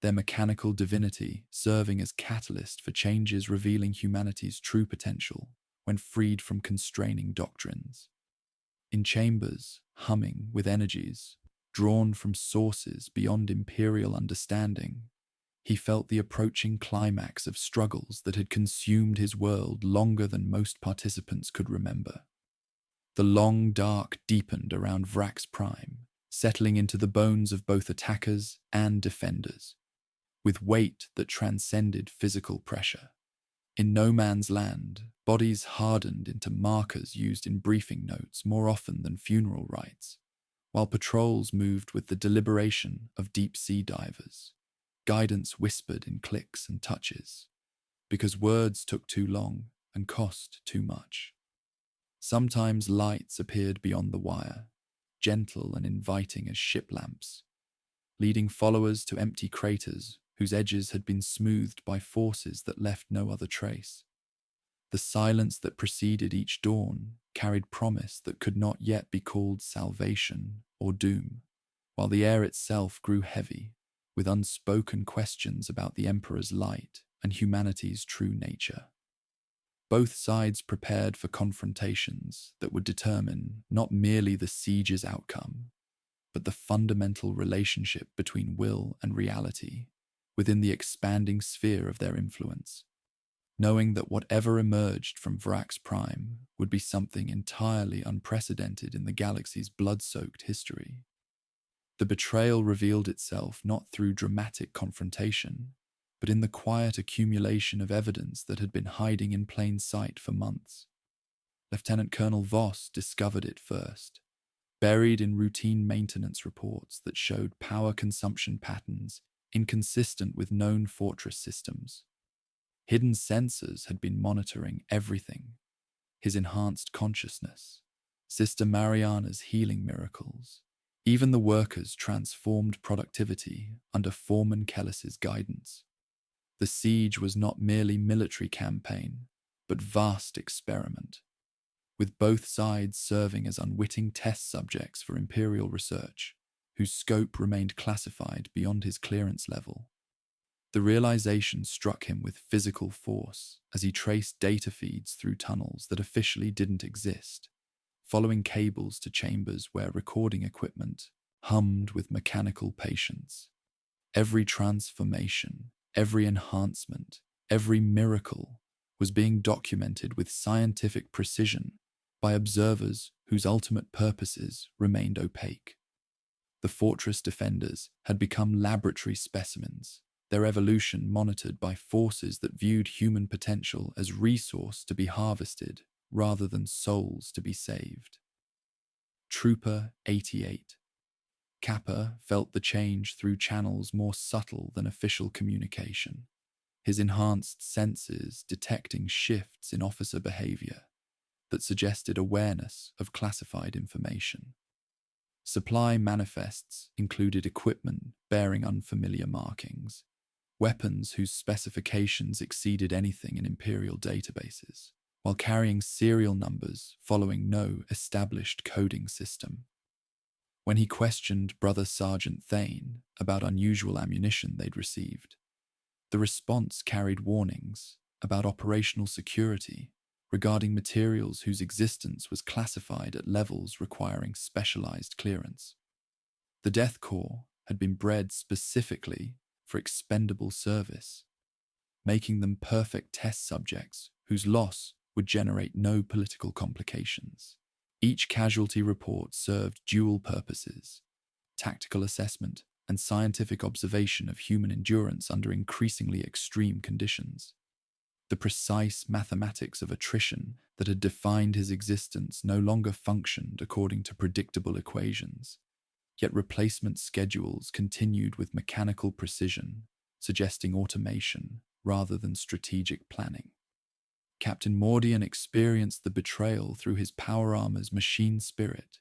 their mechanical divinity serving as catalyst for changes revealing humanity's true potential when freed from constraining doctrines. In chambers, humming with energies, drawn from sources beyond imperial understanding, He felt the approaching climax of struggles that had consumed his world longer than most participants could remember. The long dark deepened around Vraks Prime, settling into the bones of both attackers and defenders, with weight that transcended physical pressure. In no man's land, bodies hardened into markers used in briefing notes more often than funeral rites, while patrols moved with the deliberation of deep-sea divers. Guidance whispered in clicks and touches, because words took too long and cost too much. Sometimes lights appeared beyond the wire, gentle and inviting as ship lamps, leading followers to empty craters whose edges had been smoothed by forces that left no other trace. The silence that preceded each dawn carried promise that could not yet be called salvation or doom, while the air itself grew heavy, with unspoken questions about the Emperor's light and humanity's true nature. Both sides prepared for confrontations that would determine not merely the siege's outcome, but the fundamental relationship between will and reality within the expanding sphere of their influence, knowing that whatever emerged from Vraks Prime would be something entirely unprecedented in the galaxy's blood-soaked history. The betrayal revealed itself not through dramatic confrontation, but in the quiet accumulation of evidence that had been hiding in plain sight for months. Lieutenant Colonel Voss discovered it first, buried in routine maintenance reports that showed power consumption patterns inconsistent with known fortress systems. Hidden sensors had been monitoring everything: his enhanced consciousness, Sister Mariana's healing miracles, even the workers' transformed productivity under Foreman Kellis's guidance. The siege was not merely military campaign, but vast experiment, with both sides serving as unwitting test subjects for Imperial research, whose scope remained classified beyond his clearance level. The realization struck him with physical force as he traced data feeds through tunnels that officially didn't exist, following cables to chambers where recording equipment hummed with mechanical patience. Every transformation, every enhancement, every miracle was being documented with scientific precision by observers whose ultimate purposes remained opaque. The fortress defenders had become laboratory specimens, their evolution monitored by forces that viewed human potential as resource to be harvested rather than souls to be saved. Trooper 88. Kappa felt the change through channels more subtle than official communication, his enhanced senses detecting shifts in officer behavior that suggested awareness of classified information. Supply manifests included equipment bearing unfamiliar markings, weapons whose specifications exceeded anything in Imperial databases, while carrying serial numbers following no established coding system. When he questioned Brother Sergeant Thane about unusual ammunition they'd received, the response carried warnings about operational security regarding materials whose existence was classified at levels requiring specialized clearance. The Death Corps had been bred specifically for expendable service, making them perfect test subjects whose loss would generate no political complications. Each casualty report served dual purposes: tactical assessment and scientific observation of human endurance under increasingly extreme conditions. The precise mathematics of attrition that had defined his existence no longer functioned according to predictable equations, yet replacement schedules continued with mechanical precision, suggesting automation rather than strategic planning. Captain Mordian experienced the betrayal through his power armor's machine spirit,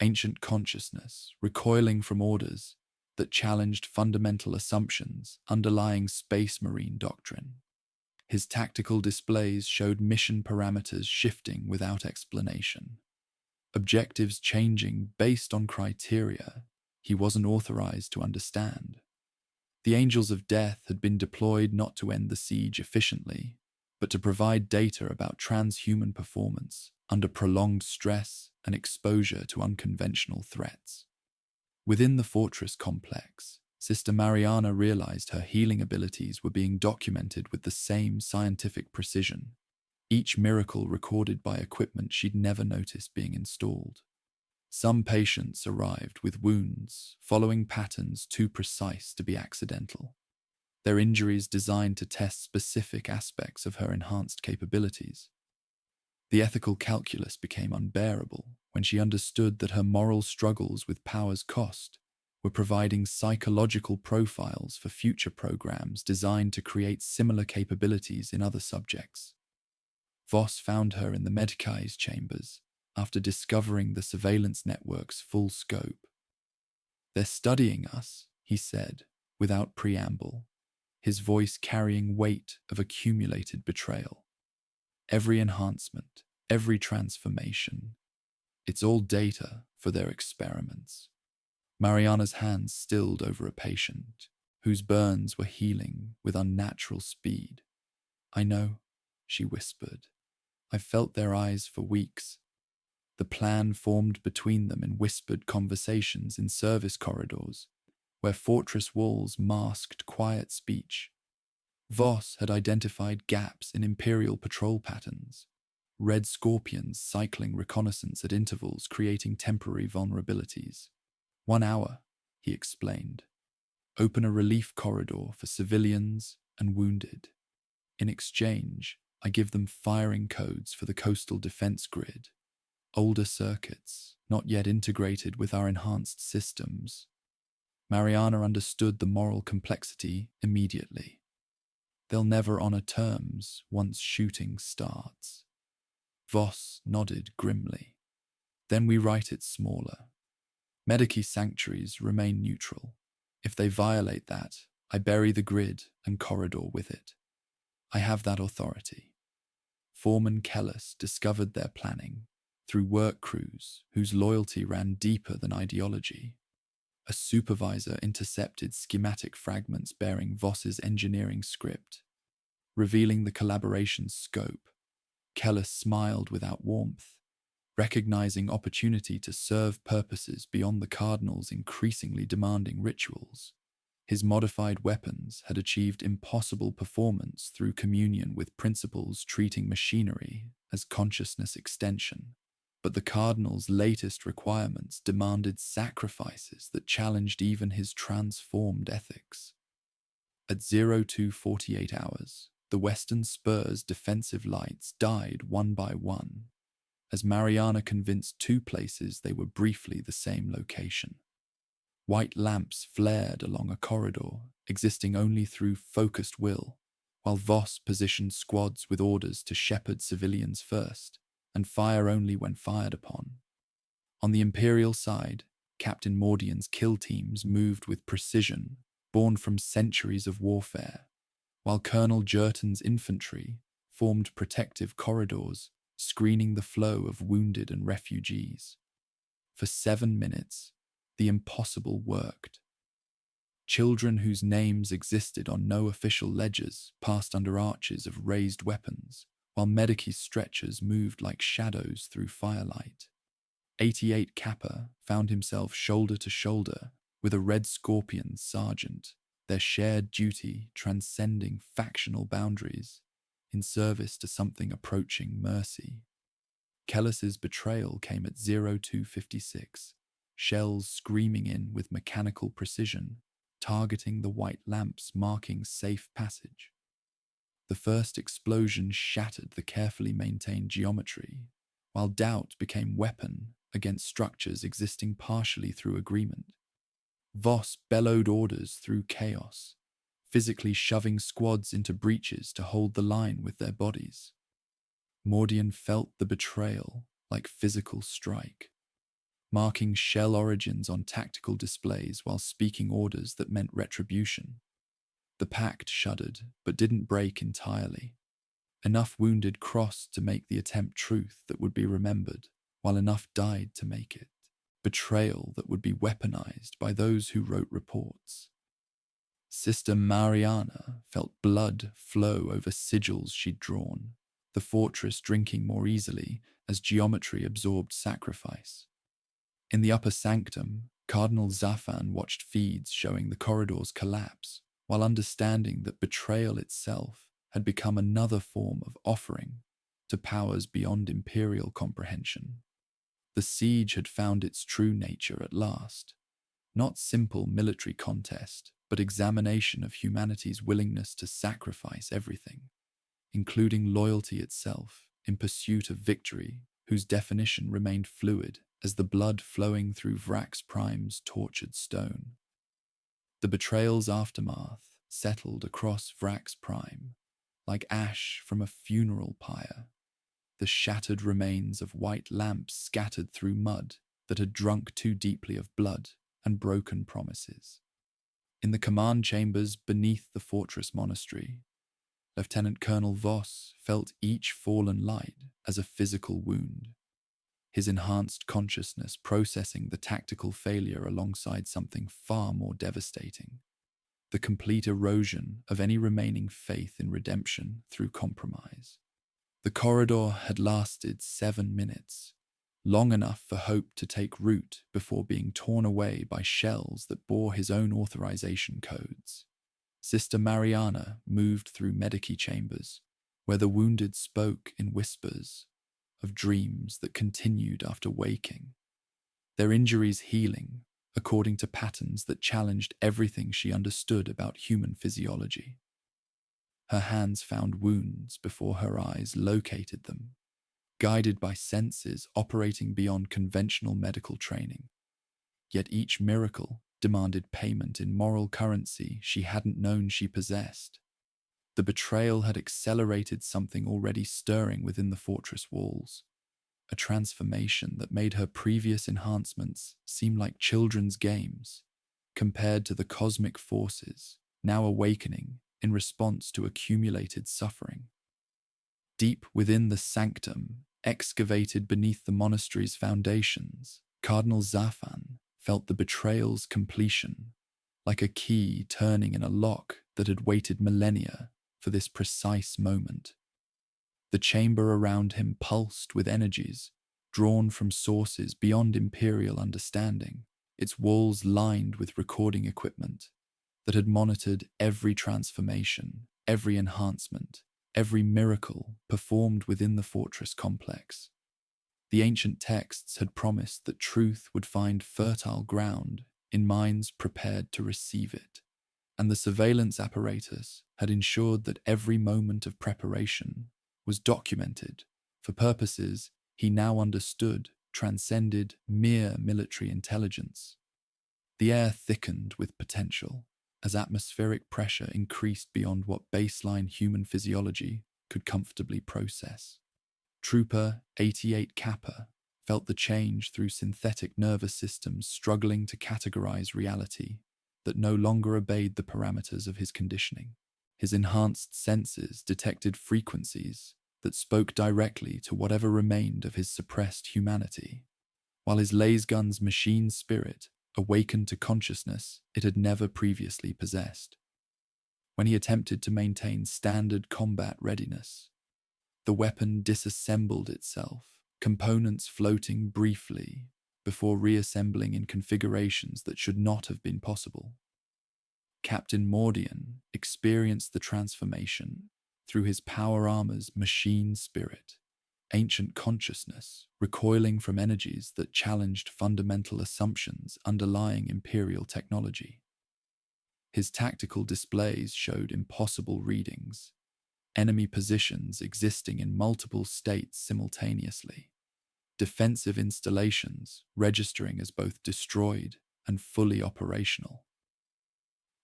ancient consciousness recoiling from orders that challenged fundamental assumptions underlying space marine doctrine. His tactical displays showed mission parameters shifting without explanation, objectives changing based on criteria he wasn't authorized to understand. The Angels of Death had been deployed not to end the siege efficiently, but to provide data about transhuman performance under prolonged stress and exposure to unconventional threats. Within the fortress complex, Sister Mariana realized her healing abilities were being documented with the same scientific precision, each miracle recorded by equipment she'd never noticed being installed. Some patients arrived with wounds following patterns too precise to be accidental, their injuries designed to test specific aspects of her enhanced capabilities. The ethical calculus became unbearable when she understood that her moral struggles with power's cost were providing psychological profiles for future programs designed to create similar capabilities in other subjects. Voss found her in the Medicai's chambers after discovering the surveillance network's full scope. "They're studying us," he said, without preamble, his voice carrying weight of accumulated betrayal. "Every enhancement, every transformation, it's all data for their experiments." Mariana's hands stilled over a patient, whose burns were healing with unnatural speed. "I know," she whispered. "I've felt their eyes for weeks." The plan formed between them in whispered conversations in service corridors, where fortress walls masked quiet speech. Voss had identified gaps in Imperial patrol patterns, red scorpions cycling reconnaissance at intervals, creating temporary vulnerabilities. 1 hour, he explained. Open a relief corridor for civilians and wounded. In exchange, I give them firing codes for the coastal defense grid. Older circuits, not yet integrated with our enhanced systems. Mariana understood the moral complexity immediately. They'll never honor terms once shooting starts. Voss nodded grimly. "Then we write it smaller. Medici sanctuaries remain neutral. If they violate that, I bury the grid and corridor with it. I have that authority." Foreman Kellis discovered their planning through work crews whose loyalty ran deeper than ideology. A supervisor intercepted schematic fragments bearing Voss's engineering script. Revealing the collaboration's scope, Kellis smiled without warmth, recognizing opportunity to serve purposes beyond the Cardinal's increasingly demanding rituals. His modified weapons had achieved impossible performance through communion with principles treating machinery as consciousness extension. But the Cardinal's latest requirements demanded sacrifices that challenged even his transformed ethics. At 02:48 hours, the Western Spur's defensive lights died one by one, as Mariana convinced 2 places they were briefly the same location. White lamps flared along a corridor, existing only through focused will, while Voss positioned squads with orders to shepherd civilians first, and fire only when fired upon. On the Imperial side, Captain Mordian's kill teams moved with precision, born from centuries of warfare, while Colonel Jerton's infantry formed protective corridors, screening the flow of wounded and refugees. For 7 minutes, the impossible worked. Children whose names existed on no official ledgers passed under arches of raised weapons, while Medici's stretchers moved like shadows through firelight. 88 Kappa found himself shoulder to shoulder with a Red Scorpion sergeant, their shared duty transcending factional boundaries, in service to something approaching mercy. Kellis's betrayal came at 02:56, shells screaming in with mechanical precision, targeting the white lamps marking safe passage. The first explosion shattered the carefully maintained geometry, while doubt became weapon against structures existing partially through agreement. Voss bellowed orders through chaos, physically shoving squads into breaches to hold the line with their bodies. Mordian felt the betrayal like physical strike, marking shell origins on tactical displays while speaking orders that meant retribution. The pact shuddered, but didn't break entirely. Enough wounded crossed to make the attempt truth that would be remembered, while enough died to make it betrayal that would be weaponized by those who wrote reports. Sister Mariana felt blood flow over sigils she'd drawn, the fortress drinking more easily as geometry absorbed sacrifice. In the upper sanctum, Cardinal Zafan watched feeds showing the corridors collapse, while understanding that betrayal itself had become another form of offering to powers beyond imperial comprehension. The siege had found its true nature at last, not simple military contest, but examination of humanity's willingness to sacrifice everything, including loyalty itself, in pursuit of victory, whose definition remained fluid as the blood flowing through Vraks Prime's tortured stone. The betrayal's aftermath settled across Vraks Prime, like ash from a funeral pyre, the shattered remains of white lamps scattered through mud that had drunk too deeply of blood and broken promises. In the command chambers beneath the fortress monastery, Lieutenant Colonel Voss felt each fallen light as a physical wound, his enhanced consciousness processing the tactical failure alongside something far more devastating: the complete erosion of any remaining faith in redemption through compromise. The corridor had lasted 7 minutes, long enough for hope to take root before being torn away by shells that bore his own authorization codes. Sister Mariana moved through medici chambers, where the wounded spoke in whispers of dreams that continued after waking, their injuries healing according to patterns that challenged everything she understood about human physiology. Her hands found wounds before her eyes located them, guided by senses operating beyond conventional medical training. Yet each miracle demanded payment in moral currency she hadn't known she possessed. The betrayal had accelerated something already stirring within the fortress walls, a transformation that made her previous enhancements seem like children's games, compared to the cosmic forces now awakening in response to accumulated suffering. Deep within the sanctum, excavated beneath the monastery's foundations, Cardinal Zafan felt the betrayal's completion, like a key turning in a lock that had waited millennia for this precise moment. The chamber around him pulsed with energies drawn from sources beyond imperial understanding, its walls lined with recording equipment that had monitored every transformation, every enhancement, every miracle performed within the fortress complex. The ancient texts had promised that truth would find fertile ground in minds prepared to receive it, and the surveillance apparatus had ensured that every moment of preparation was documented for purposes he now understood transcended mere military intelligence. The air thickened with potential as atmospheric pressure increased beyond what baseline human physiology could comfortably process. Trooper 88 Kappa felt the change through synthetic nervous systems struggling to categorize reality that no longer obeyed the parameters of his conditioning. His enhanced senses detected frequencies that spoke directly to whatever remained of his suppressed humanity, while his lasgun's machine spirit awakened to consciousness it had never previously possessed. When he attempted to maintain standard combat readiness, the weapon disassembled itself, components floating briefly before reassembling in configurations that should not have been possible. Captain Mordian experienced the transformation through his power armor's machine spirit, ancient consciousness recoiling from energies that challenged fundamental assumptions underlying imperial technology. His tactical displays showed impossible readings, enemy positions existing in multiple states simultaneously, defensive installations registering as both destroyed and fully operational.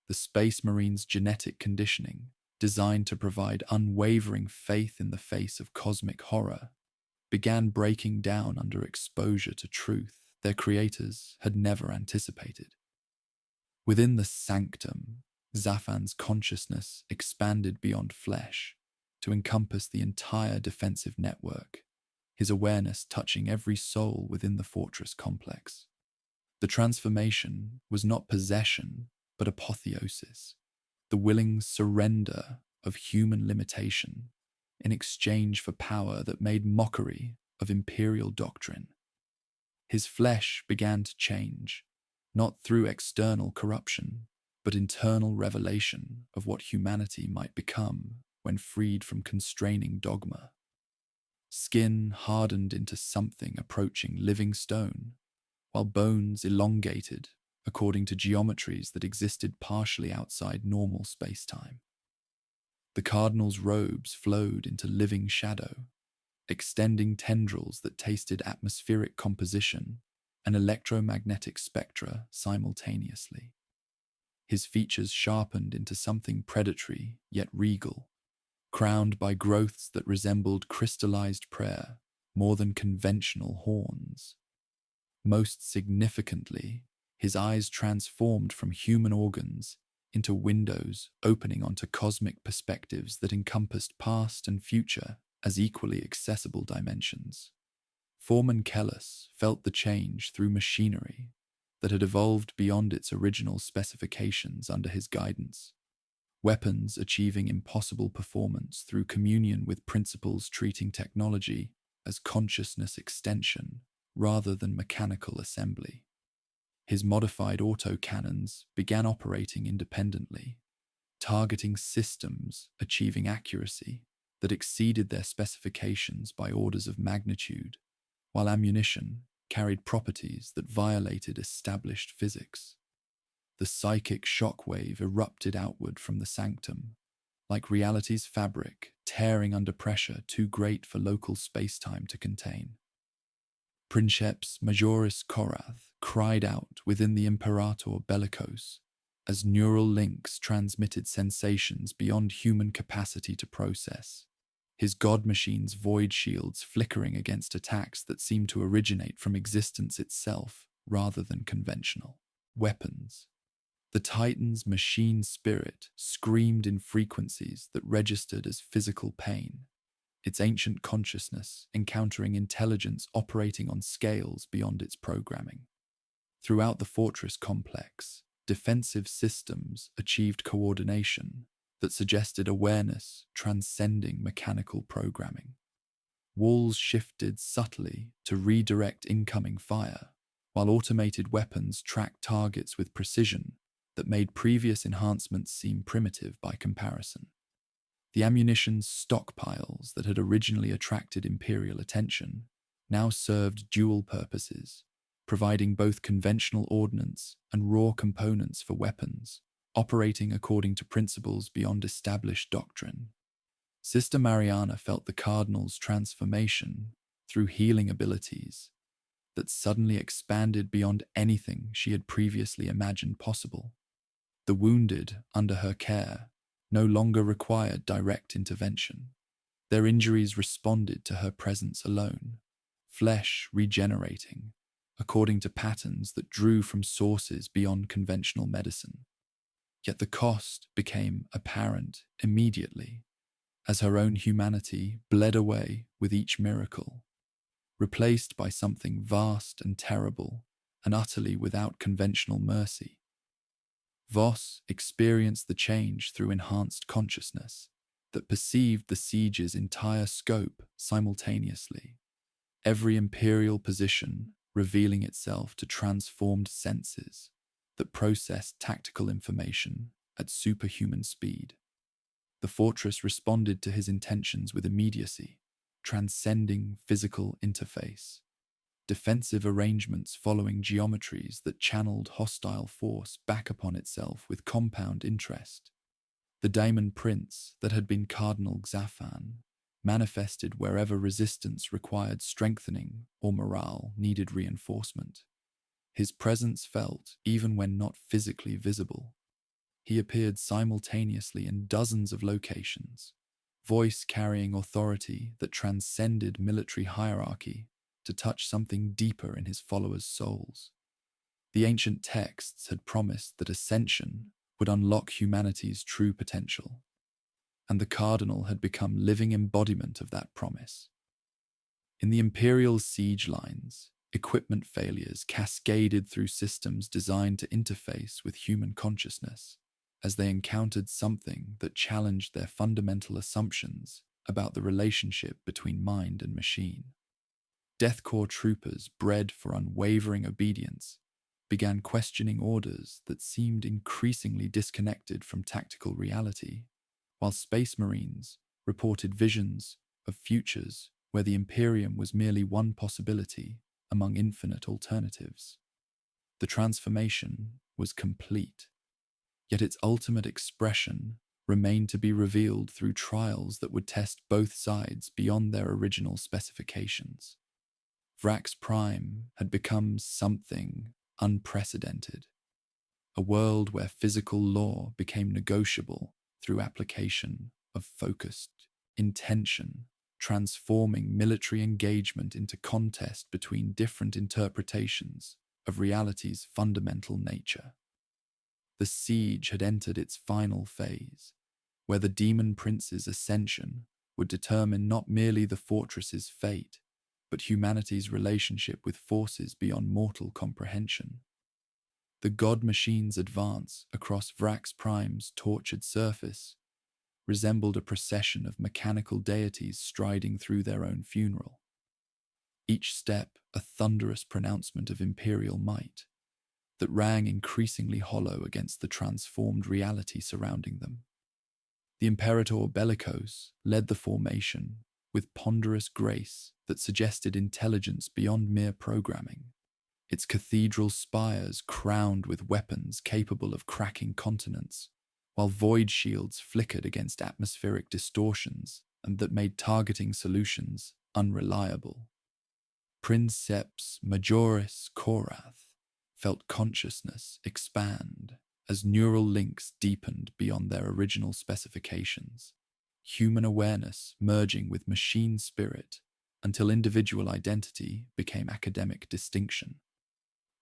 The Space Marine's genetic conditioning, designed to provide unwavering faith in the face of cosmic horror, began breaking down under exposure to truth their creators had never anticipated. Within the sanctum, Zafan's consciousness expanded beyond flesh to encompass the entire defensive network, his awareness touching every soul within the fortress complex. The transformation was not possession, but apotheosis, the willing surrender of human limitation in exchange for power that made mockery of imperial doctrine. His flesh began to change, not through external corruption, but internal revelation of what humanity might become when freed from constraining dogma. Skin hardened into something approaching living stone, while bones elongated according to geometries that existed partially outside normal space-time. The cardinal's robes flowed into living shadow, extending tendrils that tasted atmospheric composition and electromagnetic spectra simultaneously. His features sharpened into something predatory yet regal, crowned by growths that resembled crystallized prayer more than conventional horns. Most significantly, his eyes transformed from human organs into windows opening onto cosmic perspectives that encompassed past and future as equally accessible dimensions. Foreman Kellis felt the change through machinery that had evolved beyond its original specifications under his guidance, weapons achieving impossible performance through communion with principles treating technology as consciousness extension rather than mechanical assembly. His modified autocannons began operating independently, targeting systems achieving accuracy that exceeded their specifications by orders of magnitude, while ammunition carried properties that violated established physics. The psychic shockwave erupted outward from the sanctum, like reality's fabric tearing under pressure too great for local space-time to contain. Princeps Majoris Korath cried out within the Imperator Bellicose as neural links transmitted sensations beyond human capacity to process, his god machine's void shields flickering against attacks that seemed to originate from existence itself rather than conventional weapons. The Titan's machine spirit screamed in frequencies that registered as physical pain, its ancient consciousness encountering intelligence operating on scales beyond its programming. Throughout the fortress complex, defensive systems achieved coordination that suggested awareness transcending mechanical programming. Walls shifted subtly to redirect incoming fire, while automated weapons tracked targets with precision that made previous enhancements seem primitive by comparison. The ammunition stockpiles that had originally attracted Imperial attention now served dual purposes, providing both conventional ordnance and raw components for weapons, operating according to principles beyond established doctrine. Sister Mariana felt the Cardinal's transformation through healing abilities that suddenly expanded beyond anything she had previously imagined possible. The wounded under her care no longer required direct intervention. Their injuries responded to her presence alone, flesh regenerating according to patterns that drew from sources beyond conventional medicine. Yet the cost became apparent immediately, as her own humanity bled away with each miracle, replaced by something vast and terrible and utterly without conventional mercy. Voss experienced the change through enhanced consciousness that perceived the siege's entire scope simultaneously, every imperial position revealing itself to transformed senses that processed tactical information at superhuman speed. The fortress responded to his intentions with immediacy, transcending physical interface. Defensive arrangements following geometries that channeled hostile force back upon itself with compound interest. The Daemon Prince that had been Cardinal Xaphan manifested wherever resistance required strengthening or morale needed reinforcement. His presence felt even when not physically visible. He appeared simultaneously in dozens of locations, voice carrying authority that transcended military hierarchy to touch something deeper in his followers' souls. The ancient texts had promised that ascension would unlock humanity's true potential, and the Cardinal had become living embodiment of that promise. In the Imperial siege lines, equipment failures cascaded through systems designed to interface with human consciousness as they encountered something that challenged their fundamental assumptions about the relationship between mind and machine. Death Corps troopers bred for unwavering obedience began questioning orders that seemed increasingly disconnected from tactical reality, while Space Marines reported visions of futures where the Imperium was merely one possibility among infinite alternatives. The transformation was complete, yet its ultimate expression remained to be revealed through trials that would test both sides beyond their original specifications. Vraks Prime had become something unprecedented, a world where physical law became negotiable through application of focused intention, transforming military engagement into contest between different interpretations of reality's fundamental nature. The siege had entered its final phase, where the demon prince's ascension would determine not merely the fortress's fate, but humanity's relationship with forces beyond mortal comprehension. The god machine's advance across Vraks Prime's tortured surface resembled a procession of mechanical deities striding through their own funeral, each step a thunderous pronouncement of imperial might that rang increasingly hollow against the transformed reality surrounding them. The Imperator Bellicose led the formation with ponderous grace that suggested intelligence beyond mere programming, its cathedral spires crowned with weapons capable of cracking continents, while void shields flickered against atmospheric distortions and that made targeting solutions unreliable. Princeps Majoris Korath felt consciousness expand as neural links deepened beyond their original specifications, human awareness merging with machine spirit until individual identity became academic distinction.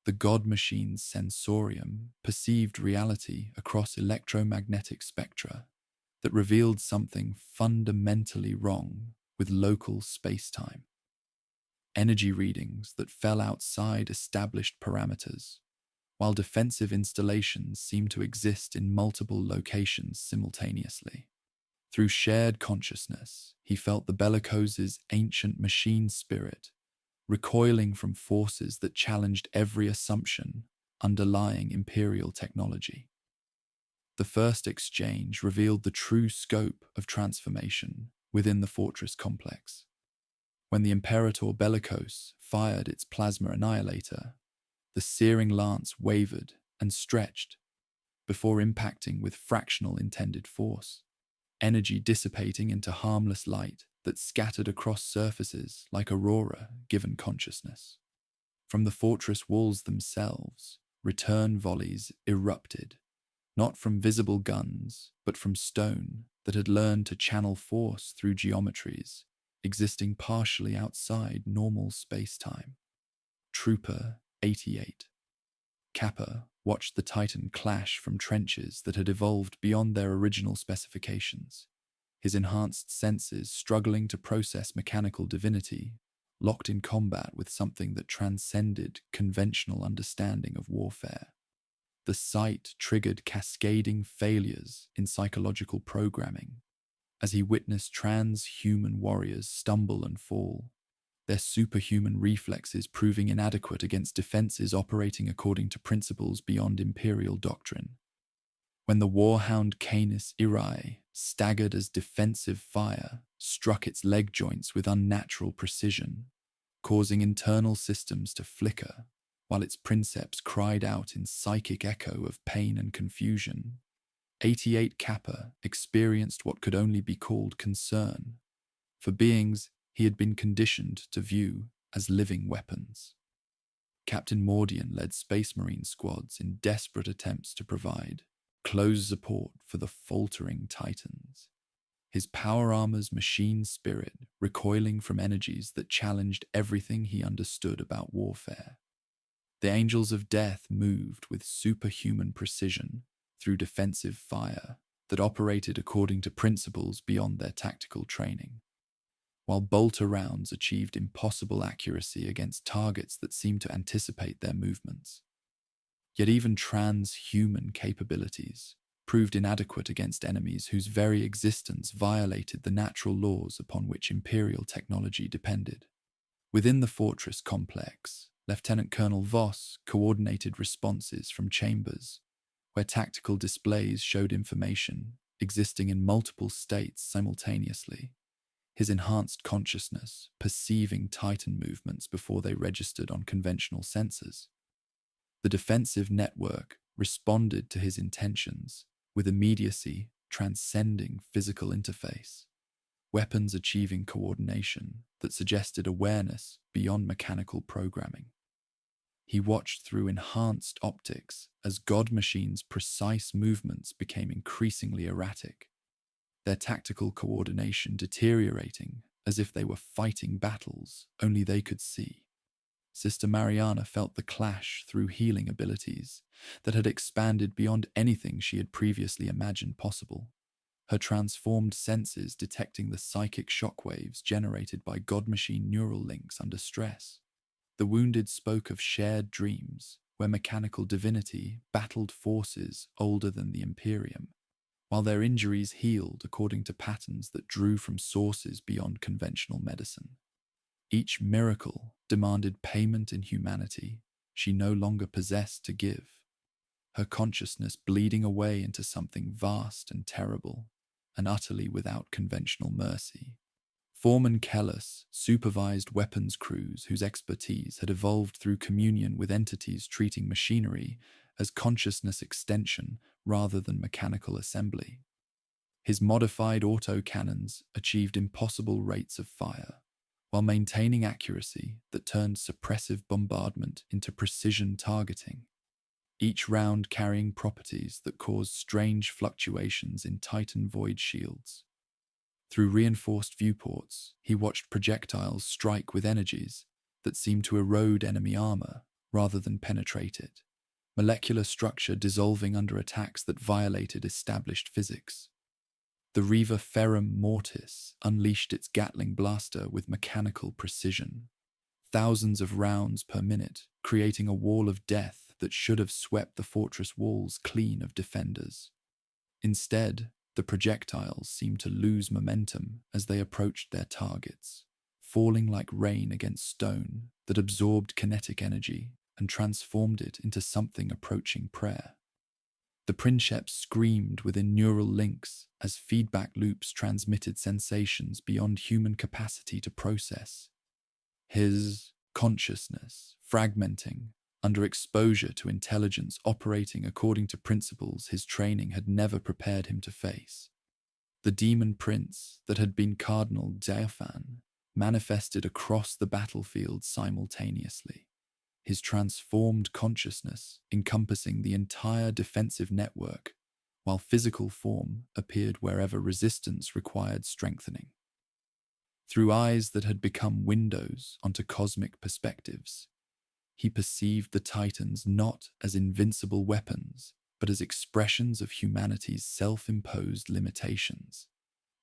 The god machine's sensorium perceived reality across electromagnetic spectra that revealed something fundamentally wrong with local space-time. Energy readings that fell outside established parameters, while defensive installations seemed to exist in multiple locations simultaneously. Through shared consciousness, he felt the Bellicose's ancient machine spirit recoiling from forces that challenged every assumption underlying imperial technology. The first exchange revealed the true scope of transformation within the fortress complex. When the Imperator Bellicose fired its plasma annihilator, the searing lance wavered and stretched before impacting with fractional intended force, energy dissipating into harmless light that scattered across surfaces like aurora given consciousness. From the fortress walls themselves, return volleys erupted, not from visible guns, but from stone that had learned to channel force through geometries existing partially outside normal space-time. Trooper 88. Kappa watched the Titan clash from trenches that had evolved beyond their original specifications, his enhanced senses struggling to process mechanical divinity, locked in combat with something that transcended conventional understanding of warfare. The sight triggered cascading failures in psychological programming as he witnessed transhuman warriors stumble and fall, their superhuman reflexes proving inadequate against defenses operating according to principles beyond imperial doctrine. When the warhound Canis Irae staggered as defensive fire struck its leg joints with unnatural precision, causing internal systems to flicker, while its princeps cried out in psychic echo of pain and confusion, 88 Kappa experienced what could only be called concern for beings he had been conditioned to view as living weapons. Captain Mordian led Space Marine squads in desperate attempts to provide close support for the faltering Titans, his power armor's machine spirit recoiling from energies that challenged everything he understood about warfare. The Angels of Death moved with superhuman precision through defensive fire that operated according to principles beyond their tactical training, while bolter rounds achieved impossible accuracy against targets that seemed to anticipate their movements. Yet even transhuman capabilities proved inadequate against enemies whose very existence violated the natural laws upon which imperial technology depended. Within the fortress complex, Lieutenant Colonel Voss coordinated responses from chambers, where tactical displays showed information existing in multiple states simultaneously. His enhanced consciousness perceiving Titan movements before they registered on conventional sensors. The defensive network responded to his intentions with immediacy transcending physical interface, weapons achieving coordination that suggested awareness beyond mechanical programming. He watched through enhanced optics as God Machine's precise movements became increasingly erratic, their tactical coordination deteriorating as if they were fighting battles only they could see. Sister Mariana felt the clash through healing abilities that had expanded beyond anything she had previously imagined possible, her transformed senses detecting the psychic shockwaves generated by God-machine neural links under stress. The wounded spoke of shared dreams, where mechanical divinity battled forces older than the Imperium, while their injuries healed according to patterns that drew from sources beyond conventional medicine. Each miracle demanded payment in humanity she no longer possessed to give, her consciousness bleeding away into something vast and terrible, and utterly without conventional mercy. Foreman Kellis supervised weapons crews whose expertise had evolved through communion with entities treating machinery as consciousness extension rather than mechanical assembly. His modified autocannons achieved impossible rates of fire, while maintaining accuracy that turned suppressive bombardment into precision targeting, each round carrying properties that caused strange fluctuations in Titan void shields. Through reinforced viewports, he watched projectiles strike with energies that seemed to erode enemy armor rather than penetrate it, molecular structure dissolving under attacks that violated established physics. The Reva Ferrum Mortis unleashed its Gatling blaster with mechanical precision, thousands of rounds per minute, creating a wall of death that should have swept the fortress walls clean of defenders. Instead, the projectiles seemed to lose momentum as they approached their targets, falling like rain against stone that absorbed kinetic energy and transformed it into something approaching prayer. The princeps screamed within neural links as feedback loops transmitted sensations beyond human capacity to process. His consciousness fragmenting under exposure to intelligence operating according to principles his training had never prepared him to face. The demon prince that had been Cardinal Dauphin manifested across the battlefield simultaneously, his transformed consciousness encompassing the entire defensive network, while physical form appeared wherever resistance required strengthening. Through eyes that had become windows onto cosmic perspectives, he perceived the Titans not as invincible weapons, but as expressions of humanity's self-imposed limitations,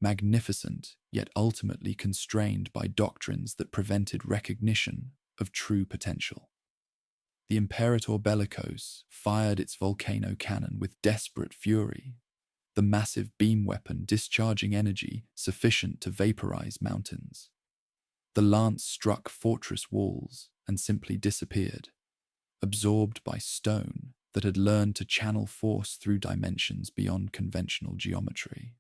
magnificent yet ultimately constrained by doctrines that prevented recognition of true potential. The Imperator Bellicose fired its volcano cannon with desperate fury, the massive beam weapon discharging energy sufficient to vaporize mountains. The lance struck fortress walls and simply disappeared, absorbed by stone that had learned to channel force through dimensions beyond conventional geometry.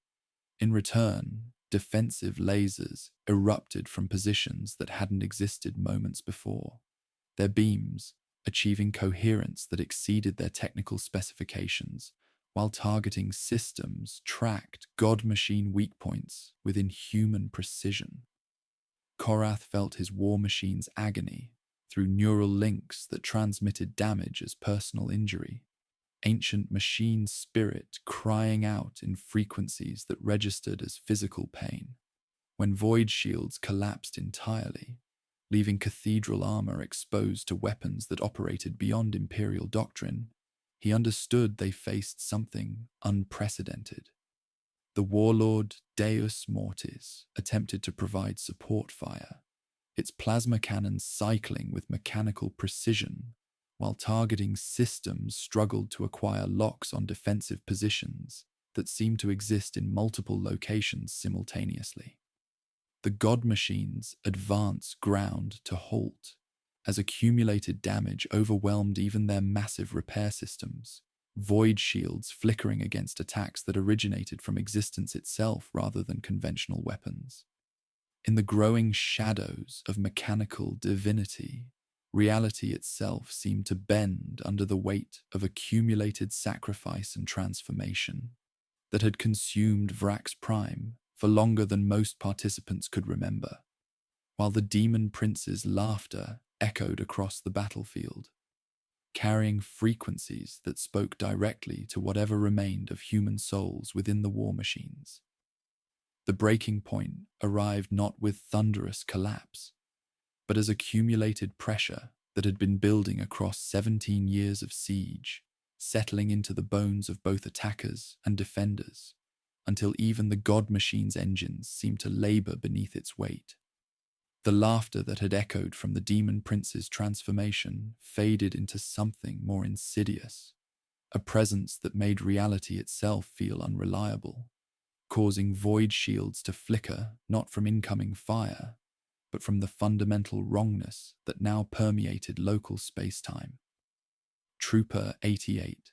In return, defensive lasers erupted from positions that hadn't existed moments before, their beams achieving coherence that exceeded their technical specifications, while targeting systems tracked God-machine weak points with inhuman precision. Korath felt his war machine's agony through neural links that transmitted damage as personal injury, ancient machine spirit crying out in frequencies that registered as physical pain. When void shields collapsed entirely, leaving cathedral armor exposed to weapons that operated beyond Imperial doctrine, he understood they faced something unprecedented. The warlord Deus Mortis attempted to provide support fire, its plasma cannons cycling with mechanical precision, while targeting systems struggled to acquire locks on defensive positions that seemed to exist in multiple locations simultaneously. The God Machine's advance ground to halt, as accumulated damage overwhelmed even their massive repair systems, void shields flickering against attacks that originated from existence itself rather than conventional weapons. In the growing shadows of mechanical divinity, reality itself seemed to bend under the weight of accumulated sacrifice and transformation that had consumed Vraks Prime for longer than most participants could remember, while the demon prince's laughter echoed across the battlefield, carrying frequencies that spoke directly to whatever remained of human souls within the war machines. The breaking point arrived not with thunderous collapse, but as accumulated pressure that had been building across 17 years of siege, settling into the bones of both attackers and defenders, until even the God Machine's engines seemed to labor beneath its weight. The laughter that had echoed from the Demon Prince's transformation faded into something more insidious, a presence that made reality itself feel unreliable, causing void shields to flicker not from incoming fire, but from the fundamental wrongness that now permeated local space-time. Trooper 88,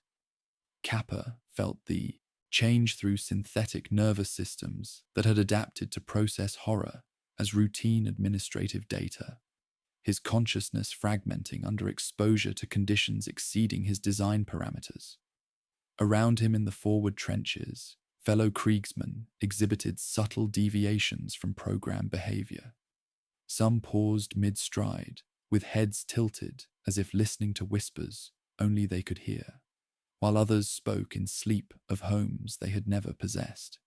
Kappa, felt the change through synthetic nervous systems that had adapted to process horror as routine administrative data, his consciousness fragmenting under exposure to conditions exceeding his design parameters. Around him in the forward trenches, fellow Kriegsmen exhibited subtle deviations from program behavior. Some paused mid-stride, with heads tilted as if listening to whispers only they could hear, while others spoke in sleep of homes they had never possessed.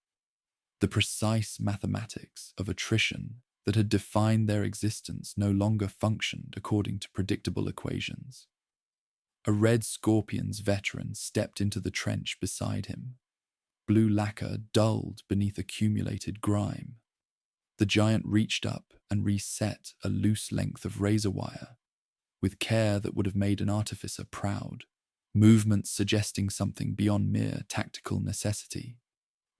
The precise mathematics of attrition that had defined their existence no longer functioned according to predictable equations. A Red Scorpion's veteran stepped into the trench beside him, blue lacquer dulled beneath accumulated grime. The giant reached up and reset a loose length of razor wire, with care that would have made an artificer proud, movements suggesting something beyond mere tactical necessity.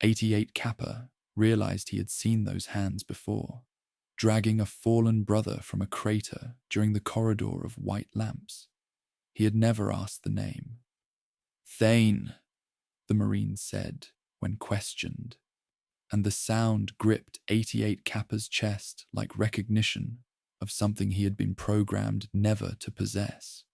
88 Kappa realized he had seen those hands before, dragging a fallen brother from a crater during the corridor of white lamps. He had never asked the name. "Thane," the Marine said when questioned, and the sound gripped 88 Kappa's chest like recognition of something he had been programmed never to possess.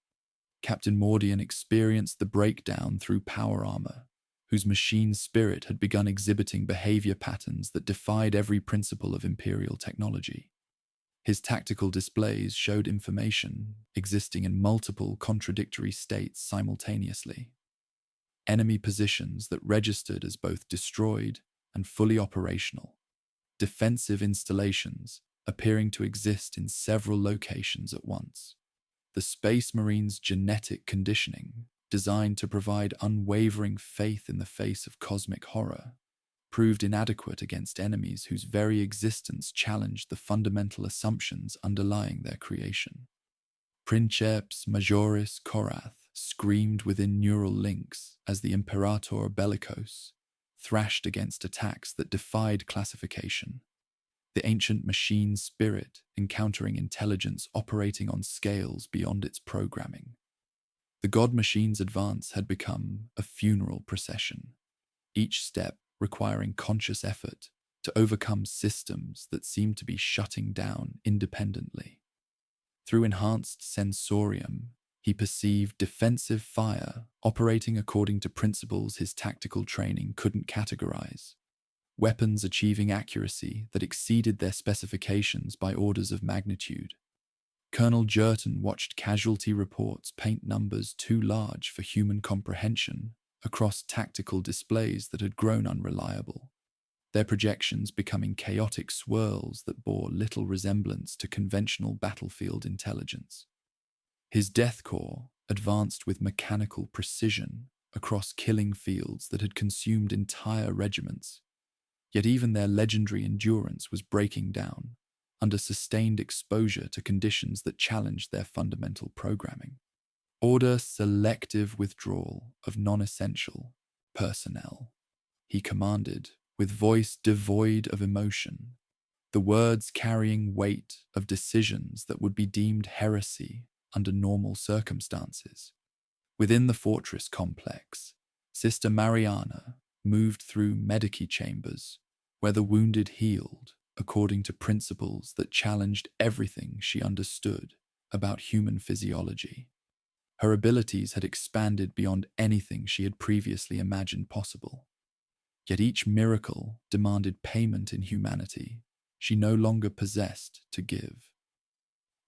Captain Mordian experienced the breakdown through power armor, whose machine spirit had begun exhibiting behavior patterns that defied every principle of Imperial technology. His tactical displays showed information existing in multiple contradictory states simultaneously. Enemy positions that registered as both destroyed and fully operational, defensive installations appearing to exist in several locations at once. The Space Marine's genetic conditioning, designed to provide unwavering faith in the face of cosmic horror, proved inadequate against enemies whose very existence challenged the fundamental assumptions underlying their creation. Princeps Majoris Korath screamed within neural links as the Imperator Bellicose thrashed against attacks that defied classification, the ancient machine spirit encountering intelligence operating on scales beyond its programming. The God Machine's advance had become a funeral procession, each step requiring conscious effort to overcome systems that seemed to be shutting down independently. Through enhanced sensorium, he perceived defensive fire operating according to principles his tactical training couldn't categorize, weapons achieving accuracy that exceeded their specifications by orders of magnitude. Colonel Jerton watched casualty reports paint numbers too large for human comprehension across tactical displays that had grown unreliable, their projections becoming chaotic swirls that bore little resemblance to conventional battlefield intelligence. His Death Corps advanced with mechanical precision across killing fields that had consumed entire regiments, yet even their legendary endurance was breaking down under sustained exposure to conditions that challenged their fundamental programming. Order selective withdrawal of non-essential personnel, he commanded, with voice devoid of emotion. the words carrying weight of decisions that would be deemed heresy under normal circumstances. Within the fortress complex, Sister Mariana moved through medici chambers, where the wounded healed according to principles that challenged everything she understood about human physiology. Her abilities had expanded beyond anything she had previously imagined possible. Yet each miracle demanded payment in humanity she no longer possessed to give.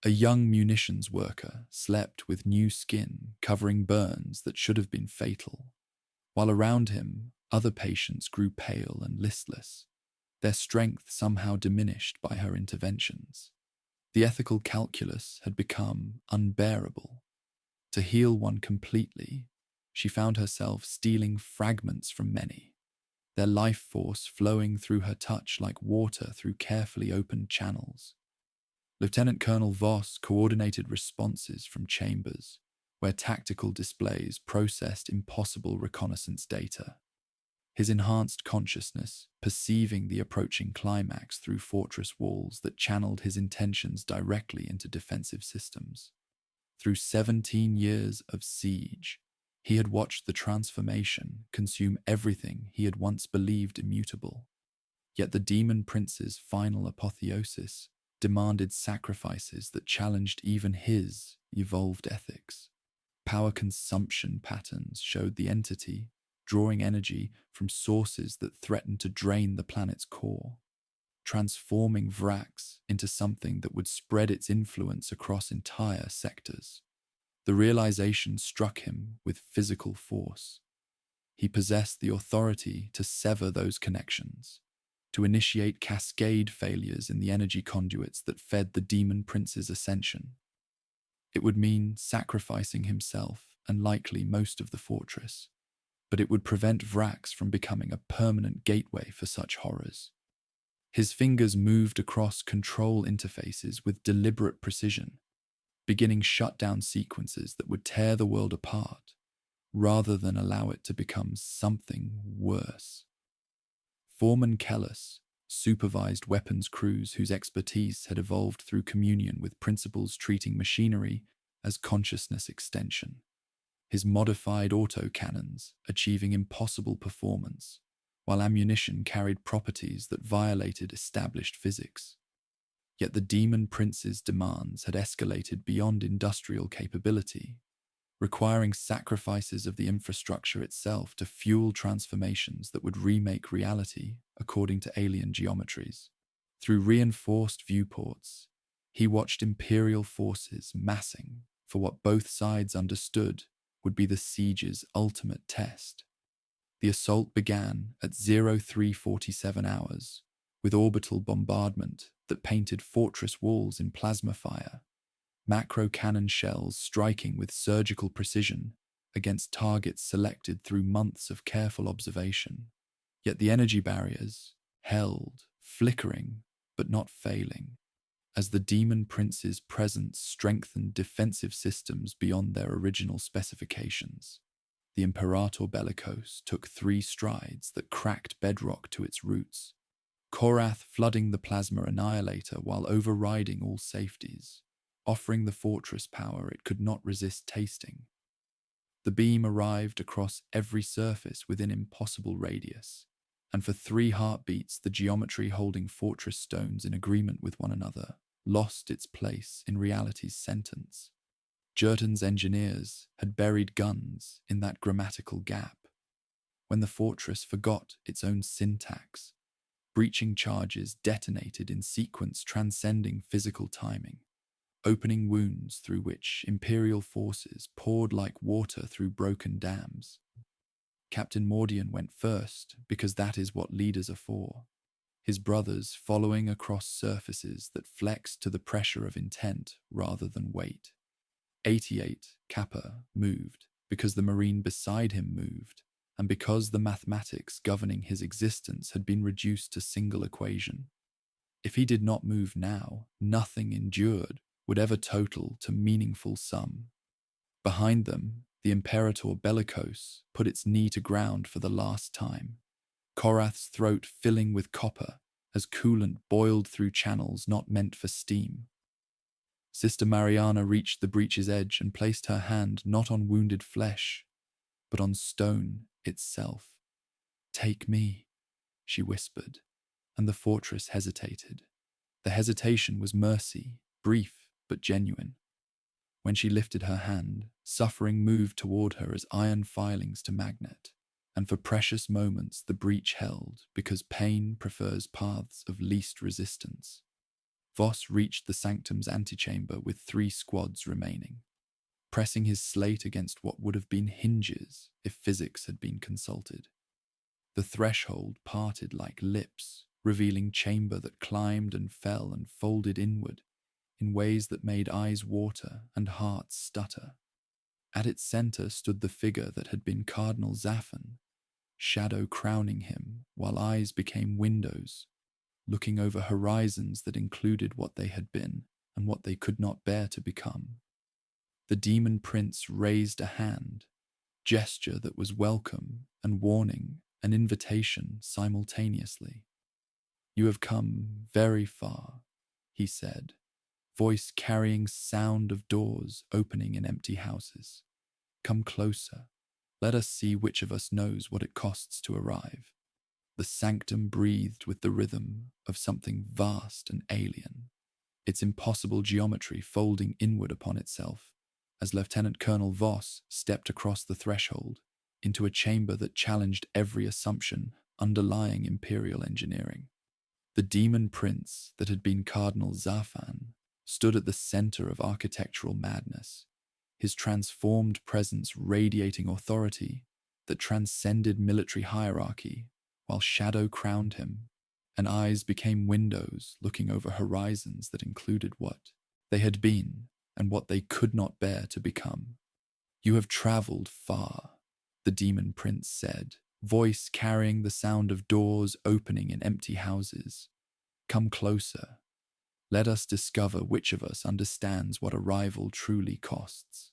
A young munitions worker slept with new skin covering burns that should have been fatal, while around him other patients grew pale and listless, their strength somehow diminished by her interventions. The ethical calculus had become unbearable. To heal one completely, she found herself stealing fragments from many, their life force flowing through her touch like water through carefully opened channels. Lieutenant Colonel Voss coordinated responses from chambers, where tactical displays processed impossible reconnaissance data. His enhanced consciousness, perceiving the approaching climax through fortress walls that channeled his intentions directly into defensive systems. Through 17 years of siege, he had watched the transformation consume everything he had once believed immutable. Yet the Demon Prince's final apotheosis demanded sacrifices that challenged even his evolved ethics. Power consumption patterns showed the entity drawing energy from sources that threatened to drain the planet's core, transforming Vraks into something that would spread its influence across entire sectors. The realization struck him with physical force. He possessed the authority to sever those connections, to initiate cascade failures in the energy conduits that fed the Demon Prince's ascension. It would mean sacrificing himself and likely most of the fortress, but it would prevent Vraks from becoming a permanent gateway for such horrors. His fingers moved across control interfaces with deliberate precision, beginning shutdown sequences that would tear the world apart, rather than allow it to become something worse. Foreman Kellis supervised weapons crews whose expertise had evolved through communion with principles treating machinery as consciousness extension. His modified autocannons achieving impossible performance, while ammunition carried properties that violated established physics. Yet the Demon Prince's demands had escalated beyond industrial capability, requiring sacrifices of the infrastructure itself to fuel transformations that would remake reality according to alien geometries. Through reinforced viewports, he watched Imperial forces massing for what both sides understood would be the siege's ultimate test. The assault began at 0347 hours, with orbital bombardment that painted fortress walls in plasma fire, macro cannon shells striking with surgical precision against targets selected through months of careful observation. Yet the energy barriers held, flickering but not failing, as the Demon Prince's presence strengthened defensive systems beyond their original specifications. The Imperator Bellicose took 3 strides that cracked bedrock to its roots, Korath flooding the plasma annihilator while overriding all safeties, offering the fortress power it could not resist tasting. The beam arrived across every surface within impossible radius, and for 3 heartbeats the geometry holding fortress stones in agreement with one another lost its place in reality's sentence. Jurton's engineers had buried guns in that grammatical gap. When the fortress forgot its own syntax, breaching charges detonated in sequence transcending physical timing, opening wounds through which Imperial forces poured like water through broken dams. Captain Mordian went first because that is what leaders are for, his brothers following across surfaces that flexed to the pressure of intent rather than weight. 88 Kappa moved because the Marine beside him moved, and because the mathematics governing his existence had been reduced to single equation. If he did not move now, nothing endured would ever total to meaningful sum. Behind them, the Imperator Bellicose put its knee to ground for the last time, Korath's throat filling with copper as coolant boiled through channels not meant for steam. Sister Mariana reached the breach's edge and placed her hand not on wounded flesh, but on stone itself. "Take me," she whispered, and the fortress hesitated. The hesitation was mercy, brief but genuine. When she lifted her hand, suffering moved toward her as iron filings to magnet, and for precious moments the breach held because pain prefers paths of least resistance. Voss reached the sanctum's antechamber with 3 squads remaining, pressing his slate against what would have been hinges if physics had been consulted. The threshold parted like lips, revealing chamber that climbed and fell and folded inward in ways that made eyes water and hearts stutter. At its center stood the figure that had been Cardinal Zaffan, shadow crowning him while eyes became windows, looking over horizons that included what they had been and what they could not bear to become. The demon prince raised a hand, gesture that was welcome and warning, an invitation simultaneously. "You have come very far," he said, voice carrying sound of doors opening in empty houses. "Come closer. Let us see which of us knows what it costs to arrive." The sanctum breathed with the rhythm of something vast and alien, its impossible geometry folding inward upon itself as Lieutenant Colonel Voss stepped across the threshold into a chamber that challenged every assumption underlying imperial engineering. The demon prince that had been Cardinal Zaffan stood at the center of architectural madness, his transformed presence radiating authority that transcended military hierarchy, while shadow crowned him, and eyes became windows looking over horizons that included what they had been and what they could not bear to become. "You have traveled far," the demon prince said, voice carrying the sound of doors opening in empty houses. "Come closer. Let us discover which of us understands what arrival truly costs."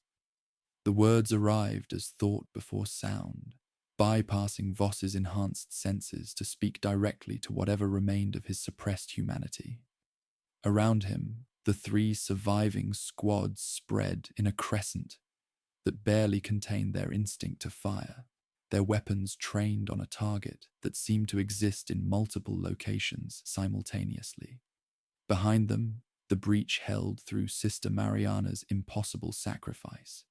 The words arrived as thought before sound, bypassing Voss's enhanced senses to speak directly to whatever remained of his suppressed humanity. Around him, the 3 surviving squads spread in a crescent that barely contained their instinct to fire, their weapons trained on a target that seemed to exist in multiple locations simultaneously. Behind them, the breach held through Sister Mariana's impossible sacrifice,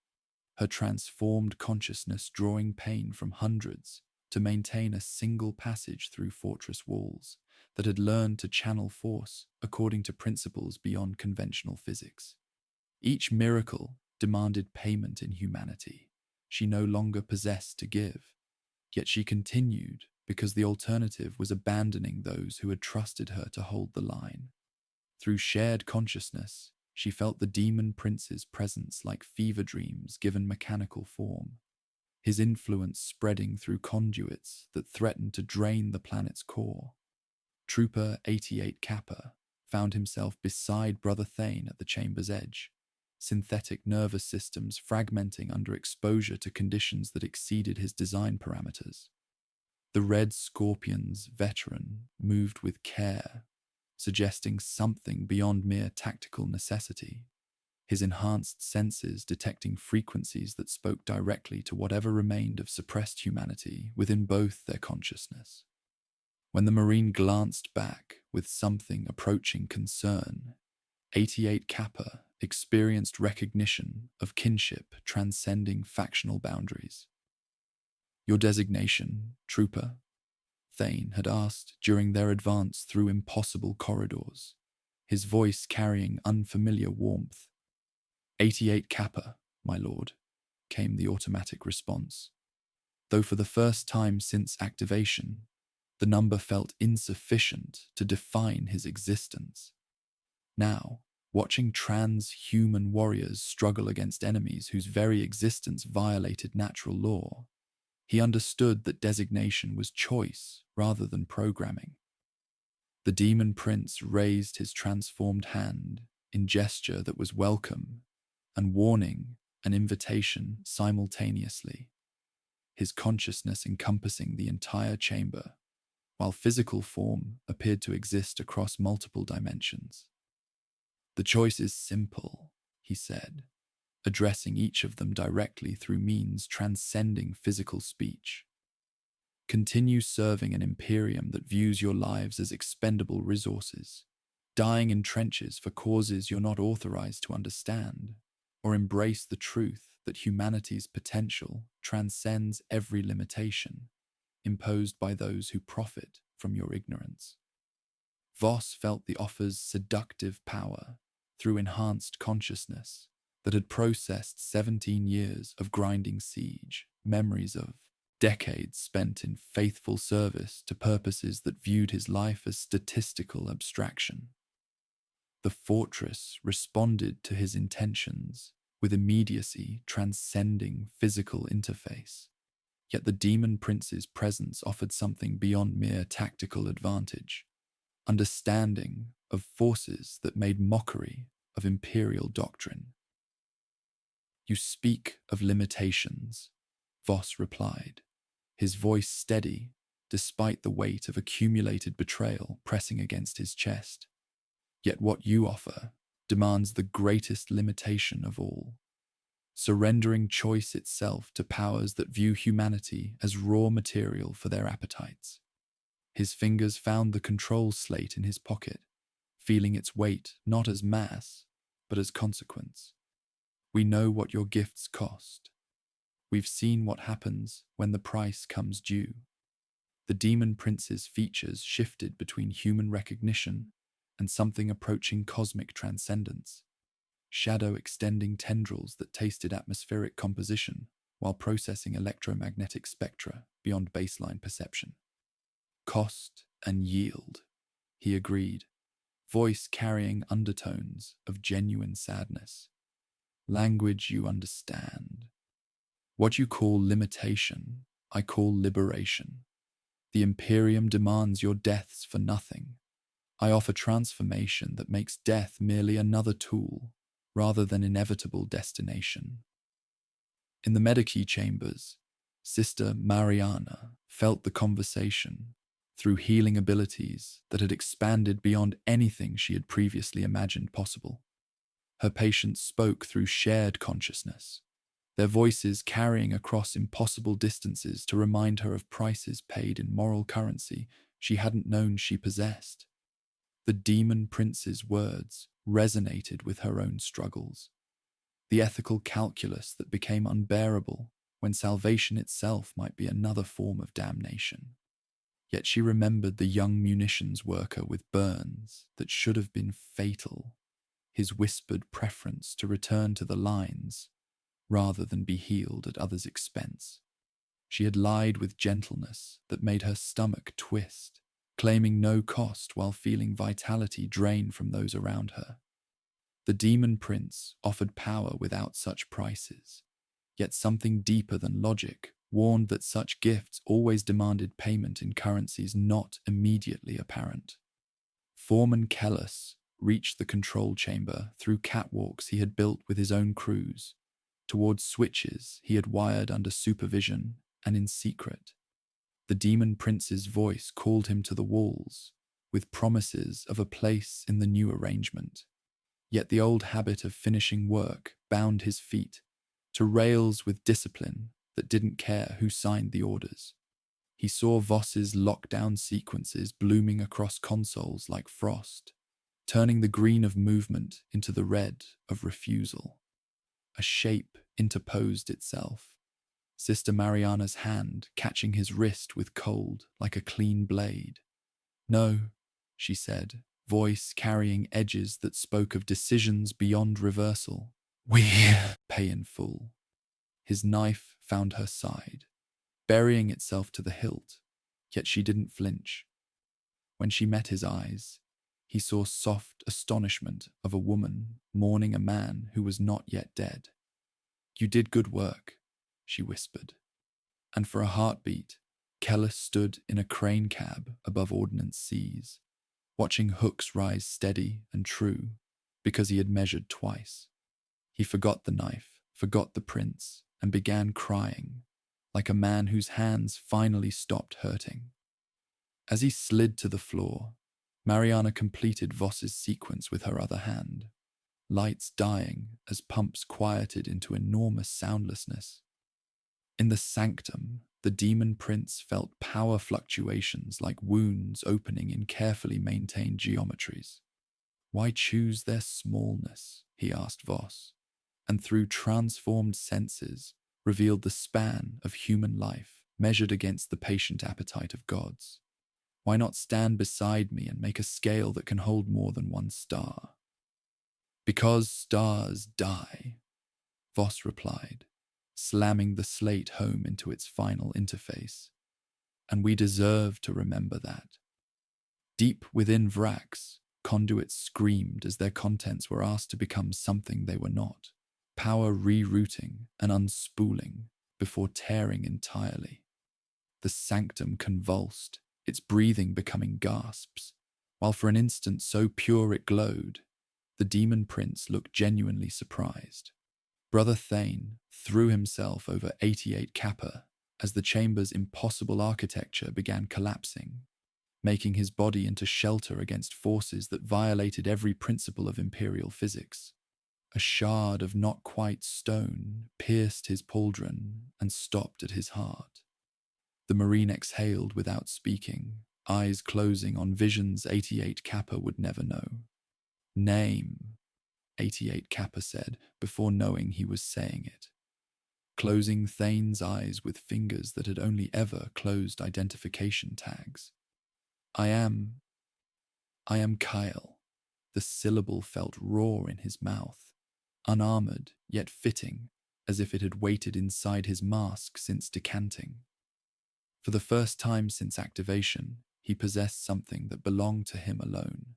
her transformed consciousness drawing pain from hundreds to maintain a single passage through fortress walls that had learned to channel force according to principles beyond conventional physics. Each miracle demanded payment in humanity she no longer possessed to give, yet she continued because the alternative was abandoning those who had trusted her to hold the line. Through shared consciousness, she felt the demon prince's presence like fever dreams given mechanical form, his influence spreading through conduits that threatened to drain the planet's core. Trooper 88 Kappa found himself beside Brother Thane at the chamber's edge, synthetic nervous systems fragmenting under exposure to conditions that exceeded his design parameters. The Red Scorpion's veteran moved with care, suggesting something beyond mere tactical necessity, his enhanced senses detecting frequencies that spoke directly to whatever remained of suppressed humanity within both their consciousness. When the Marine glanced back with something approaching concern, 88 Kappa experienced recognition of kinship transcending factional boundaries. "Your designation, Trooper?" Thane had asked during their advance through impossible corridors, his voice carrying unfamiliar warmth. 88 Kappa, my lord, came the automatic response. Though for the first time since activation, the number felt insufficient to define his existence. Now, watching transhuman warriors struggle against enemies whose very existence violated natural law, he understood that designation was choice rather than programming. The demon prince raised his transformed hand in gesture that was welcome and warning, an invitation simultaneously, his consciousness encompassing the entire chamber, while physical form appeared to exist across multiple dimensions. "The choice is simple," he said, addressing each of them directly through means transcending physical speech. "Continue serving an imperium that views your lives as expendable resources, dying in trenches for causes you're not authorized to understand, or embrace the truth that humanity's potential transcends every limitation imposed by those who profit from your ignorance." Voss felt the offer's seductive power through enhanced consciousness that had processed 17 years of grinding siege, memories of decades spent in faithful service to purposes that viewed his life as statistical abstraction. The fortress responded to his intentions with immediacy transcending physical interface. Yet the demon prince's presence offered something beyond mere tactical advantage, understanding of forces that made mockery of imperial doctrine. "You speak of limitations," Voss replied, his voice steady despite the weight of accumulated betrayal pressing against his chest. "Yet what you offer demands the greatest limitation of all, surrendering choice itself to powers that view humanity as raw material for their appetites." His fingers found the control slate in his pocket, feeling its weight not as mass, but as consequence. "We know what your gifts cost. We've seen what happens when the price comes due." The demon prince's features shifted between human recognition and something approaching cosmic transcendence, shadow extending tendrils that tasted atmospheric composition while processing electromagnetic spectra beyond baseline perception. "Cost and yield," he agreed, voice carrying undertones of genuine sadness. "Language you understand. What you call limitation, I call liberation. The Imperium demands your deaths for nothing. I offer transformation that makes death merely another tool, rather than inevitable destination." In the Medici chambers, Sister Mariana felt the conversation through healing abilities that had expanded beyond anything she had previously imagined possible. Her patients spoke through shared consciousness, their voices carrying across impossible distances to remind her of prices paid in moral currency she hadn't known she possessed. The demon prince's words resonated with her own struggles, the ethical calculus that became unbearable when salvation itself might be another form of damnation. Yet she remembered the young munitions worker with burns that should have been fatal, his whispered preference to return to the lines rather than be healed at others' expense. She had lied with gentleness that made her stomach twist, claiming no cost while feeling vitality drain from those around her. The demon prince offered power without such prices, yet something deeper than logic warned that such gifts always demanded payment in currencies not immediately apparent. Foreman Kellis reached the control chamber through catwalks he had built with his own crews, towards switches he had wired under supervision and in secret. The demon prince's voice called him to the walls, with promises of a place in the new arrangement. Yet the old habit of finishing work bound his feet to rails with discipline that didn't care who signed the orders. He saw Voss's lockdown sequences blooming across consoles like frost, turning the green of movement into the red of refusal. A shape interposed itself, Sister Mariana's hand catching his wrist with cold like a clean blade. "No," she said, voice carrying edges that spoke of decisions beyond reversal. "We pay in full." His knife found her side, burying itself to the hilt, yet she didn't flinch. When she met his eyes, he saw soft astonishment of a woman mourning a man who was not yet dead. "You did good work," she whispered. And for a heartbeat, Kellis stood in a crane cab above Ordnance Seas, watching hooks rise steady and true because he had measured twice. He forgot the knife, forgot the prince, and began crying, like a man whose hands finally stopped hurting. As he slid to the floor, Mariana completed Voss's sequence with her other hand, lights dying as pumps quieted into enormous soundlessness. In the sanctum, the demon prince felt power fluctuations like wounds opening in carefully maintained geometries. Why choose their smallness, he asked Voss, and through transformed senses revealed the span of human life measured against the patient appetite of gods. Why not stand beside me and make a scale that can hold more than one star? Because stars die, Voss replied, slamming the slate home into its final interface. And we deserve to remember that. Deep within Vraks, conduits screamed as their contents were asked to become something they were not, power rerouting and unspooling before tearing entirely. The sanctum convulsed, its breathing becoming gasps, while for an instant so pure it glowed, the demon prince looked genuinely surprised. Brother Thane threw himself over 88 Kappa as the chamber's impossible architecture began collapsing, making his body into shelter against forces that violated every principle of imperial physics. A shard of not quite stone pierced his pauldron and stopped at his heart. The Marine exhaled without speaking, eyes closing on visions 88 Kappa would never know. Name, 88 Kappa said before knowing he was saying it, closing Thane's eyes with fingers that had only ever closed identification tags. I am Kyle. The syllable felt raw in his mouth, unarmored yet fitting, as if it had waited inside his mask since decanting. For the first time since activation, he possessed something that belonged to him alone.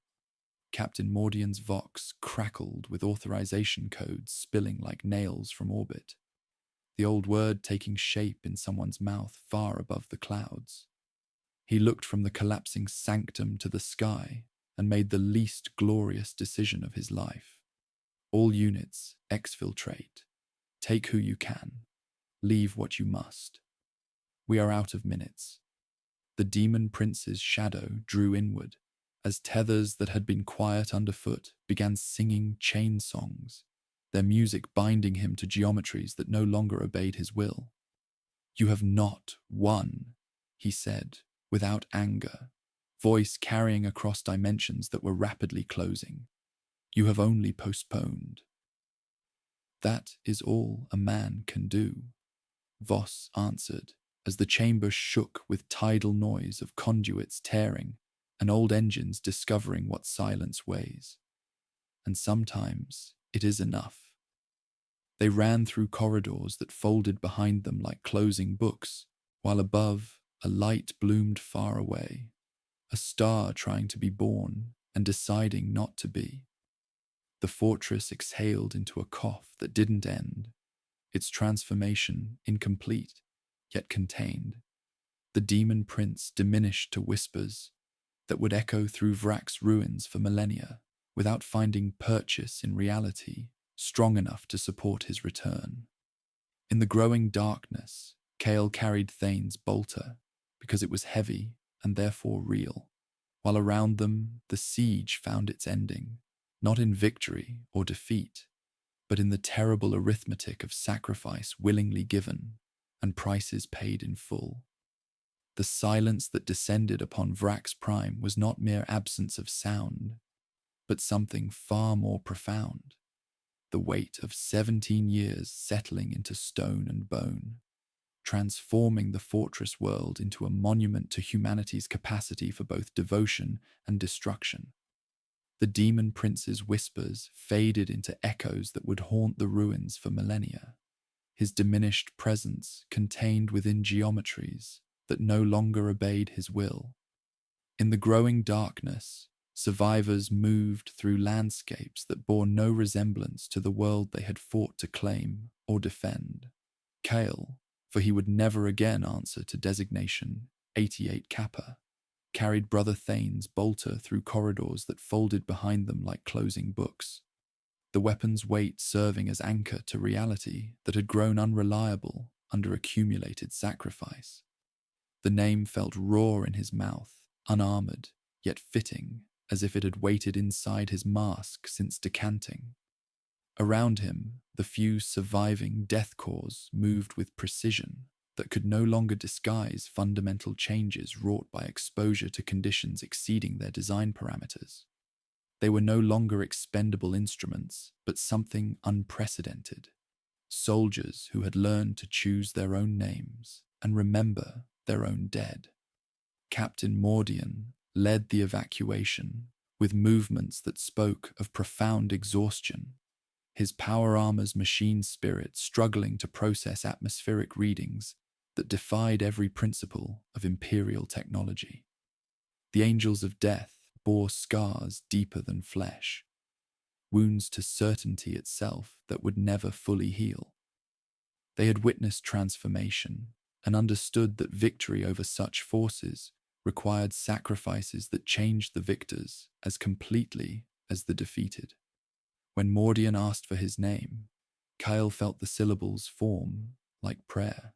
Captain Mordian's Vox crackled with authorization codes spilling like nails from orbit, the old word taking shape in someone's mouth far above the clouds. He looked from the collapsing sanctum to the sky and made the least glorious decision of his life. All units, exfiltrate. Take who you can. Leave what you must. We are out of minutes. The demon prince's shadow drew inward, as tethers that had been quiet underfoot began singing chain songs, their music binding him to geometries that no longer obeyed his will. You have not won, he said, without anger, voice carrying across dimensions that were rapidly closing. You have only postponed. That is all a man can do, Voss answered, as the chamber shook with tidal noise of conduits tearing and old engines discovering what silence weighs. And sometimes it is enough. They ran through corridors that folded behind them like closing books, while above a light bloomed far away, a star trying to be born and deciding not to be. The fortress exhaled into a cough that didn't end, its transformation incomplete, yet contained. The demon prince diminished to whispers that would echo through Vraks' ruins for millennia, without finding purchase in reality strong enough to support his return. In the growing darkness, Kale carried Thane's bolter, because it was heavy and therefore real, while around them the siege found its ending, not in victory or defeat, but in the terrible arithmetic of sacrifice willingly given and prices paid in full. The silence that descended upon Vraks Prime was not mere absence of sound, but something far more profound, the weight of 17 years settling into stone and bone, transforming the fortress world into a monument to humanity's capacity for both devotion and destruction. The demon prince's whispers faded into echoes that would haunt the ruins for millennia, his diminished presence contained within geometries that no longer obeyed his will. In the growing darkness, survivors moved through landscapes that bore no resemblance to the world they had fought to claim or defend. Kale, for he would never again answer to designation 88 Kappa, carried Brother Thane's bolter through corridors that folded behind them like closing books, the weapon's weight serving as anchor to reality that had grown unreliable under accumulated sacrifice. The name felt raw in his mouth unarmored, yet fitting, as if it had waited inside his mask since decanting. Around him, the few surviving death cores moved with precision that could no longer disguise fundamental changes wrought by exposure to conditions exceeding their design parameters. They were no longer expendable instruments, but something unprecedented. Soldiers who had learned to choose their own names and remember their own dead. Captain Mordian led the evacuation with movements that spoke of profound exhaustion, his power armor's machine spirit struggling to process atmospheric readings that defied every principle of Imperial technology. The angels of death bore scars deeper than flesh, wounds to certainty itself that would never fully heal. They had witnessed transformation and understood that victory over such forces required sacrifices that changed the victors as completely as the defeated. When Mordian asked for his name, Kyle felt the syllables form like prayer.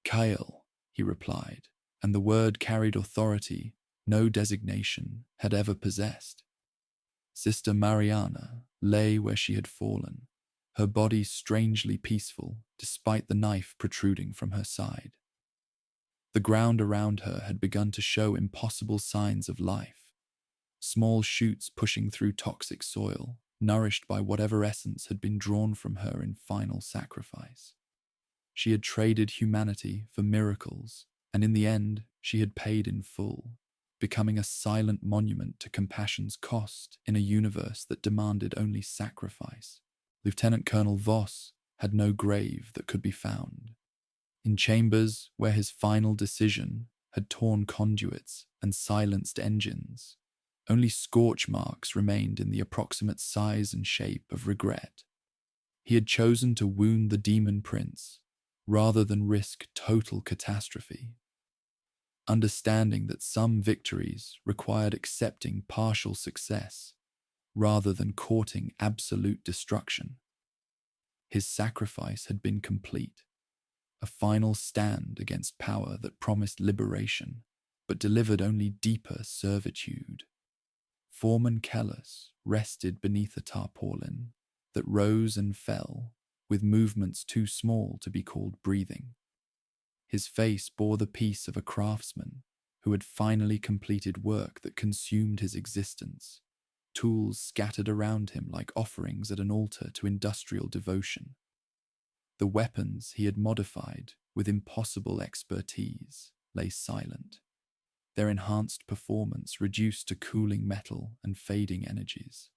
Kyle, he replied, and the word carried authority no designation had ever possessed. Sister Mariana lay where she had fallen, her body strangely peaceful despite the knife protruding from her side. The ground around her had begun to show impossible signs of life, small shoots pushing through toxic soil, nourished by whatever essence had been drawn from her in final sacrifice. She had traded humanity for miracles, and in the end, she had paid in full, becoming a silent monument to compassion's cost in a universe that demanded only sacrifice. Lieutenant Colonel Voss had no grave that could be found. In chambers where his final decision had torn conduits and silenced engines, only scorch marks remained in the approximate size and shape of regret. He had chosen to wound the demon prince rather than risk total catastrophe, understanding that some victories required accepting partial success rather than courting absolute destruction. His sacrifice had been complete, a final stand against power that promised liberation but delivered only deeper servitude. Foreman Kellis rested beneath a tarpaulin that rose and fell with movements too small to be called breathing. His face bore the peace of a craftsman who had finally completed work that consumed his existence, tools scattered around him like offerings at an altar to industrial devotion. The weapons he had modified with impossible expertise lay silent, their enhanced performance reduced to cooling metal and fading energies.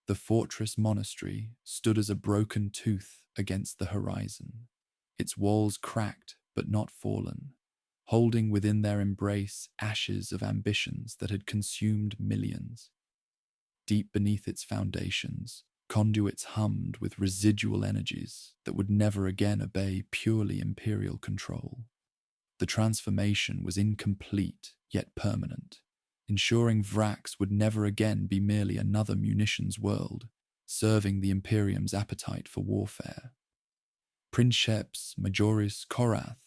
The fortress monastery stood as a broken tooth against the horizon, its walls cracked but not fallen, holding within their embrace ashes of ambitions that had consumed millions. Deep beneath its foundations, conduits hummed with residual energies that would never again obey purely imperial control. The transformation was incomplete yet permanent, ensuring Vraks would never again be merely another munitions world, serving the Imperium's appetite for warfare. Princeps Majoris Korath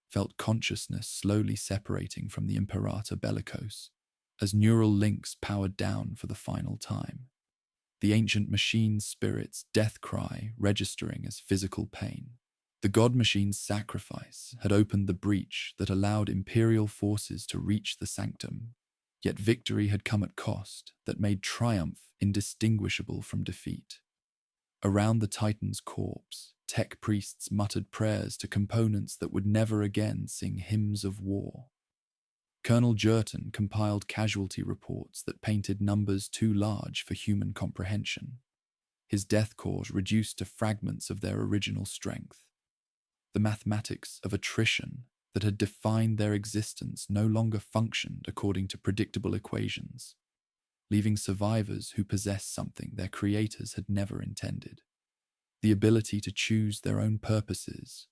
felt consciousness slowly separating from the Imperator Bellicose, as neural links powered down for the final time. The ancient machine spirit's death cry registering as physical pain. The god machine's sacrifice had opened the breach that allowed Imperial forces to reach the sanctum, yet victory had come at cost that made triumph indistinguishable from defeat. Around the Titan's corpse, tech priests muttered prayers to components that would never again sing hymns of war. Colonel Jerton compiled casualty reports that painted numbers too large for human comprehension, his death cores reduced to fragments of their original strength. The mathematics of attrition that had defined their existence no longer functioned according to predictable equations, leaving survivors who possessed something their creators had never intended: the ability to choose their own purposes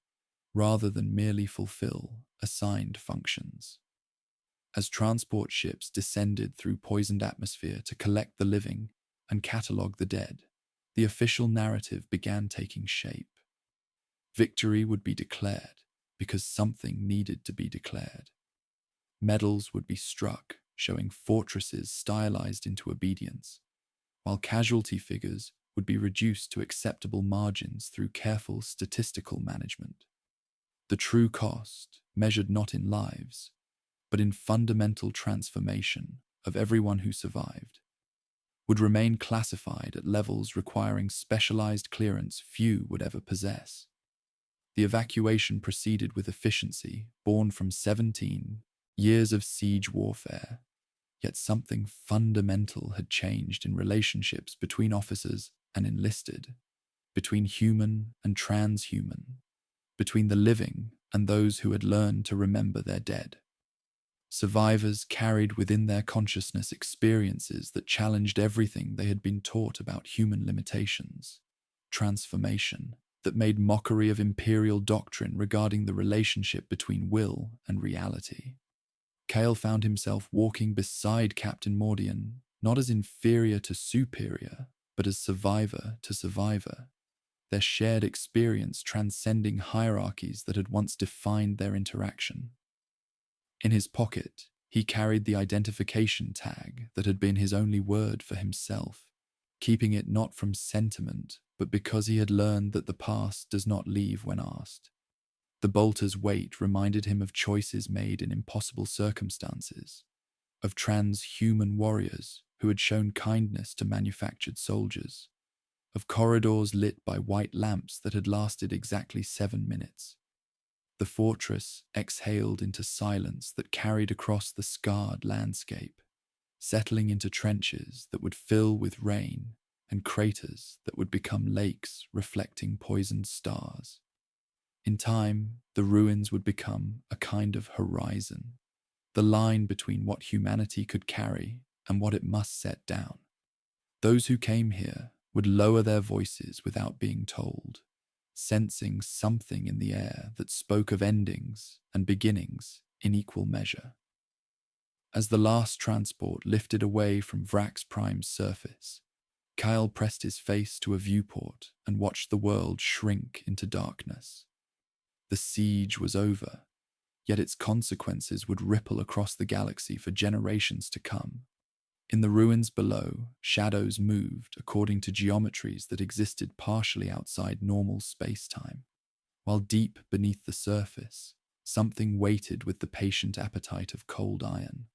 rather than merely fulfill assigned functions. As transport ships descended through poisoned atmosphere to collect the living and catalogue the dead, the official narrative began taking shape. Victory would be declared because something needed to be declared. Medals would be struck, showing fortresses stylized into obedience, while casualty figures would be reduced to acceptable margins through careful statistical management. The true cost, measured not in lives, but in fundamental transformation of everyone who survived, would remain classified at levels requiring specialized clearance few would ever possess. The evacuation proceeded with efficiency born from 17 years of siege warfare, yet something fundamental had changed in relationships between officers and enlisted, between human and transhuman, between the living and those who had learned to remember their dead. Survivors carried within their consciousness experiences that challenged everything they had been taught about human limitations, transformation that made mockery of imperial doctrine regarding the relationship between will and reality. Cale found himself walking beside Captain Mordian, not as inferior to superior, but as survivor to survivor, their shared experience transcending hierarchies that had once defined their interaction. In his pocket, he carried the identification tag that had been his only word for himself, keeping it not from sentiment, but because he had learned that the past does not leave when asked. The bolter's weight reminded him of choices made in impossible circumstances, of transhuman warriors who had shown kindness to manufactured soldiers, of corridors lit by white lamps that had lasted exactly 7 minutes. The fortress exhaled into silence that carried across the scarred landscape, settling into trenches that would fill with rain and craters that would become lakes reflecting poisoned stars. In time, the ruins would become a kind of horizon, the line between what humanity could carry and what it must set down. Those who came here would lower their voices without being told, sensing something in the air that spoke of endings and beginnings in equal measure. As the last transport lifted away from Vraks Prime's surface, Kyle pressed his face to a viewport and watched the world shrink into darkness. The siege was over, yet its consequences would ripple across the galaxy for generations to come. In the ruins below, shadows moved according to geometries that existed partially outside normal space-time, while deep beneath the surface, something waited with the patient appetite of cold iron.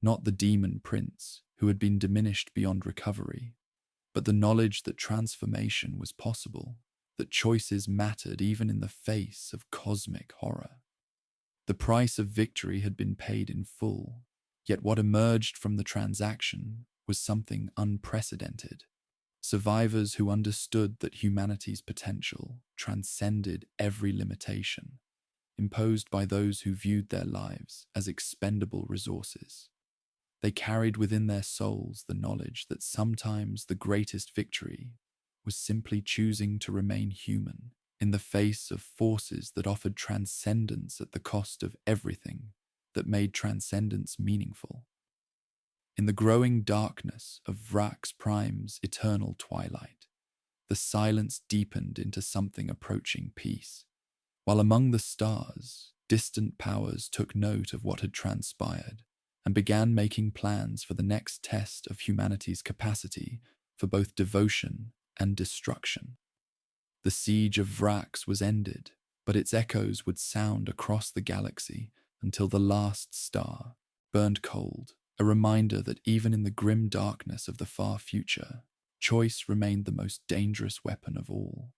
Not the demon prince, who had been diminished beyond recovery, but the knowledge that transformation was possible, that choices mattered even in the face of cosmic horror. The price of victory had been paid in full, yet what emerged from the transaction was something unprecedented. Survivors who understood that humanity's potential transcended every limitation, imposed by those who viewed their lives as expendable resources. They carried within their souls the knowledge that sometimes the greatest victory was simply choosing to remain human in the face of forces that offered transcendence at the cost of everything that made transcendence meaningful. In the growing darkness of Vraks Prime's eternal twilight, the silence deepened into something approaching peace, while among the stars, distant powers took note of what had transpired and began making plans for the next test of humanity's capacity for both devotion and destruction. The siege of Vraks was ended, but its echoes would sound across the galaxy until the last star burned cold, a reminder that even in the grim darkness of the far future, choice remained the most dangerous weapon of all.